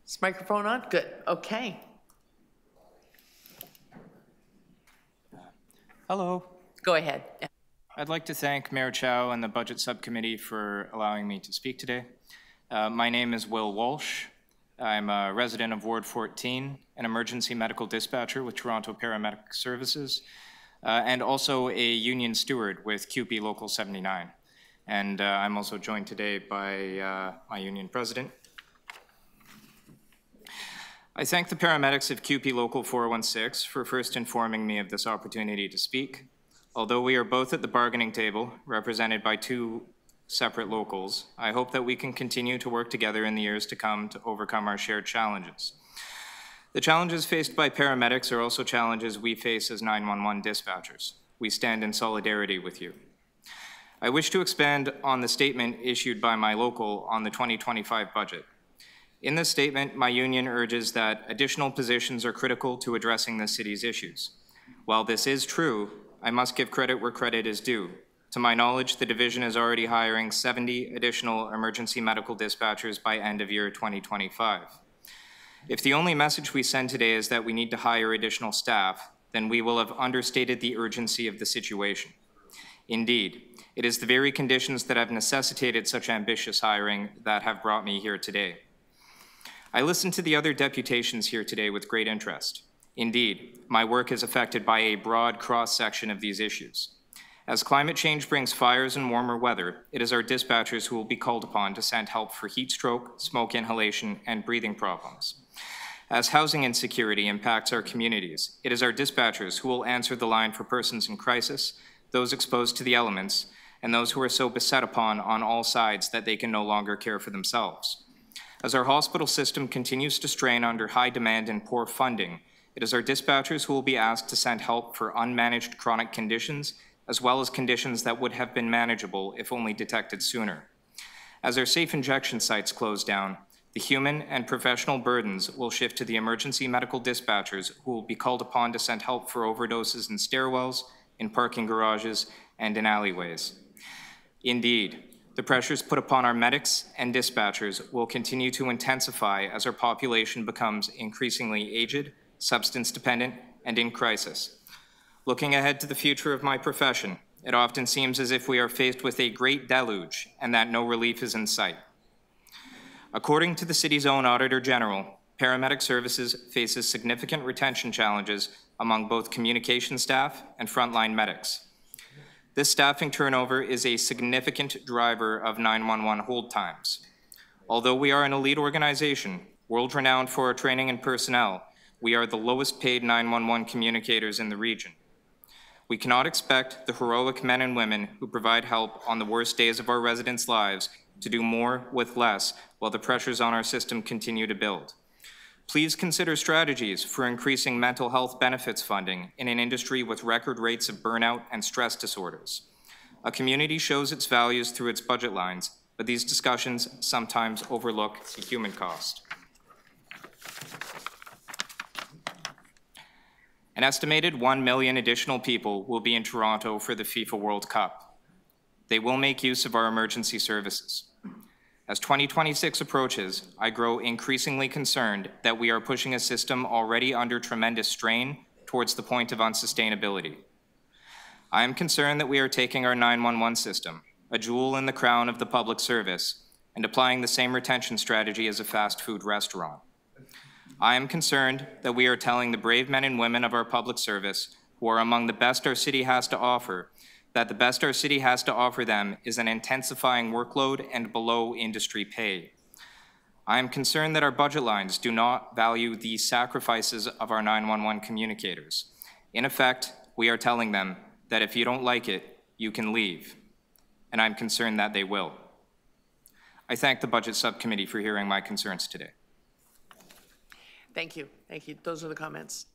Is microphone on? Good. Okay. Hello. Go ahead. I'd like to thank Mayor Chow and the Budget Subcommittee for allowing me to speak today. My name is Will Walsh. I'm a resident of Ward 14, an emergency medical dispatcher with Toronto Paramedic Services, and also a union steward with QP Local 79. And I'm also joined today by my union president. I thank the paramedics of QP Local 416 for first informing me of this opportunity to speak. Although we are both at the bargaining table, represented by two separate locals, I hope that we can continue to work together in the years to come to overcome our shared challenges. The challenges faced by paramedics are also challenges we face as 911 dispatchers. We stand in solidarity with you. I wish to expand on the statement issued by my local on the 2025 budget. In this statement, my union urges that additional positions are critical to addressing the city's issues. While this is true, I must give credit where credit is due. To my knowledge, the division is already hiring 70 additional emergency medical dispatchers by end of year 2025. If the only message we send today is that we need to hire additional staff, then we will have understated the urgency of the situation. Indeed, it is the very conditions that have necessitated such ambitious hiring that have brought me here today. I listened to the other deputations here today with great interest. Indeed, my work is affected by a broad cross-section of these issues. As climate change brings fires and warmer weather, it is our dispatchers who will be called upon to send help for heat stroke, smoke inhalation, and breathing problems. As housing insecurity impacts our communities, it is our dispatchers who will answer the line for persons in crisis, those exposed to the elements, and those who are so beset upon on all sides that they can no longer care for themselves. As our hospital system continues to strain under high demand and poor funding, it is our dispatchers who will be asked to send help for unmanaged chronic conditions, as well as conditions that would have been manageable if only detected sooner. As our safe injection sites close down, the human and professional burdens will shift to the emergency medical dispatchers who will be called upon to send help for overdoses in stairwells, in parking garages, and in alleyways. Indeed, the pressures put upon our medics and dispatchers will continue to intensify as our population becomes increasingly aged, substance-dependent, and in crisis. Looking ahead to the future of my profession, it often seems as if we are faced with a great deluge and that no relief is in sight. According to the city's own Auditor General, paramedic services faces significant retention challenges among both communication staff and frontline medics. This staffing turnover is a significant driver of 911 hold times. Although we are an elite organization, world-renowned for our training and personnel, we are the lowest paid 911 communicators in the region. We cannot expect the heroic men and women who provide help on the worst days of our residents' lives to do more with less while the pressures on our system continue to build. Please consider strategies for increasing mental health benefits funding in an industry with record rates of burnout and stress disorders. A community shows its values through its budget lines, but these discussions sometimes overlook the human cost. An estimated 1 million additional people will be in Toronto for the FIFA World Cup. They will make use of our emergency services. As 2026 approaches, I grow increasingly concerned that we are pushing a system already under tremendous strain towards the point of unsustainability. I am concerned that we are taking our 911 system, a jewel in the crown of the public service, and applying the same retention strategy as a fast food restaurant. I am concerned that we are telling the brave men and women of our public service, who are among the best our city has to offer, that the best our city has to offer them is an intensifying workload and below industry pay. I am concerned that our budget lines do not value the sacrifices of our 911 communicators. In effect, we are telling them that if you don't like it, you can leave. And I'm concerned that they will. I thank the Budget Subcommittee for hearing my concerns today. Thank you. Thank you. Those are the comments.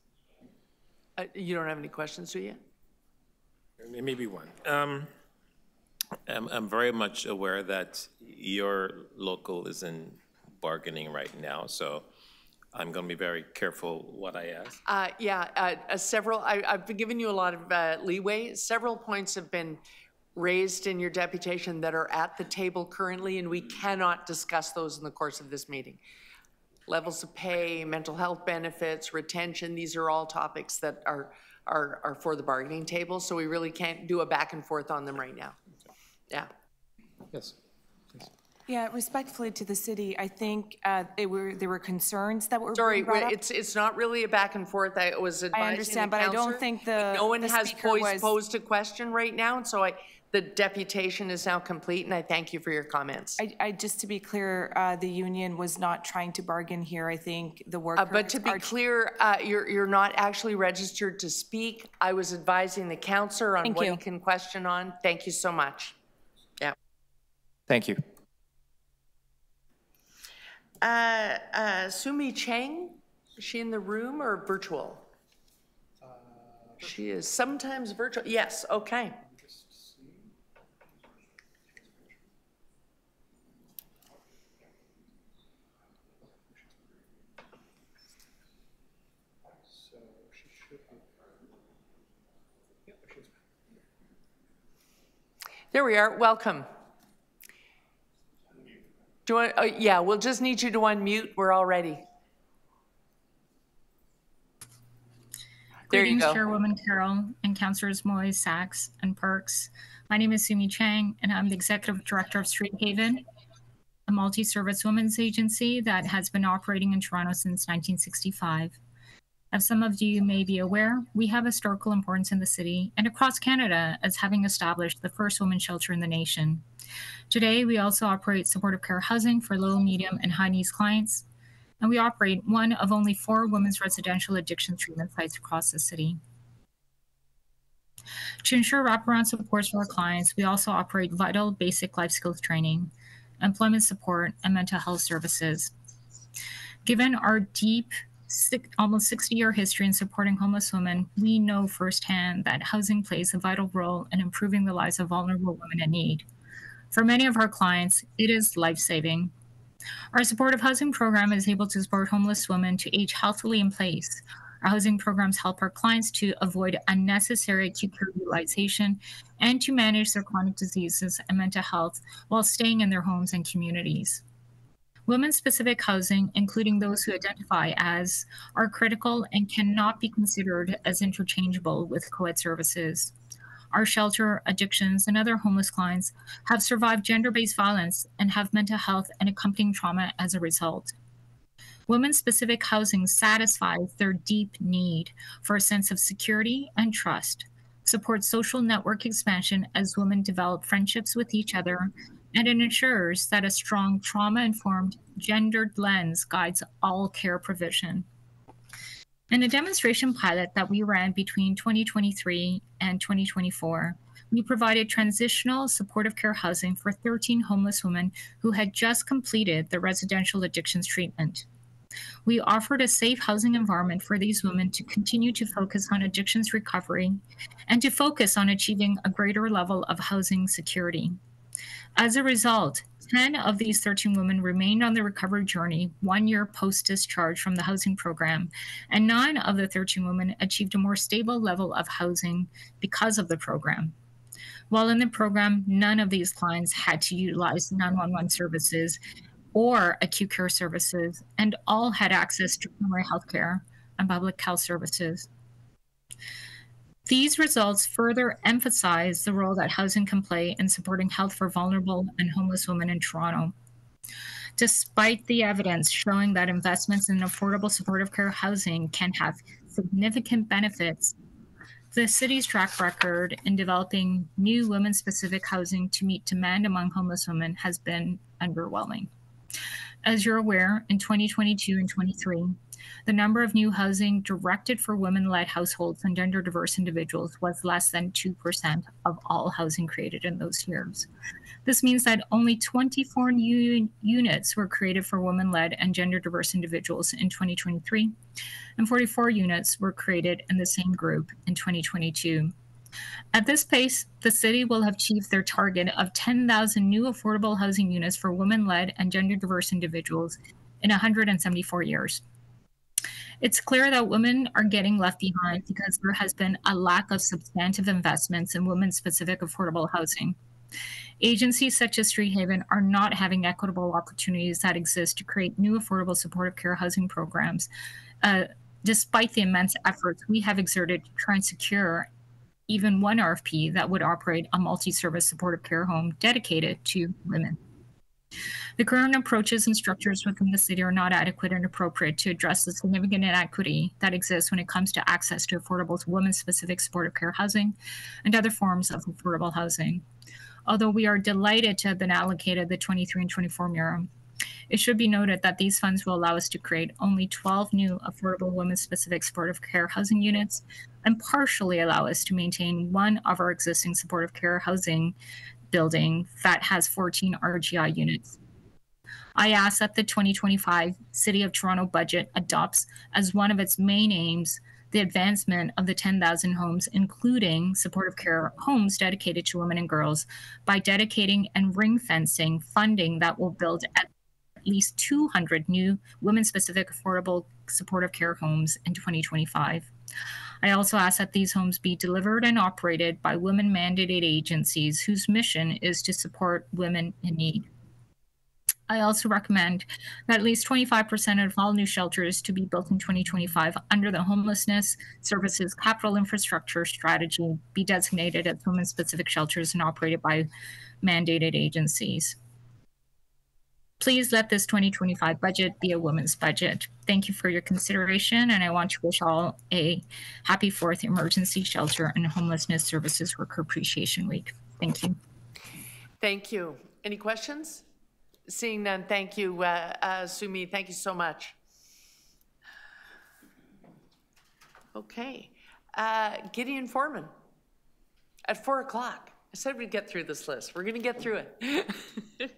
You don't have any questions, do you? Maybe one. I'm very much aware that your local is in bargaining right now, so I'm going to be very careful what I ask. I've been giving you a lot of leeway. Several points have been raised in your deputation that are at the table currently, and we cannot discuss those in the course of this meeting. Levels of pay, mental health benefits, retention, these are all topics that are for the bargaining table, so we really can't do a back and forth on them right now. Yeah. Yes. Yeah, respectfully to the city, I think there were concerns that were Sorry, brought up. it's not really a back and forth. I was advising I understand, the but I counselor. don't think no one has speaker posed a question right now, and so the deputation is now complete, and I thank you for your comments. Just to be clear, the union was not trying to bargain here. I think the workers but to be clear, you're not actually registered to speak. I was advising the counselor on what he can question on. Thank you so much. Yeah. Thank you. Sumi Cheng, is she in the room or virtual? She is sometimes virtual. Yes, okay. There we are. Welcome. Do you want, yeah, we'll just need you to unmute. We're all ready. There you Greetings, go. Chairwoman Carroll and Councillors Moy, Sachs, and Perks. My name is Sumi Chang, and I'm the Executive Director of Street Haven, a multi-service women's agency that has been operating in Toronto since 1965. As some of you may be aware, we have historical importance in the city and across Canada as having established the first women's shelter in the nation. Today, we also operate supportive care housing for low, medium, and high-needs clients, and we operate one of only 4 women's residential addiction treatment sites across the city. To ensure wraparound supports for our clients, we also operate vital basic life skills training, employment support, and mental health services. Given our deep, almost 60-year history in supporting homeless women, we know firsthand that housing plays a vital role in improving the lives of vulnerable women in need. For many of our clients, it is life-saving. Our supportive housing program is able to support homeless women to age healthily in place. Our housing programs help our clients to avoid unnecessary acute care utilization and to manage their chronic diseases and mental health while staying in their homes and communities. Women-specific housing, including those who identify as, are critical and cannot be considered as interchangeable with co-ed services. Our shelter, addictions, and other homeless clients have survived gender-based violence and have mental health and accompanying trauma as a result. Women-specific housing satisfies their deep need for a sense of security and trust, supports social network expansion as women develop friendships with each other, and it ensures that a strong trauma-informed, gendered lens guides all care provision. In a demonstration pilot that we ran between 2023 and 2024, we provided transitional supportive care housing for 13 homeless women who had just completed their residential addictions treatment. We offered a safe housing environment for these women to continue to focus on addictions recovery and to focus on achieving a greater level of housing security. As a result, 10 of these 13 women remained on the recovery journey 1 year post-discharge from the housing program, and 9 of the 13 women achieved a more stable level of housing because of the program. While in the program, none of these clients had to utilize 911 services or acute care services, and all had access to primary health care and public health services. These results further emphasize the role that housing can play in supporting health for vulnerable and homeless women in Toronto. Despite the evidence showing that investments in affordable supportive care housing can have significant benefits, the city's track record in developing new women-specific housing to meet demand among homeless women has been underwhelming. As you're aware, in 2022 and 23, the number of new housing directed for women-led households and gender-diverse individuals was less than 2% of all housing created in those years. This means that only 24 new units were created for women-led and gender-diverse individuals in 2023, and 44 units were created in the same group in 2022. At this pace, the city will have achieved their target of 10,000 new affordable housing units for women-led and gender-diverse individuals in 174 years. It's clear that women are getting left behind because there has been a lack of substantive investments in women-specific affordable housing. Agencies such as Street Haven are not having equitable opportunities that exist to create new affordable supportive care housing programs, despite the immense efforts we have exerted to try and secure even one RFP that would operate a multi-service supportive care home dedicated to women. The current approaches and structures within the city are not adequate and appropriate to address the significant inequity that exists when it comes to access to affordable women-specific supportive care housing and other forms of affordable housing. Although we are delighted to have been allocated the 23 and 24 MIRA, it should be noted that these funds will allow us to create only 12 new affordable women-specific supportive care housing units and partially allow us to maintain one of our existing supportive care housing building that has 14 RGI units. I ask that the 2025 City of Toronto budget adopts as one of its main aims the advancement of the 10,000 homes, including supportive care homes dedicated to women and girls, by dedicating and ring-fencing funding that will build at least 200 new women-specific affordable supportive care homes in 2025. I also ask that these homes be delivered and operated by women-mandated agencies whose mission is to support women in need. I also recommend that at least 25% of all new shelters to be built in 2025 under the Homelessness Services Capital Infrastructure Strategy be designated as women-specific shelters and operated by mandated agencies. Please let this 2025 budget be a women's budget. Thank you for your consideration, and I want to wish all a happy 4th Emergency Shelter and Homelessness Services Worker Appreciation Week. Thank you. Thank you. Any questions? Seeing none, thank you, Sumi. Thank you so much. Okay. Gideon Foreman at 4 o'clock. I said we'd get through this list. We're going to get through it.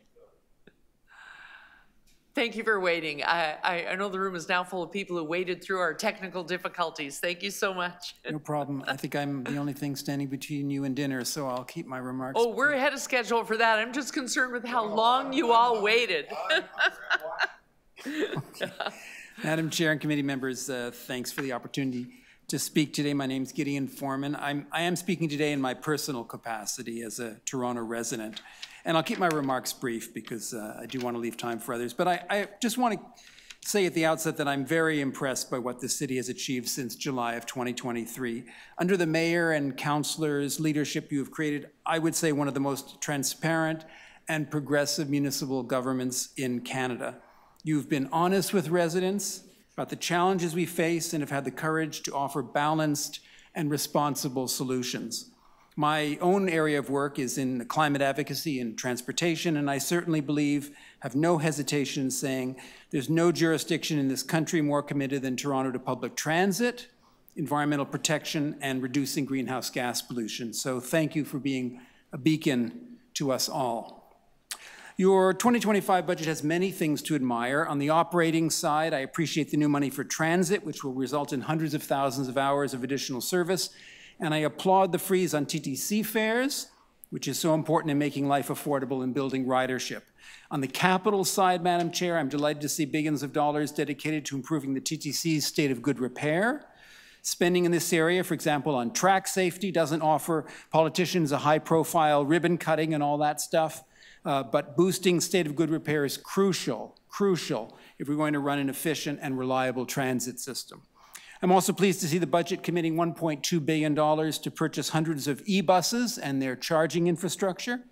Thank you for waiting. I know the room is now full of people who waited through our technical difficulties. Thank you so much. No problem. I think I'm the only thing standing between you and dinner, so I'll keep my remarks. Oh, we're ahead of schedule for that. I'm just concerned with how long you all waited. Okay. Madam Chair and committee members, thanks for the opportunity to speak today. My name is Gideon Foreman. I am speaking today in my personal capacity as a Toronto resident. And I'll keep my remarks brief because I do want to leave time for others. But I just want to say at the outset that I'm very impressed by what the city has achieved since July of 2023. Under the mayor and councillors' leadership you have created, I would say, one of the most transparent and progressive municipal governments in Canada. You've been honest with residents about the challenges we face and have had the courage to offer balanced and responsible solutions. My own area of work is in climate advocacy and transportation, and I certainly believe, have no hesitation in saying, there's no jurisdiction in this country more committed than Toronto to public transit, environmental protection, and reducing greenhouse gas pollution. So thank you for being a beacon to us all. Your 2025 budget has many things to admire. On the operating side, I appreciate the new money for transit, which will result in hundreds of thousands of hours of additional service. And I applaud the freeze on TTC fares, which is so important in making life affordable and building ridership. On the capital side, Madam Chair, I'm delighted to see billions of dollars dedicated to improving the TTC's state of good repair. Spending in this area, for example, on track safety, doesn't offer politicians a high-profile ribbon cutting and all that stuff, but boosting state of good repair is crucial if we're going to run an efficient and reliable transit system. I'm also pleased to see the budget committing $1.2 billion to purchase hundreds of e-buses and their charging infrastructure.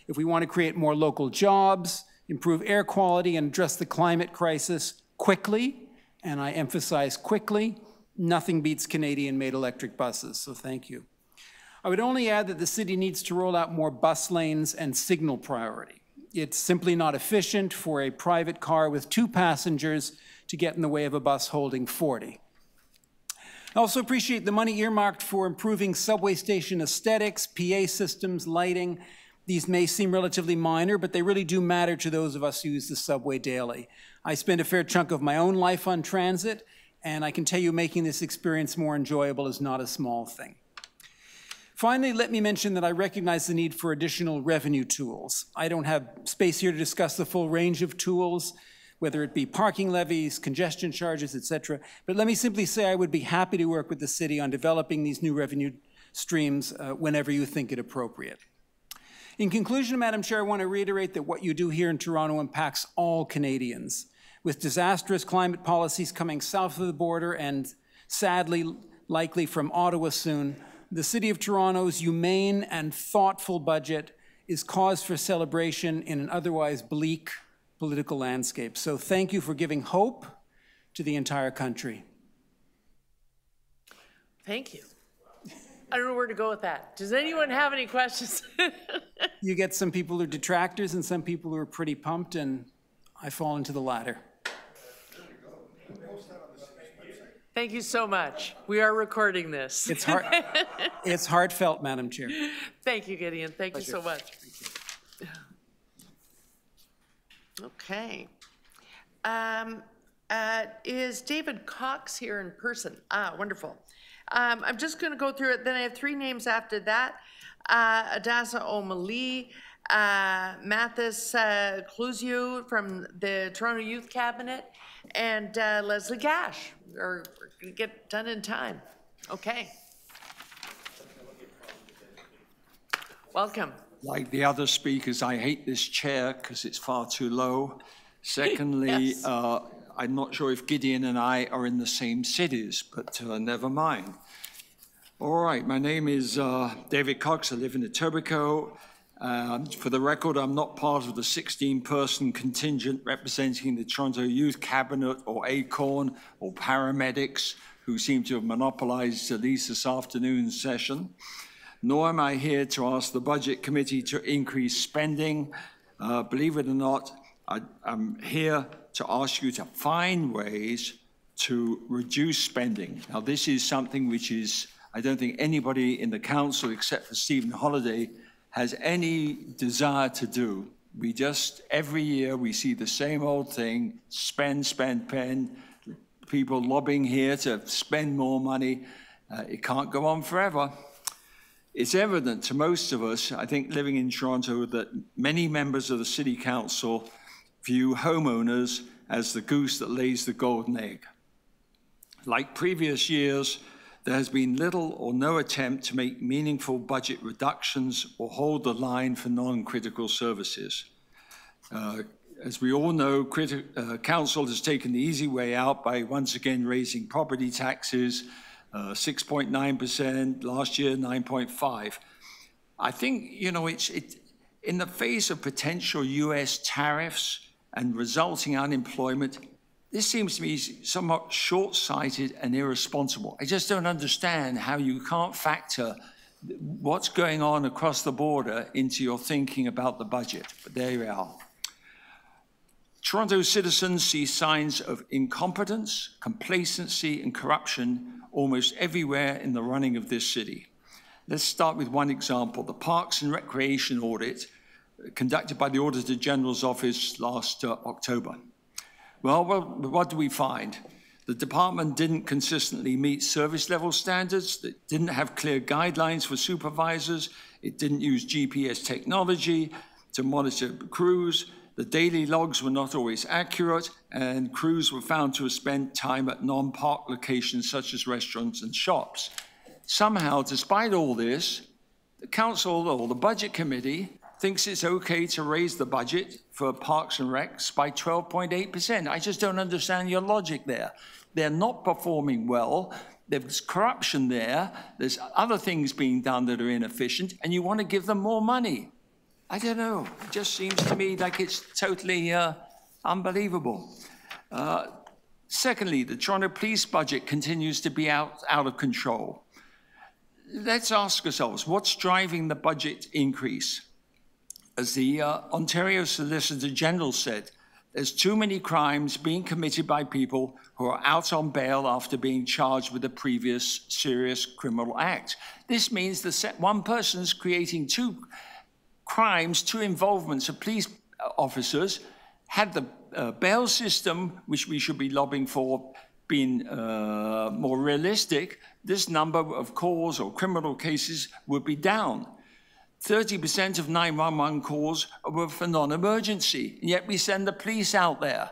If we want to create more local jobs, improve air quality, and address the climate crisis quickly, and I emphasize quickly, nothing beats Canadian-made electric buses, so thank you. I would only add that the city needs to roll out more bus lanes and signal priority. It's simply not efficient for a private car with 2 passengers to get in the way of a bus holding 40. I also appreciate the money earmarked for improving subway station aesthetics, PA systems, lighting. These may seem relatively minor, but they really do matter to those of us who use the subway daily. I spend a fair chunk of my own life on transit, and I can tell you making this experience more enjoyable is not a small thing. Finally, let me mention that I recognize the need for additional revenue tools. I don't have space here to discuss the full range of tools, whether it be parking levies, congestion charges, etc. But let me simply say I would be happy to work with the city on developing these new revenue streams whenever you think it appropriate. In conclusion, Madam Chair, I want to reiterate that what you do here in Toronto impacts all Canadians. With disastrous climate policies coming south of the border and sadly likely from Ottawa soon, the City of Toronto's humane and thoughtful budget is cause for celebration in an otherwise bleak political landscape. So thank you for giving hope to the entire country. Thank you. I don't know where to go with that. Does anyone have any questions? You get some people who are detractors and some people who are pretty pumped, and I fall into the latter. Thank you so much. We are recording this. It's heartfelt, Madam Chair. Thank you, Gideon. Thank you so much. Okay. Is David Cox here in person? Wonderful. I'm just going to go through it. Then I have 3 names after that. Adassa O'Malley, Mathis Cluzio from the Toronto Youth Cabinet, and Leslie Gash. We're going to get done in time. Okay. Welcome. like the other speakers, I hate this chair because it's far too low. Secondly, Yes. I'm not sure if Gideon and I are in the same cities, but never mind. All right, my name is David Cox. I live in Etobicoke. For the record, I'm not part of the 16-person contingent representing the Toronto Youth Cabinet or ACORN or paramedics who seem to have monopolized at least this afternoon's session. Nor am I here to ask the Budget Committee to increase spending. Believe it or not, I'm here to ask you to find ways to reduce spending. Now, this is something which is, I don't think anybody in the council except for Stephen Holliday has any desire to do. We just, every year we see the same old thing, spend, people lobbying here to spend more money. It can't go on forever. It's evident to most of us, I think, living in Toronto, that many members of the City Council view homeowners as the goose that lays the golden egg. Like previous years, there has been little or no attempt to make meaningful budget reductions or hold the line for non-critical services. As we all know, Council has taken the easy way out by once again raising property taxes, 6.9%, last year 9.5%. I think, you know, in the face of potential US tariffs and resulting unemployment, this seems to me somewhat short-sighted and irresponsible. I just don't understand how you can't factor what's going on across the border into your thinking about the budget, but there you are. Toronto citizens see signs of incompetence, complacency, and corruption almost everywhere in the running of this city. Let's start with one example, the Parks and Recreation audit conducted by the Auditor General's Office last October. Well, what do we find? The department didn't consistently meet service level standards, it didn't have clear guidelines for supervisors, it didn't use GPS technology to monitor crews, the daily logs were not always accurate, and crews were found to have spent time at non-park locations such as restaurants and shops. Somehow, despite all this, the council or the budget committee thinks it's okay to raise the budget for Parks and Recs by 12.8%. I just don't understand your logic there. They're not performing well. There's corruption there. There's other things being done that are inefficient, and you want to give them more money. I don't know. It just seems to me like it's totally unbelievable. Secondly, the Toronto Police budget continues to be out of control. Let's ask ourselves, what's driving the budget increase? As the Ontario Solicitor General said, there's too many crimes being committed by people who are out on bail after being charged with a previous serious criminal act. This means that one person's creating two crimes, two involvements of police officers. Had the bail system, which we should be lobbying for, been more realistic, this number of calls or criminal cases would be down. 30% of 911 calls were for non-emergency, and yet we send the police out there.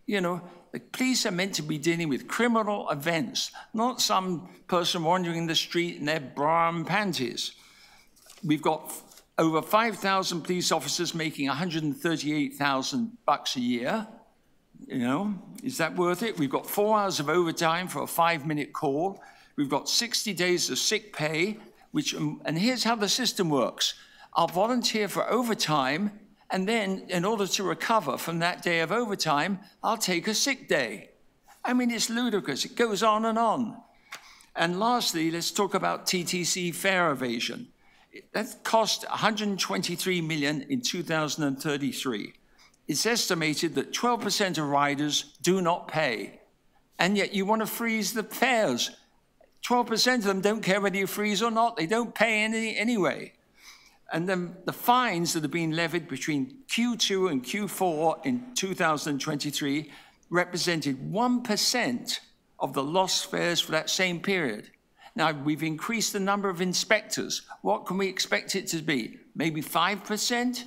You know, the police are meant to be dealing with criminal events, not some person wandering in the street in their bra and panties. We've got over 5,000 police officers making $138,000 a year. You know, is that worth it? We've got 4 hours of overtime for a 5-minute call. We've got 60 days of sick pay, and here's how the system works. I'll volunteer for overtime, and then in order to recover from that day of overtime, I'll take a sick day. I mean, it's ludicrous. It goes on and on. And lastly, let's talk about TTC fare evasion. That cost $123 million in 2033. It's estimated that 12% of riders do not pay, and yet you want to freeze the fares. 12% of them don't care whether you freeze or not. They don't pay anyway. And then the fines that have been levied between Q2 and Q4 in 2023 represented 1% of the lost fares for that same period. Now, we've increased the number of inspectors. What can we expect it to be? Maybe 5%?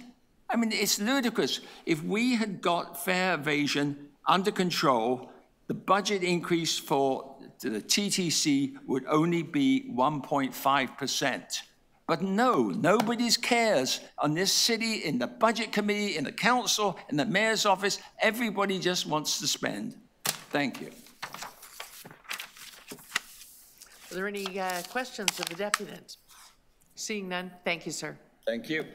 I mean, it's ludicrous. If we had got fare evasion under control, the budget increase for the TTC would only be 1.5%. But no, nobody cares on this city, in the budget committee, in the council, in the mayor's office. Everybody just wants to spend. Thank you. Are there any questions of the deputant? Seeing none, thank you, sir. Thank you.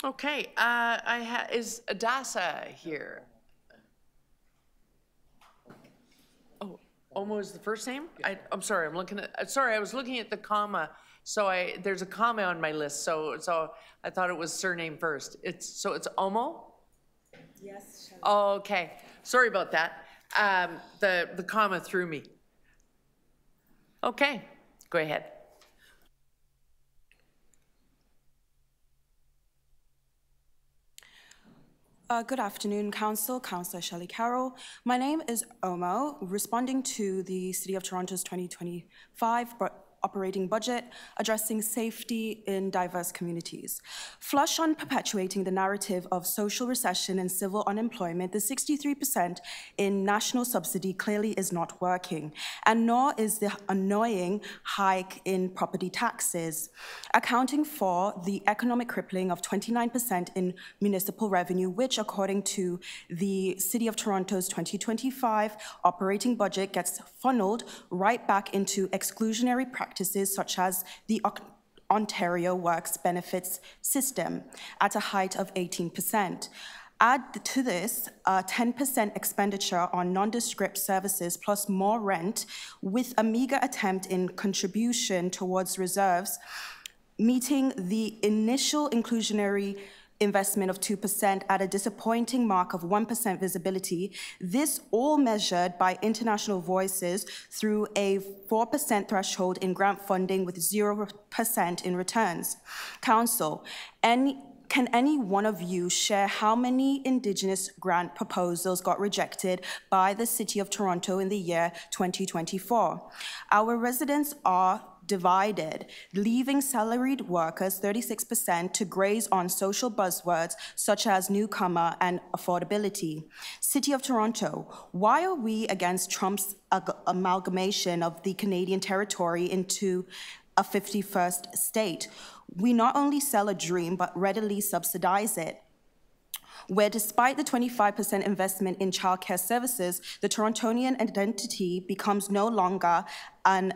Okay, is Adasa here? Oh, Omo is the first name? I'm sorry, I'm looking at, sorry, I was looking at the comma. So there's a comma on my list, so I thought it was surname first. It's Omo? Yes. Oh, okay, sorry about that. The comma threw me. Okay, go ahead. Good afternoon, Council. Councillor Shelley Carroll. My name is Omo, responding to the City of Toronto's 2025 operating budget addressing safety in diverse communities. Flush on perpetuating the narrative of social recession and civil unemployment, the 63% in national subsidy clearly is not working, and nor is the annoying hike in property taxes, accounting for the economic crippling of 29% in municipal revenue, which, according to the City of Toronto's 2025 operating budget, gets funneled right back into exclusionary practices such as the Ontario Works Benefits System at a height of 18%. Add to this 10% expenditure on nondescript services plus more rent, with a meager attempt in contribution towards reserves, meeting the initial inclusionary investment of 2% at a disappointing mark of 1% visibility. This all measured by international voices through a 4% threshold in grant funding with 0% in returns. Council, can any one of you share how many Indigenous grant proposals got rejected by the City of Toronto in the year 2024? Our residents are divided, leaving salaried workers 36% to graze on social buzzwords such as newcomer and affordability. City of Toronto, why are we against Trump's amalgamation of the Canadian territory into a 51st state? We not only sell a dream, but readily subsidize it, where despite the 25% investment in childcare services, the Torontonian identity becomes no longer an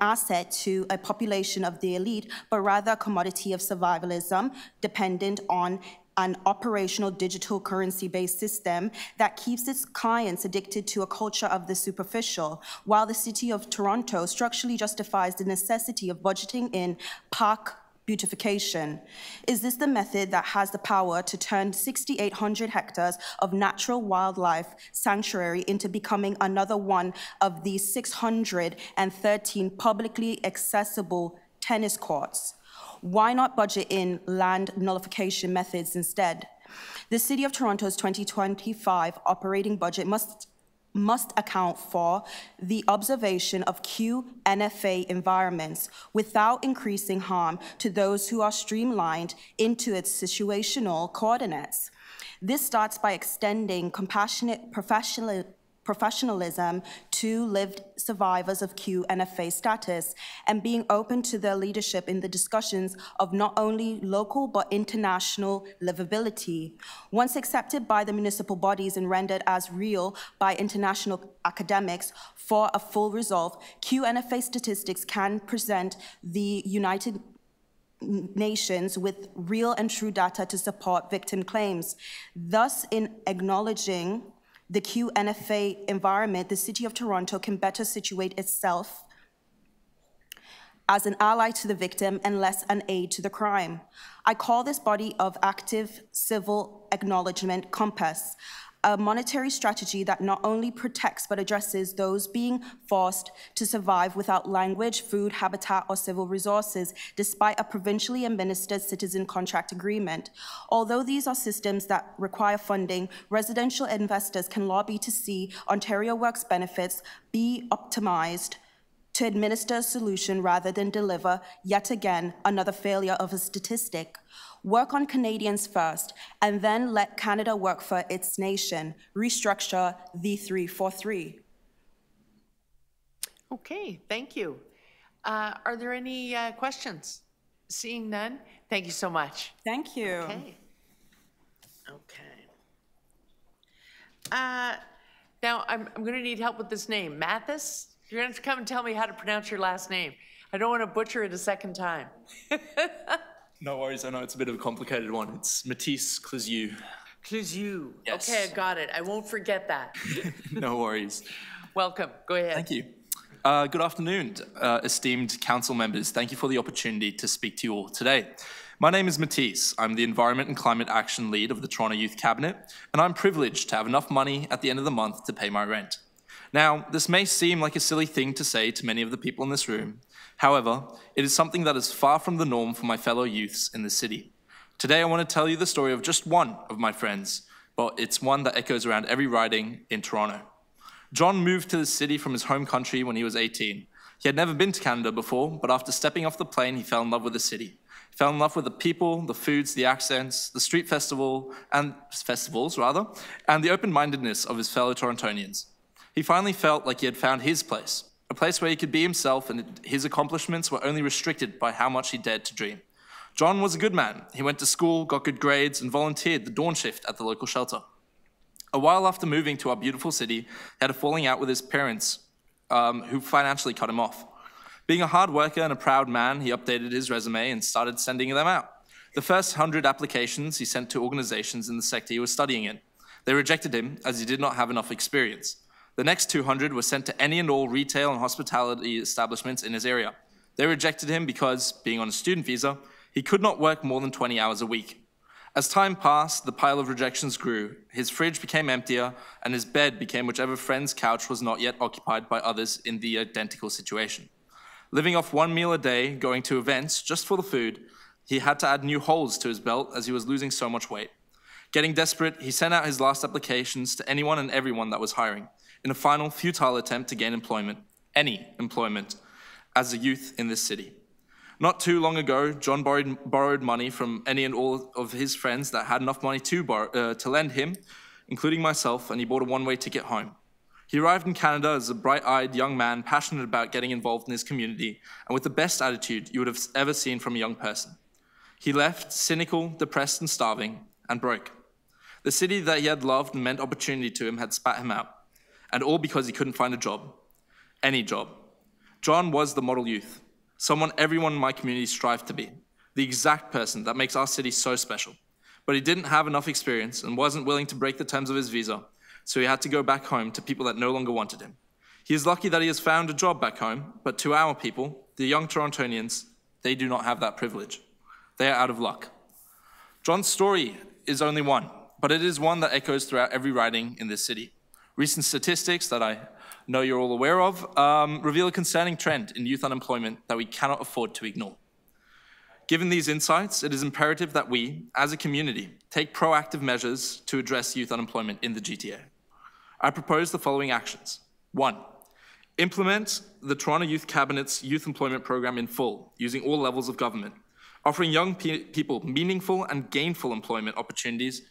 asset to a population of the elite, but rather a commodity of survivalism dependent on an operational digital currency-based system that keeps its clients addicted to a culture of the superficial, while the City of Toronto structurally justifies the necessity of budgeting in park beautification. Is this the method that has the power to turn 6,800 hectares of natural wildlife sanctuary into becoming another one of the 613 publicly accessible tennis courts? Why not budget in land nullification methods instead? The City of Toronto's 2025 operating budget must account for the observation of QNFA environments without increasing harm to those who are streamlined into its situational coordinates. This starts by extending compassionate professionalism to lived survivors of QNFA status and being open to their leadership in the discussions of not only local but international livability. Once accepted by the municipal bodies and rendered as real by international academics for a full resolve, QNFA statistics can present the United Nations with real and true data to support victim claims. Thus, in acknowledging the QNFA environment, the City of Toronto can better situate itself as an ally to the victim and less an aid to the crime. I call this body of active civil acknowledgement compass, a monetary strategy that not only protects but addresses those being forced to survive without language, food, habitat, or civil resources, despite a provincially administered citizen contract agreement. Although these are systems that require funding, residential investors can lobby to see Ontario Works benefits be optimized to administer a solution rather than deliver, yet again, another failure of a statistic. Work on Canadians first, and then let Canada work for its nation. Restructure the 343. Okay, thank you. Are there any questions? Seeing none, thank you so much. Thank you. Okay. Now, I'm going to need help with this name. Mathis? You're going to have to come and tell me how to pronounce your last name. I don't want to butcher it a second time. No worries, I know it's a bit of a complicated one. It's Matisse Clisue. Clisue. Yes. Okay, I got it. I won't forget that. No worries. Welcome. Go ahead. Thank you. Good afternoon, esteemed council members. Thank you for the opportunity to speak to you all today. My name is Matisse. I'm the Environment and Climate Action Lead of the Toronto Youth Cabinet, and I'm privileged to have enough money at the end of the month to pay my rent. Now, this may seem like a silly thing to say to many of the people in this room. However, it is something that is far from the norm for my fellow youths in the city. Today, I want to tell you the story of just one of my friends, but it's one that echoes around every riding in Toronto. John moved to the city from his home country when he was 18. He had never been to Canada before, but after stepping off the plane, he fell in love with the city. He fell in love with the people, the foods, the accents, the street festivals, and the open-mindedness of his fellow Torontonians. He finally felt like he had found his place, a place where he could be himself and his accomplishments were only restricted by how much he dared to dream. John was a good man. He went to school, got good grades, and volunteered the dawn shift at the local shelter. A while after moving to our beautiful city, he had a falling out with his parents, who financially cut him off. Being a hard worker and a proud man, he updated his resume and started sending them out. The first 100 applications he sent to organizations in the sector he was studying in. They rejected him as he did not have enough experience. The next 200 were sent to any and all retail and hospitality establishments in his area. They rejected him because, being on a student visa, he could not work more than 20 hours a week. As time passed, the pile of rejections grew. His fridge became emptier, and his bed became whichever friend's couch was not yet occupied by others in the identical situation. Living off one meal a day, going to events just for the food, he had to add new holes to his belt as he was losing so much weight. Getting desperate, he sent out his last applications to anyone and everyone that was hiring, in a final futile attempt to gain employment, any employment, as a youth in this city. Not too long ago, John borrowed money from any and all of his friends that had enough money to lend him, including myself, and he bought a one-way ticket home. He arrived in Canada as a bright-eyed young man, passionate about getting involved in his community, and with the best attitude you would have ever seen from a young person. He left cynical, depressed, and starving, and broke. The city that he had loved and meant opportunity to him had spat him out. And all because he couldn't find a job, any job. John was the model youth, someone everyone in my community strived to be, the exact person that makes our city so special. But he didn't have enough experience and wasn't willing to break the terms of his visa, so he had to go back home to people that no longer wanted him. He is lucky that he has found a job back home, but to our people, the young Torontonians, they do not have that privilege. They are out of luck. John's story is only one, but it is one that echoes throughout every riding in this city. Recent statistics that I know you're all aware of reveal a concerning trend in youth unemployment that we cannot afford to ignore. Given these insights, it is imperative that we, as a community, take proactive measures to address youth unemployment in the GTA. I propose the following actions. 1. Implement the Toronto Youth Cabinet's Youth Employment Program in full, using all levels of government. Offering young people meaningful and gainful employment opportunities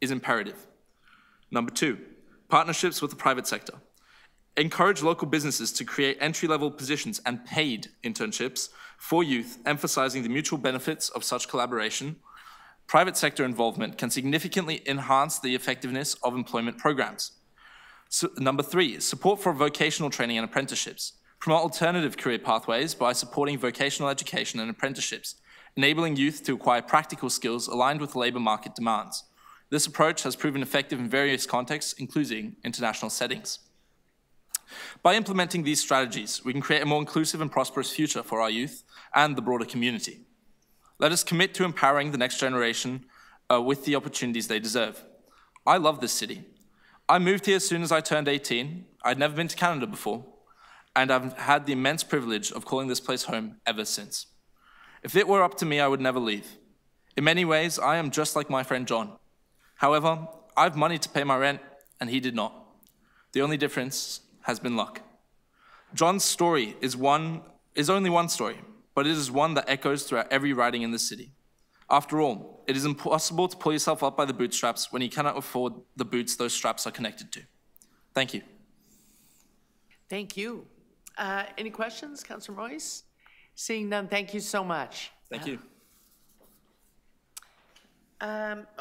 is imperative. 2. Partnerships with the private sector. Encourage local businesses to create entry-level positions and paid internships for youth, emphasizing the mutual benefits of such collaboration. Private sector involvement can significantly enhance the effectiveness of employment programs. 3, support for vocational training and apprenticeships. Promote alternative career pathways by supporting vocational education and apprenticeships, enabling youth to acquire practical skills aligned with labor market demands. This approach has proven effective in various contexts, including international settings. By implementing these strategies, we can create a more inclusive and prosperous future for our youth and the broader community. Let us commit to empowering the next generation with the opportunities they deserve. I love this city. I moved here as soon as I turned 18. I'd never been to Canada before, and I've had the immense privilege of calling this place home ever since. If it were up to me, I would never leave. In many ways, I am just like my friend John. However, I have money to pay my rent, and he did not. The only difference has been luck. John's story is only one story, but it is one that echoes throughout every riding in the city. After all, it is impossible to pull yourself up by the bootstraps when you cannot afford the boots those straps are connected to. Thank you. Thank you. Any questions, Councillor Moyes? Seeing none, thank you so much. Thank you.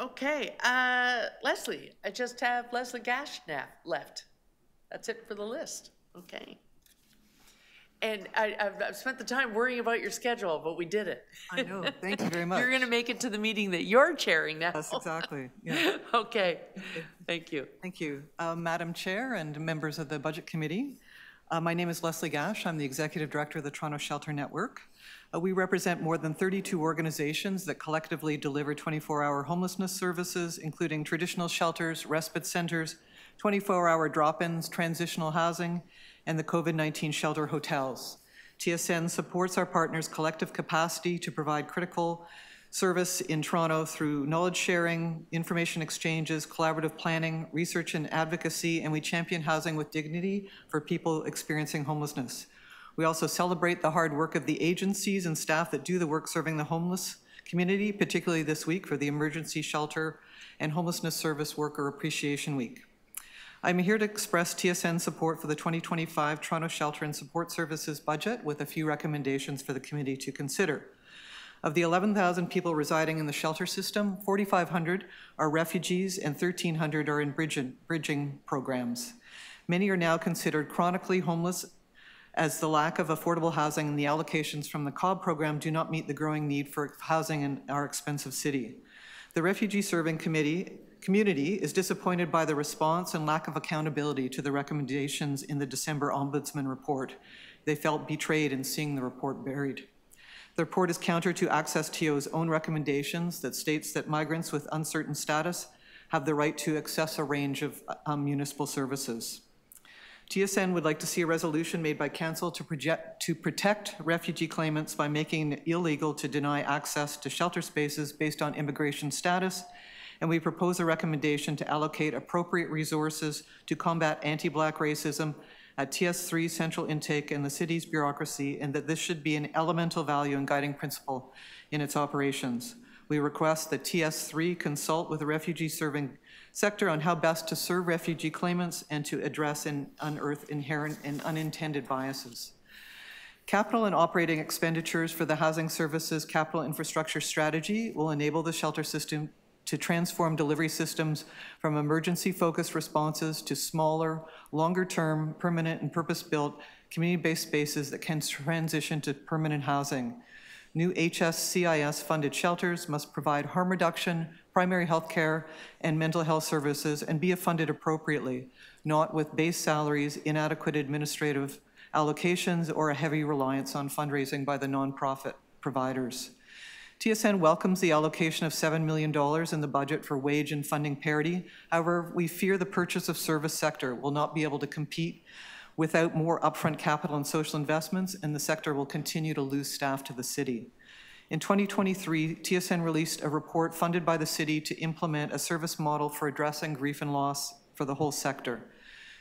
Okay, Leslie, I just have Leslie Gash left. That's it for the list. Okay. And I've spent the time worrying about your schedule, but we did it. I know. Thank you very much. You're going to make it to the meeting that you're chairing now. Yes, exactly. Yeah. Okay. Thank you. Thank you. Madam Chair and members of the Budget Committee, my name is Leslie Gash. I'm the Executive Director of the Toronto Shelter Network. We represent more than 32 organizations that collectively deliver 24-hour homelessness services, including traditional shelters, respite centers, 24-hour drop-ins, transitional housing, and the COVID-19 shelter hotels. TSN supports our partners' collective capacity to provide critical service in Toronto through knowledge sharing, information exchanges, collaborative planning, research and advocacy, and we champion housing with dignity for people experiencing homelessness. We also celebrate the hard work of the agencies and staff that do the work serving the homeless community, particularly this week for the Emergency Shelter and Homelessness Service Worker Appreciation Week. I'm here to express TSN support for the 2025 Toronto Shelter and Support Services budget with a few recommendations for the committee to consider. Of the 11,000 people residing in the shelter system, 4,500 are refugees and 1,300 are in bridging programs. Many are now considered chronically homeless as the lack of affordable housing and the allocations from the COB program do not meet the growing need for housing in our expensive city. The Refugee Serving Community is disappointed by the response and lack of accountability to the recommendations in the December Ombudsman report. They felt betrayed in seeing the report buried. The report is counter to Access TO's own recommendations that states that migrants with uncertain status have the right to access a range of municipal services. TSN would like to see a resolution made by Council to protect refugee claimants by making it illegal to deny access to shelter spaces based on immigration status, and we propose a recommendation to allocate appropriate resources to combat anti-Black racism at TS3 central intake and the city's bureaucracy, and that this should be an elemental value and guiding principle in its operations. We request that TS3 consult with the refugee serving sector on how best to serve refugee claimants and to address and unearth inherent and unintended biases. Capital and operating expenditures for the housing services capital infrastructure strategy will enable the shelter system to transform delivery systems from emergency-focused responses to smaller, longer-term, permanent and purpose-built community-based spaces that can transition to permanent housing. New HSCIS-funded shelters must provide harm reduction, primary health care, and mental health services and be funded appropriately, not with base salaries, inadequate administrative allocations, or a heavy reliance on fundraising by the nonprofit providers. TSN welcomes the allocation of $7 million in the budget for wage and funding parity. However, we fear the purchase of service sector will not be able to compete without more upfront capital and social investments, and the sector will continue to lose staff to the city. In 2023, TSN released a report funded by the city to implement a service model for addressing grief and loss for the whole sector.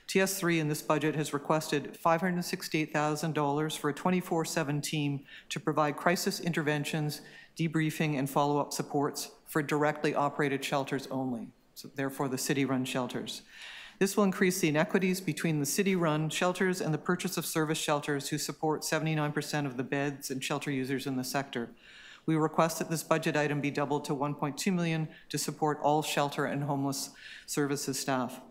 TS3 in this budget has requested $568,000 for a 24/7 team to provide crisis interventions, debriefing, and follow-up supports for directly operated shelters only, so therefore the city-run shelters. This will increase the inequities between the city-run shelters and the purchase of service shelters who support 79% of the beds and shelter users in the sector. We request that this budget item be doubled to $1.2 million to support all shelter and homeless services staff.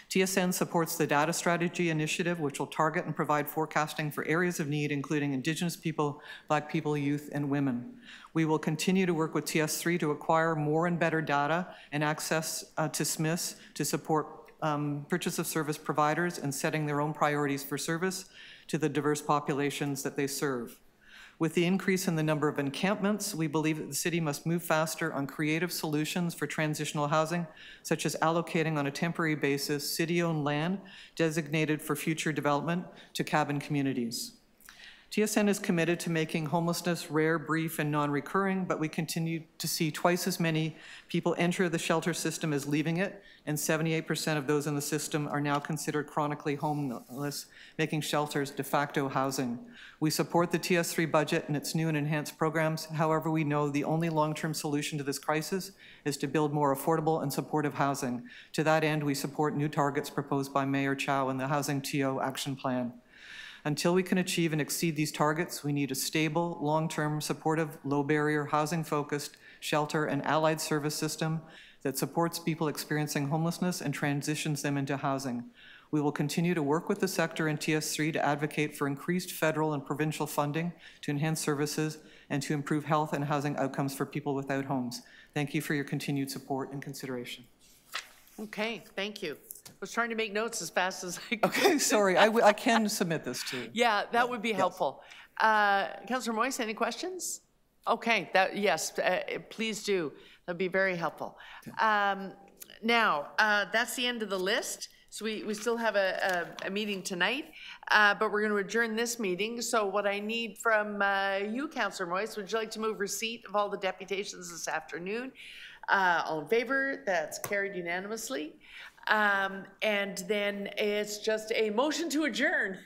TSN supports the Data Strategy Initiative, which will target and provide forecasting for areas of need, including Indigenous people, Black people, youth, and women. We will continue to work with TS3 to acquire more and better data and access to SMIS to support purchase of service providers and setting their own priorities for service to the diverse populations that they serve. With the increase in the number of encampments, we believe that the city must move faster on creative solutions for transitional housing, such as allocating on a temporary basis city-owned land designated for future development to cabin communities. TSN is committed to making homelessness rare, brief, and non-recurring, but we continue to see twice as many people enter the shelter system as leaving it, and 78% of those in the system are now considered chronically homeless, making shelters de facto housing. We support the TS3 budget and its new and enhanced programs. However, we know the only long-term solution to this crisis is to build more affordable and supportive housing. To that end, we support new targets proposed by Mayor Chow in the Housing TO Action Plan. Until we can achieve and exceed these targets, we need a stable, long-term, supportive, low-barrier, housing-focused shelter and allied service system that supports people experiencing homelessness and transitions them into housing. We will continue to work with the sector and TS3 to advocate for increased federal and provincial funding to enhance services and to improve health and housing outcomes for people without homes. Thank you for your continued support and consideration. Okay, thank you. I was trying to make notes as fast as I could. Okay, sorry, I can submit this too. Yeah, that would be helpful. Councillor Moise, any questions? Okay, yes, please do. That'd be very helpful. Now, that's the end of the list. So we still have a meeting tonight, but we're going to adjourn this meeting. So what I need from you, Councillor Moise, would you like to move receipt of all the deputations this afternoon? All in favor? That's carried unanimously. And then it's just a motion to adjourn.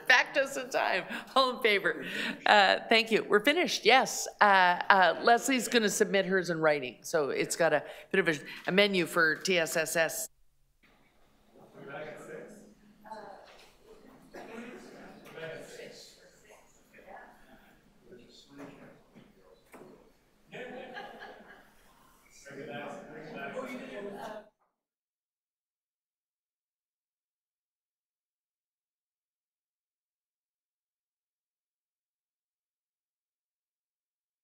Back to us in time. All in favor? Thank you. We're finished. Yes. Leslie's going to submit hers in writing. So it's got a bit of a menu for TSSS.